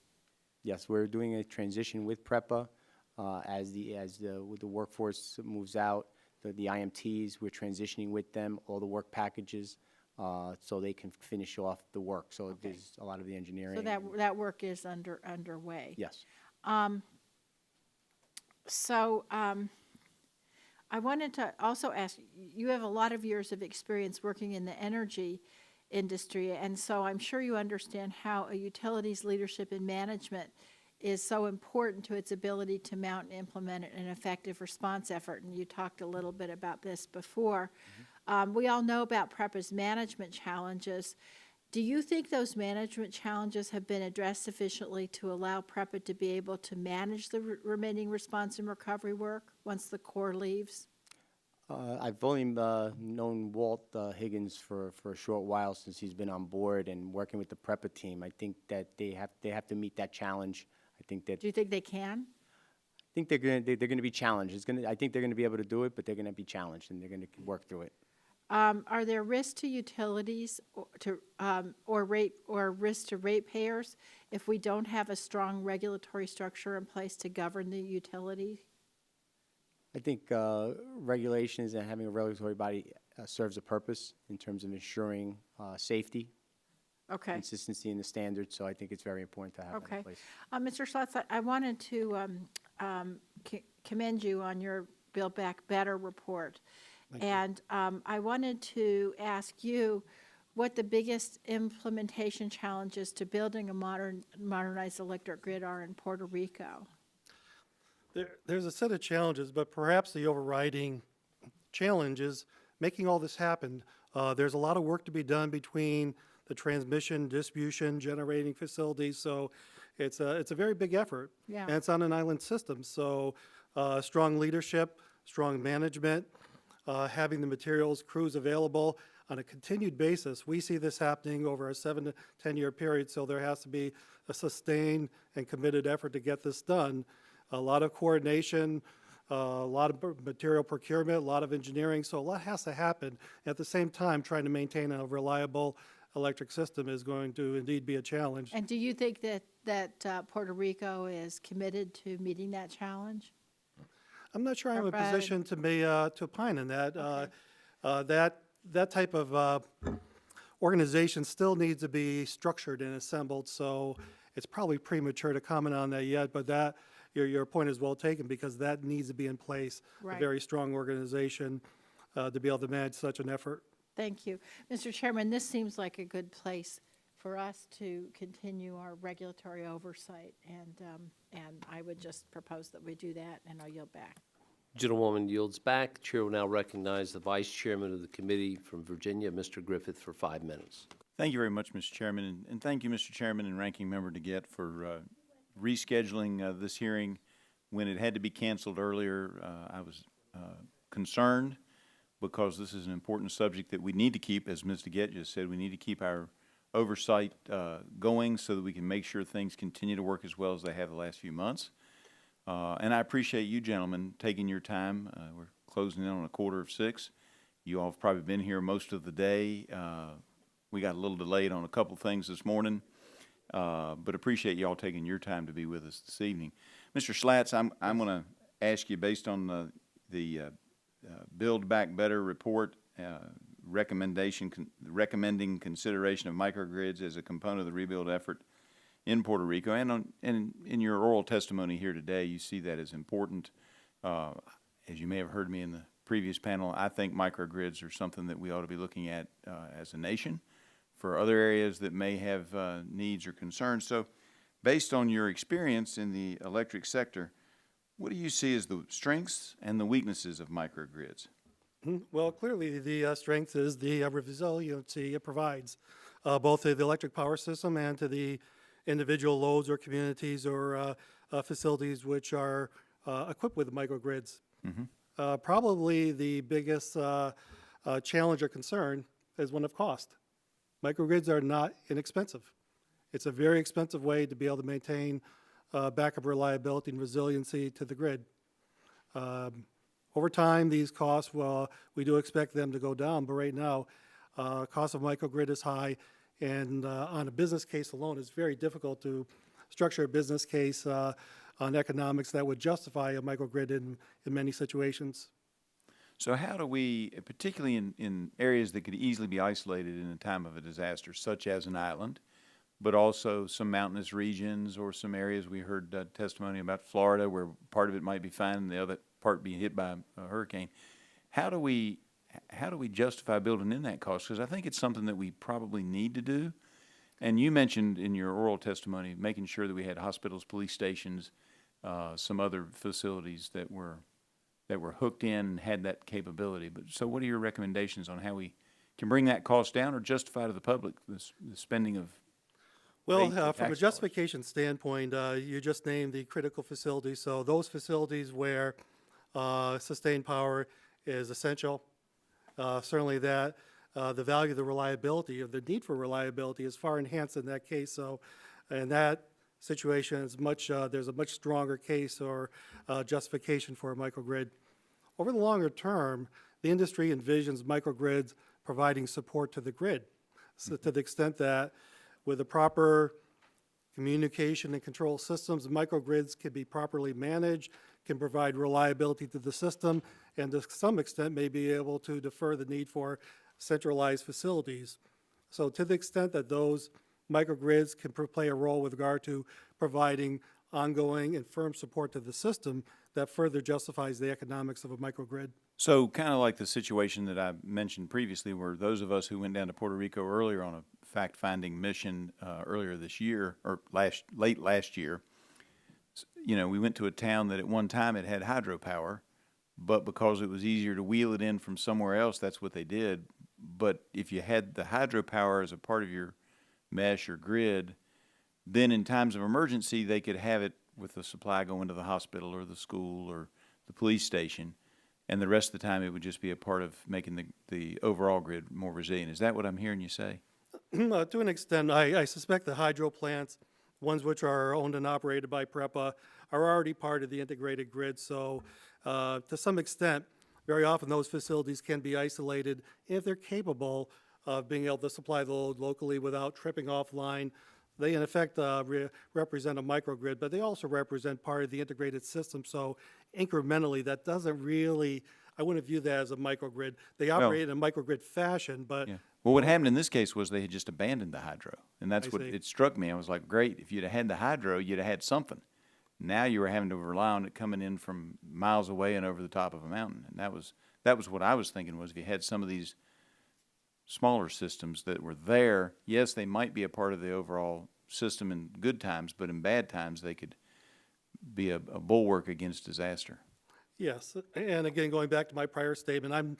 Yes, we're doing a transition with PREPA as the workforce moves out. The IMTs, we're transitioning with them, all the work packages, so they can finish off the work. So there's a lot of the engineering. So that work is underway? Yes. I wanted to also ask, you have a lot of years of experience working in the energy industry, and so I'm sure you understand how a utility's leadership and management is so important to its ability to mount and implement an effective response effort, and you talked a little bit about this before. We all know about PREPA's management challenges. Do you think those management challenges have been addressed sufficiently to allow PREPA to be able to manage the remaining response and recovery work once the Corps leaves? I've only known Walt Higgins for a short while since he's been on board and working with the PREPA team. I think that they have to meet that challenge. I think that. Do you think they can? I think they're going to be challenged. I think they're going to be able to do it, but they're going to be challenged and they're going to work through it. Are there risks to utilities or risks to ratepayers if we don't have a strong regulatory structure in place to govern the utility? I think regulations and having a regulatory body serves a purpose in terms of ensuring safety, Okay. consistency in the standards. So I think it's very important to have that Okay. in place. Mr. Schlotz, I wanted to commend you on your Build Back Better report. And I wanted to ask you what the biggest implementation challenges to building a modernized electric grid are in Puerto Rico. There's a set of challenges, but perhaps the overriding challenge is making all this happen. There's a lot of work to be done between the transmission, distribution, generating facilities, so it's a very big effort. Yeah. And it's on an island system, so strong leadership, strong management, having the materials, crews available on a continued basis. We see this happening over a 7 to 10 year period, so there has to be a sustained and committed effort to get this done. A lot of coordination, a lot of material procurement, a lot of engineering, so a lot has to happen. At the same time, trying to maintain a reliable electric system is going to indeed be a challenge. And do you think that Puerto Rico is committed to meeting that challenge? I'm not sure I'm in a Brad. position to opine on that. Okay. That type of organization still needs to be structured and assembled, so it's probably premature to comment on that yet, but that, your point is well taken, because that needs to be in place, Right. a very strong organization to be able to manage such an effort. Thank you. Mr. Chairman, this seems like a good place for us to continue our regulatory oversight, and I would just propose that we do that, and I'll yield back. Gentlewoman yields back. Chair will now recognize the Vice Chairman of the committee from Virginia, Mr. Griffith, for 5 minutes. Thank you very much, Mr. Chairman, and thank you, Mr. Chairman and Ranking Member DeGette, for rescheduling this hearing. When it had to be canceled earlier, I was concerned, because this is an important subject that we need to keep, as Ms. DeGette just said, we need to keep our oversight going so that we can make sure things continue to work as well as they have the last few months. And I appreciate you gentlemen taking your time. We're closing in on 5:45. You all have probably been here most of the day. We got a little delayed on a couple things this morning, but appreciate you all taking your time to be with us this evening. Mr. Schlotz, I'm going to ask you, based on the Build Back Better report, recommending consideration of microgrids as a component of the rebuild effort, in Puerto Rico, and in your oral testimony here today, you see that as important. As you may have heard me in the previous panel, I think microgrids are something that we ought to be looking at as a nation for other areas that may have needs or concerns. So based on your experience in the electric sector, what do you see as the strengths and the weaknesses of microgrids? Well, clearly, the strength is the resiliency it provides, both to the electric power system and to the individual loads or communities or facilities which are equipped with microgrids. Probably the biggest challenge or concern is one of cost. Microgrids are not inexpensive. It's a very expensive way to be able to maintain backup reliability and resiliency to the grid. Over time, these costs, well, we do expect them to go down, but right now, cost of microgrid is high, and on a business case alone, it's very difficult to structure a business case on economics that would justify a microgrid in many situations. So how do we, particularly in areas that could easily be isolated in a time of a disaster, such as an island, but also some mountainous regions or some areas, we heard testimony about Florida where part of it might be fine and the other part being hit by a hurricane. How do we justify building in that cost? Because I think it's something that we probably need to do. And you mentioned in your oral testimony making sure that we had hospitals, police stations, some other facilities that were hooked in and had that capability. But so what are your recommendations on how we can bring that cost down or justify to the public the spending of Well, from a justification standpoint, you just named the critical facilities. So those facilities where sustained power is essential, certainly that the value of the reliability, of the need for reliability is far enhanced in that case. So in that situation, is much, there's a much stronger case or justification for a microgrid. Over the longer term, the industry envisions microgrids providing support to the grid. So to the extent that with the proper communication and control systems, microgrids can be properly managed, can provide reliability to the system, and to some extent may be able to defer the need for centralized facilities. So to the extent that those microgrids can play a role with regard to providing ongoing and firm support to the system, that further justifies the economics of a microgrid. So kind of like the situation that I mentioned previously, where those of us who went down to Puerto Rico earlier on a fact-finding mission earlier this year, or late last year, you know, we went to a town that at one time it had hydropower, but because it was easier to wheel it in from somewhere else, that's what they did. But if you had the hydropower as a part of your mesh or grid, then in times of emergency, they could have it with the supply going to the hospital or the school or the police station. And the rest of the time, it would just be a part of making the overall grid more resilient. Is that what I'm hearing you say? To an extent, I suspect the hydro plants, ones which are owned and operated by PREPA, are already part of the integrated grid. So to some extent, very often those facilities can be isolated if they're capable of being able to supply the load locally without tripping offline. They, in effect, represent a microgrid, but they also represent part of the integrated system. So incrementally, that doesn't really, I wouldn't view that as a microgrid. They operate in a microgrid fashion, but... Yeah. Well, what happened in this case was they had just abandoned the hydro. And that's what see. it struck me. I was like, great, if you'd have had the hydro, you'd have had something. Now you were having to rely on it coming in from miles away and over the top of a mountain. And that was what I was thinking, was if you had some of these smaller systems that were there, yes, they might be a part of the overall system in good times, but in bad times they could be a bulwark against disaster. Yes, and again, going back to my prior statement, I'm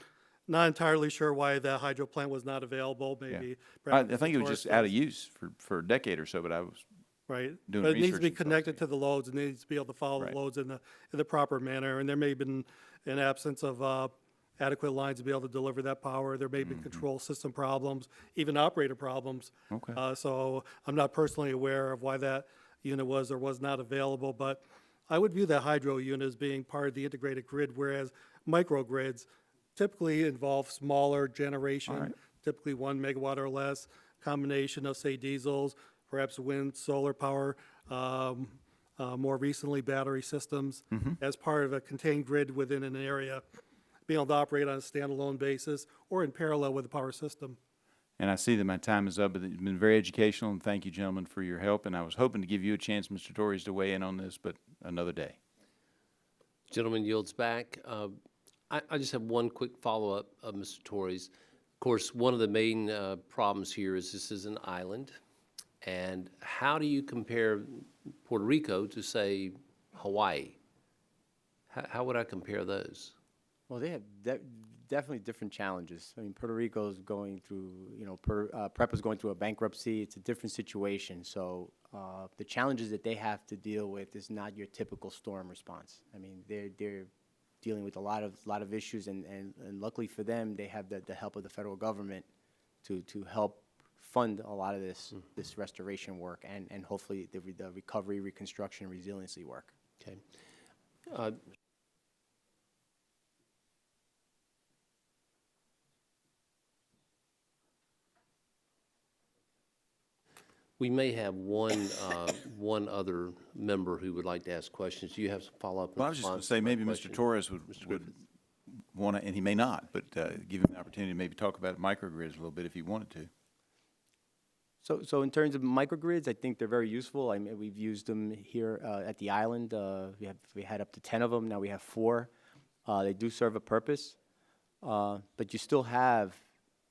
not entirely sure why the hydro plant was not available, maybe. I think it was just out of use for a decade or so, but I was Right, doing but it needs to research be and stuff. connected to the loads, and it needs to be able to follow Right. the loads in the proper manner, and there may have been an absence of adequate lines to be able to deliver that power. There may have been control system problems, even operator problems. Okay. So I'm not personally aware of why that unit was or was not available, but I would view that hydro unit as being part of the integrated grid, whereas microgrids typically involve smaller generation, typically 1 megawatt or less, combination of, say, diesels, perhaps wind, solar power, more recently battery systems, as part of a contained grid within an area, being able to operate on a standalone basis or in parallel with the power system. And I see that my time is up, but it's been very educational, and thank you, gentlemen, for your help. And I was hoping to give you a chance, Mr. Torres, to weigh in on this, but another day. Gentleman yields back. I just have one quick follow-up of Mr. Torres. Of course, one of the main problems here is this is an island. And how do you compare Puerto Rico to, say, Hawaii? How would I compare those? Well, they have definitely different challenges. I mean, Puerto Rico is going through, PREPA is going through a bankruptcy. It's a different situation. So the challenges that they have to deal with is not your typical storm response. I mean, they're dealing with a lot of issues, and luckily for them, they have the help of the federal government to help fund a lot of this restoration work and hopefully the recovery, reconstruction, and resiliency work. Okay. We may have one other member who would like to ask questions. Do you have some follow-up? Well, I was just going to say maybe Mr. Torres would want to, and he may not, but give him an opportunity to maybe talk about microgrids a little bit if he wanted to. So in terms of microgrids, I think they're very useful. I mean, we've used them here at the island. We had up to 10 of them. Now we have 4. They do serve a purpose, but you still have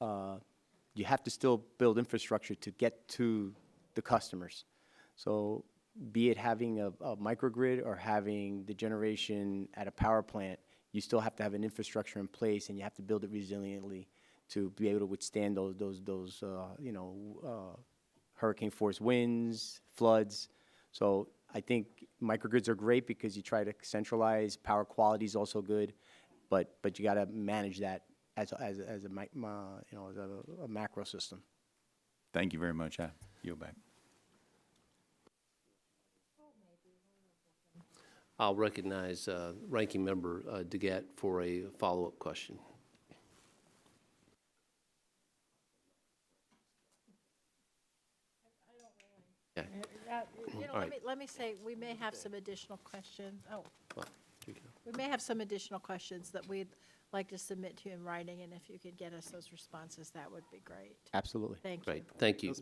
you have to still build infrastructure to get to the customers. So be it having a microgrid or having the generation at a power plant, you still have to have an infrastructure in place, and you have to build it resiliently to be able to withstand those hurricane force winds, floods. So I think microgrids are great because you try to centralize. Power quality is also good, but you got to manage that as a macro system. Thank you very much. I yield back. I'll recognize Ranking Member DeGette for a follow-up question. Okay. All right. Let me say, we may have some additional questions. Oh, Well, here you go. we may have some additional questions that we'd like to submit to you in writing, and if you could get us those responses, that would be great. Absolutely. Thank you. Great, thank you.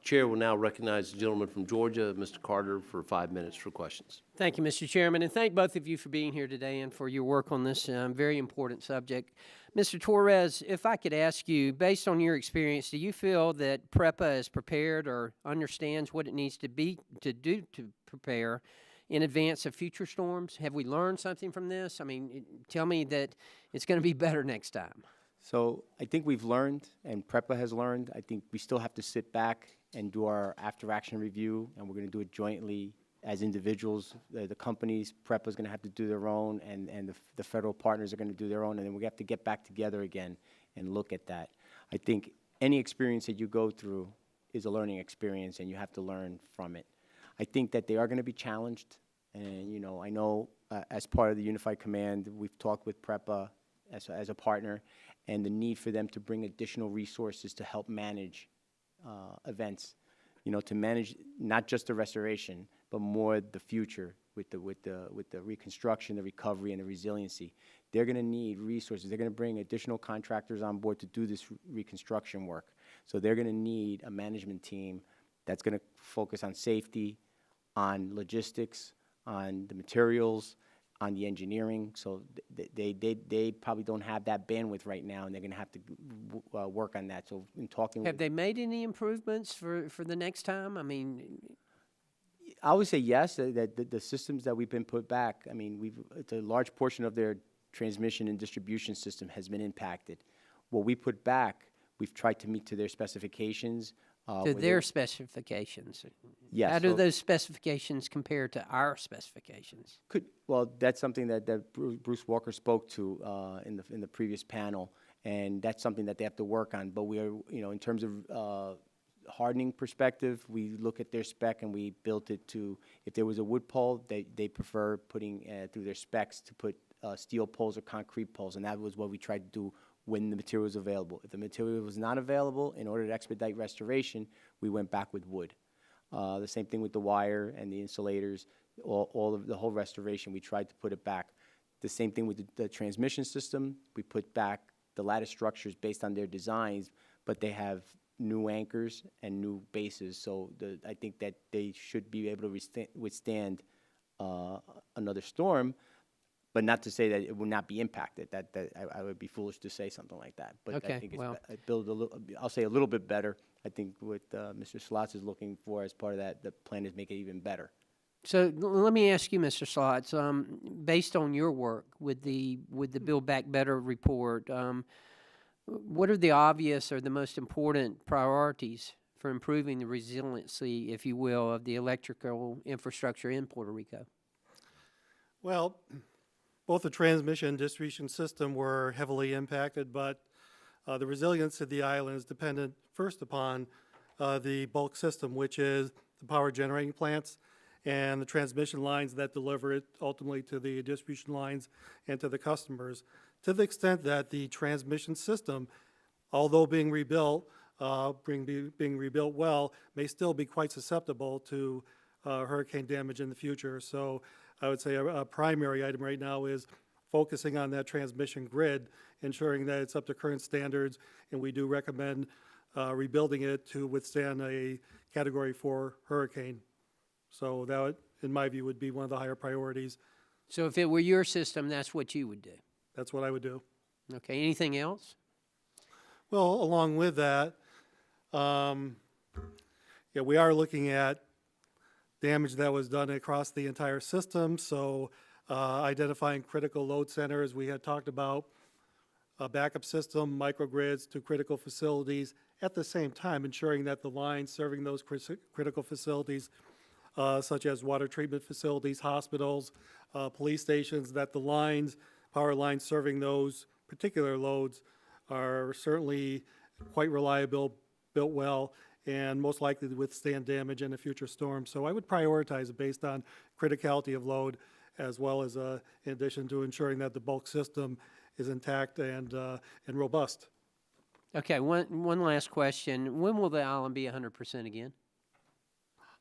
Chair will now recognize the gentleman from Georgia, Mr. Carter, for 5 minutes for questions. Thank you, Mr. Chairman, and thank both of you for being here today and for your work on this very important subject. Mr. Torres, if I could ask you, based on your experience, do you feel that PREPA is prepared or understands what it needs to do to prepare in advance of future storms? Have we learned something from this? I mean, tell me that it's going to be better next time. So I think we've learned, and PREPA has learned. I think we still have to sit back and do our after-action review, and we're going to do it jointly as individuals. The companies, PREPA is going to have to do their own, and the federal partners are going to do their own, and then we have to get back together again and look at that. I think any experience that you go through is a learning experience, and you have to learn from it. I think that they are going to be challenged, and I know as part of the Unified Command, we've talked with PREPA as a partner, and the need for them to bring additional resources to help manage events, to manage not just the restoration, but more the future with the reconstruction, the recovery, and the resiliency. They're going to need resources. They're going to bring additional contractors on board to do this reconstruction work. So they're going to need a management team that's going to focus on safety, on logistics, on the materials, on the engineering. So they probably don't have that bandwidth right now, and they're going to have to work on that. So in talking Have they made any improvements for the next time? I mean, I would say yes, that the systems that we've been put back, I mean, it's a large portion of their transmission and distribution system has been impacted. What we put back, we've tried to meet to their specifications. To their specifications? Yes. How do those specifications compare to our specifications? Well, that's something that Bruce Walker spoke to in the previous panel, and that's something that they have to work on. But we are, in terms of hardening perspective, we look at their spec and we built it to, if there was a wood pole, they prefer putting through their specs to put steel poles or concrete poles, and that was what we tried to do when the material was available. If the material was not available, in order to expedite restoration, we went back with wood. The same thing with the wire and the insulators, all of the whole restoration, we tried to put it back. The same thing with the transmission system, we put back the lattice structures based on their designs, but they have new anchors and new bases. So I think that they should be able to withstand another storm, but not to say that it will not be impacted. I would be foolish to say something like that. But Okay, I think well- it's build a little. I'll say a little bit better. I think what Mr. Slots is looking for as part of that, the plan is make it even better. So let me ask you, Mr. Slots, based on your work with the Build Back Better report, what are the obvious or the most important priorities for improving the resiliency, if you will, of the electrical infrastructure in Puerto Rico? Well, both the transmission and distribution system were heavily impacted, but the resilience of the island is dependent first upon the bulk system, which is the power generating plants and the transmission lines that deliver it ultimately to the distribution lines and to the customers. To the extent that the transmission system, although being rebuilt, being rebuilt well, may still be quite susceptible to hurricane damage in the future. So I would say a primary item right now is focusing on that transmission grid, ensuring that it's up to current standards, and we do recommend rebuilding it to withstand a Category 4 hurricane. So that, in my view, would be one of the higher priorities. So if it were your system, that's what you would do? That's what I would do. Okay, anything else? Well, along with that, yeah, we are looking at damage that was done across the entire system. So identifying critical load centers, we had talked about a backup system, microgrids to critical facilities, at the same time ensuring that the lines serving those critical facilities, such as water treatment facilities, hospitals, police stations, that the lines, power lines serving those particular loads are certainly quite reliable, built well, and most likely to withstand damage in a future storm. So I would prioritize it based on criticality of load, as well as in addition to ensuring that the bulk system is intact and robust. Okay, one last question. When will the island be 100% again?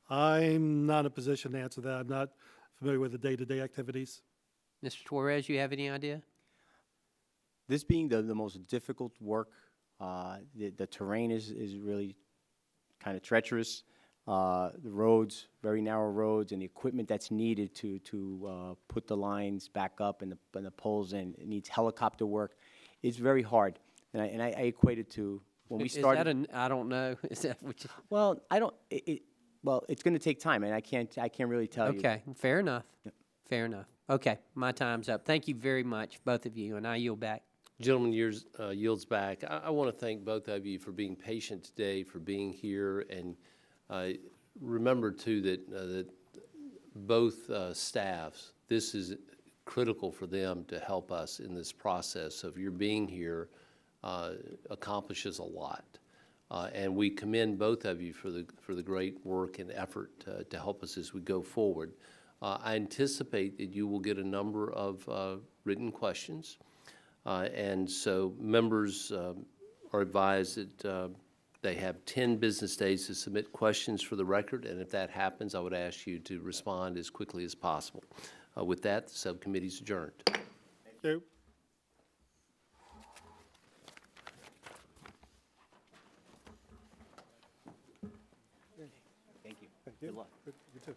I'm not in a position to answer that. I'm not familiar with the day-to-day activities. Mr. Torres, you have any idea? This being the most difficult work, the terrain is really kind of treacherous. The roads, very narrow roads, and the equipment that's needed to put the lines back up and the poles in, it needs helicopter work. It's very hard, and I equate it to when we started. Is that I don't know. Is that what you? Well, I don't. Well, it's going to take time, and I can't really tell you. Okay, fair enough. Fair enough. Okay, my time's up. Thank you very much, both of you, and I yield back. Gentleman yields back. I want to thank both of you for being patient today, for being here, and remember too that both staffs, this is critical for them to help us in this process. So if you're being here, accomplishes a lot. And we commend both of you for the great work and effort to help us as we go forward. I anticipate that you will get a number of written questions. And so members are advised that they have 10 business days to submit questions for the record, and if that happens, I would ask you to respond as quickly as possible. With that, the subcommittee is adjourned. Thank you. Thank you. Good luck. You too.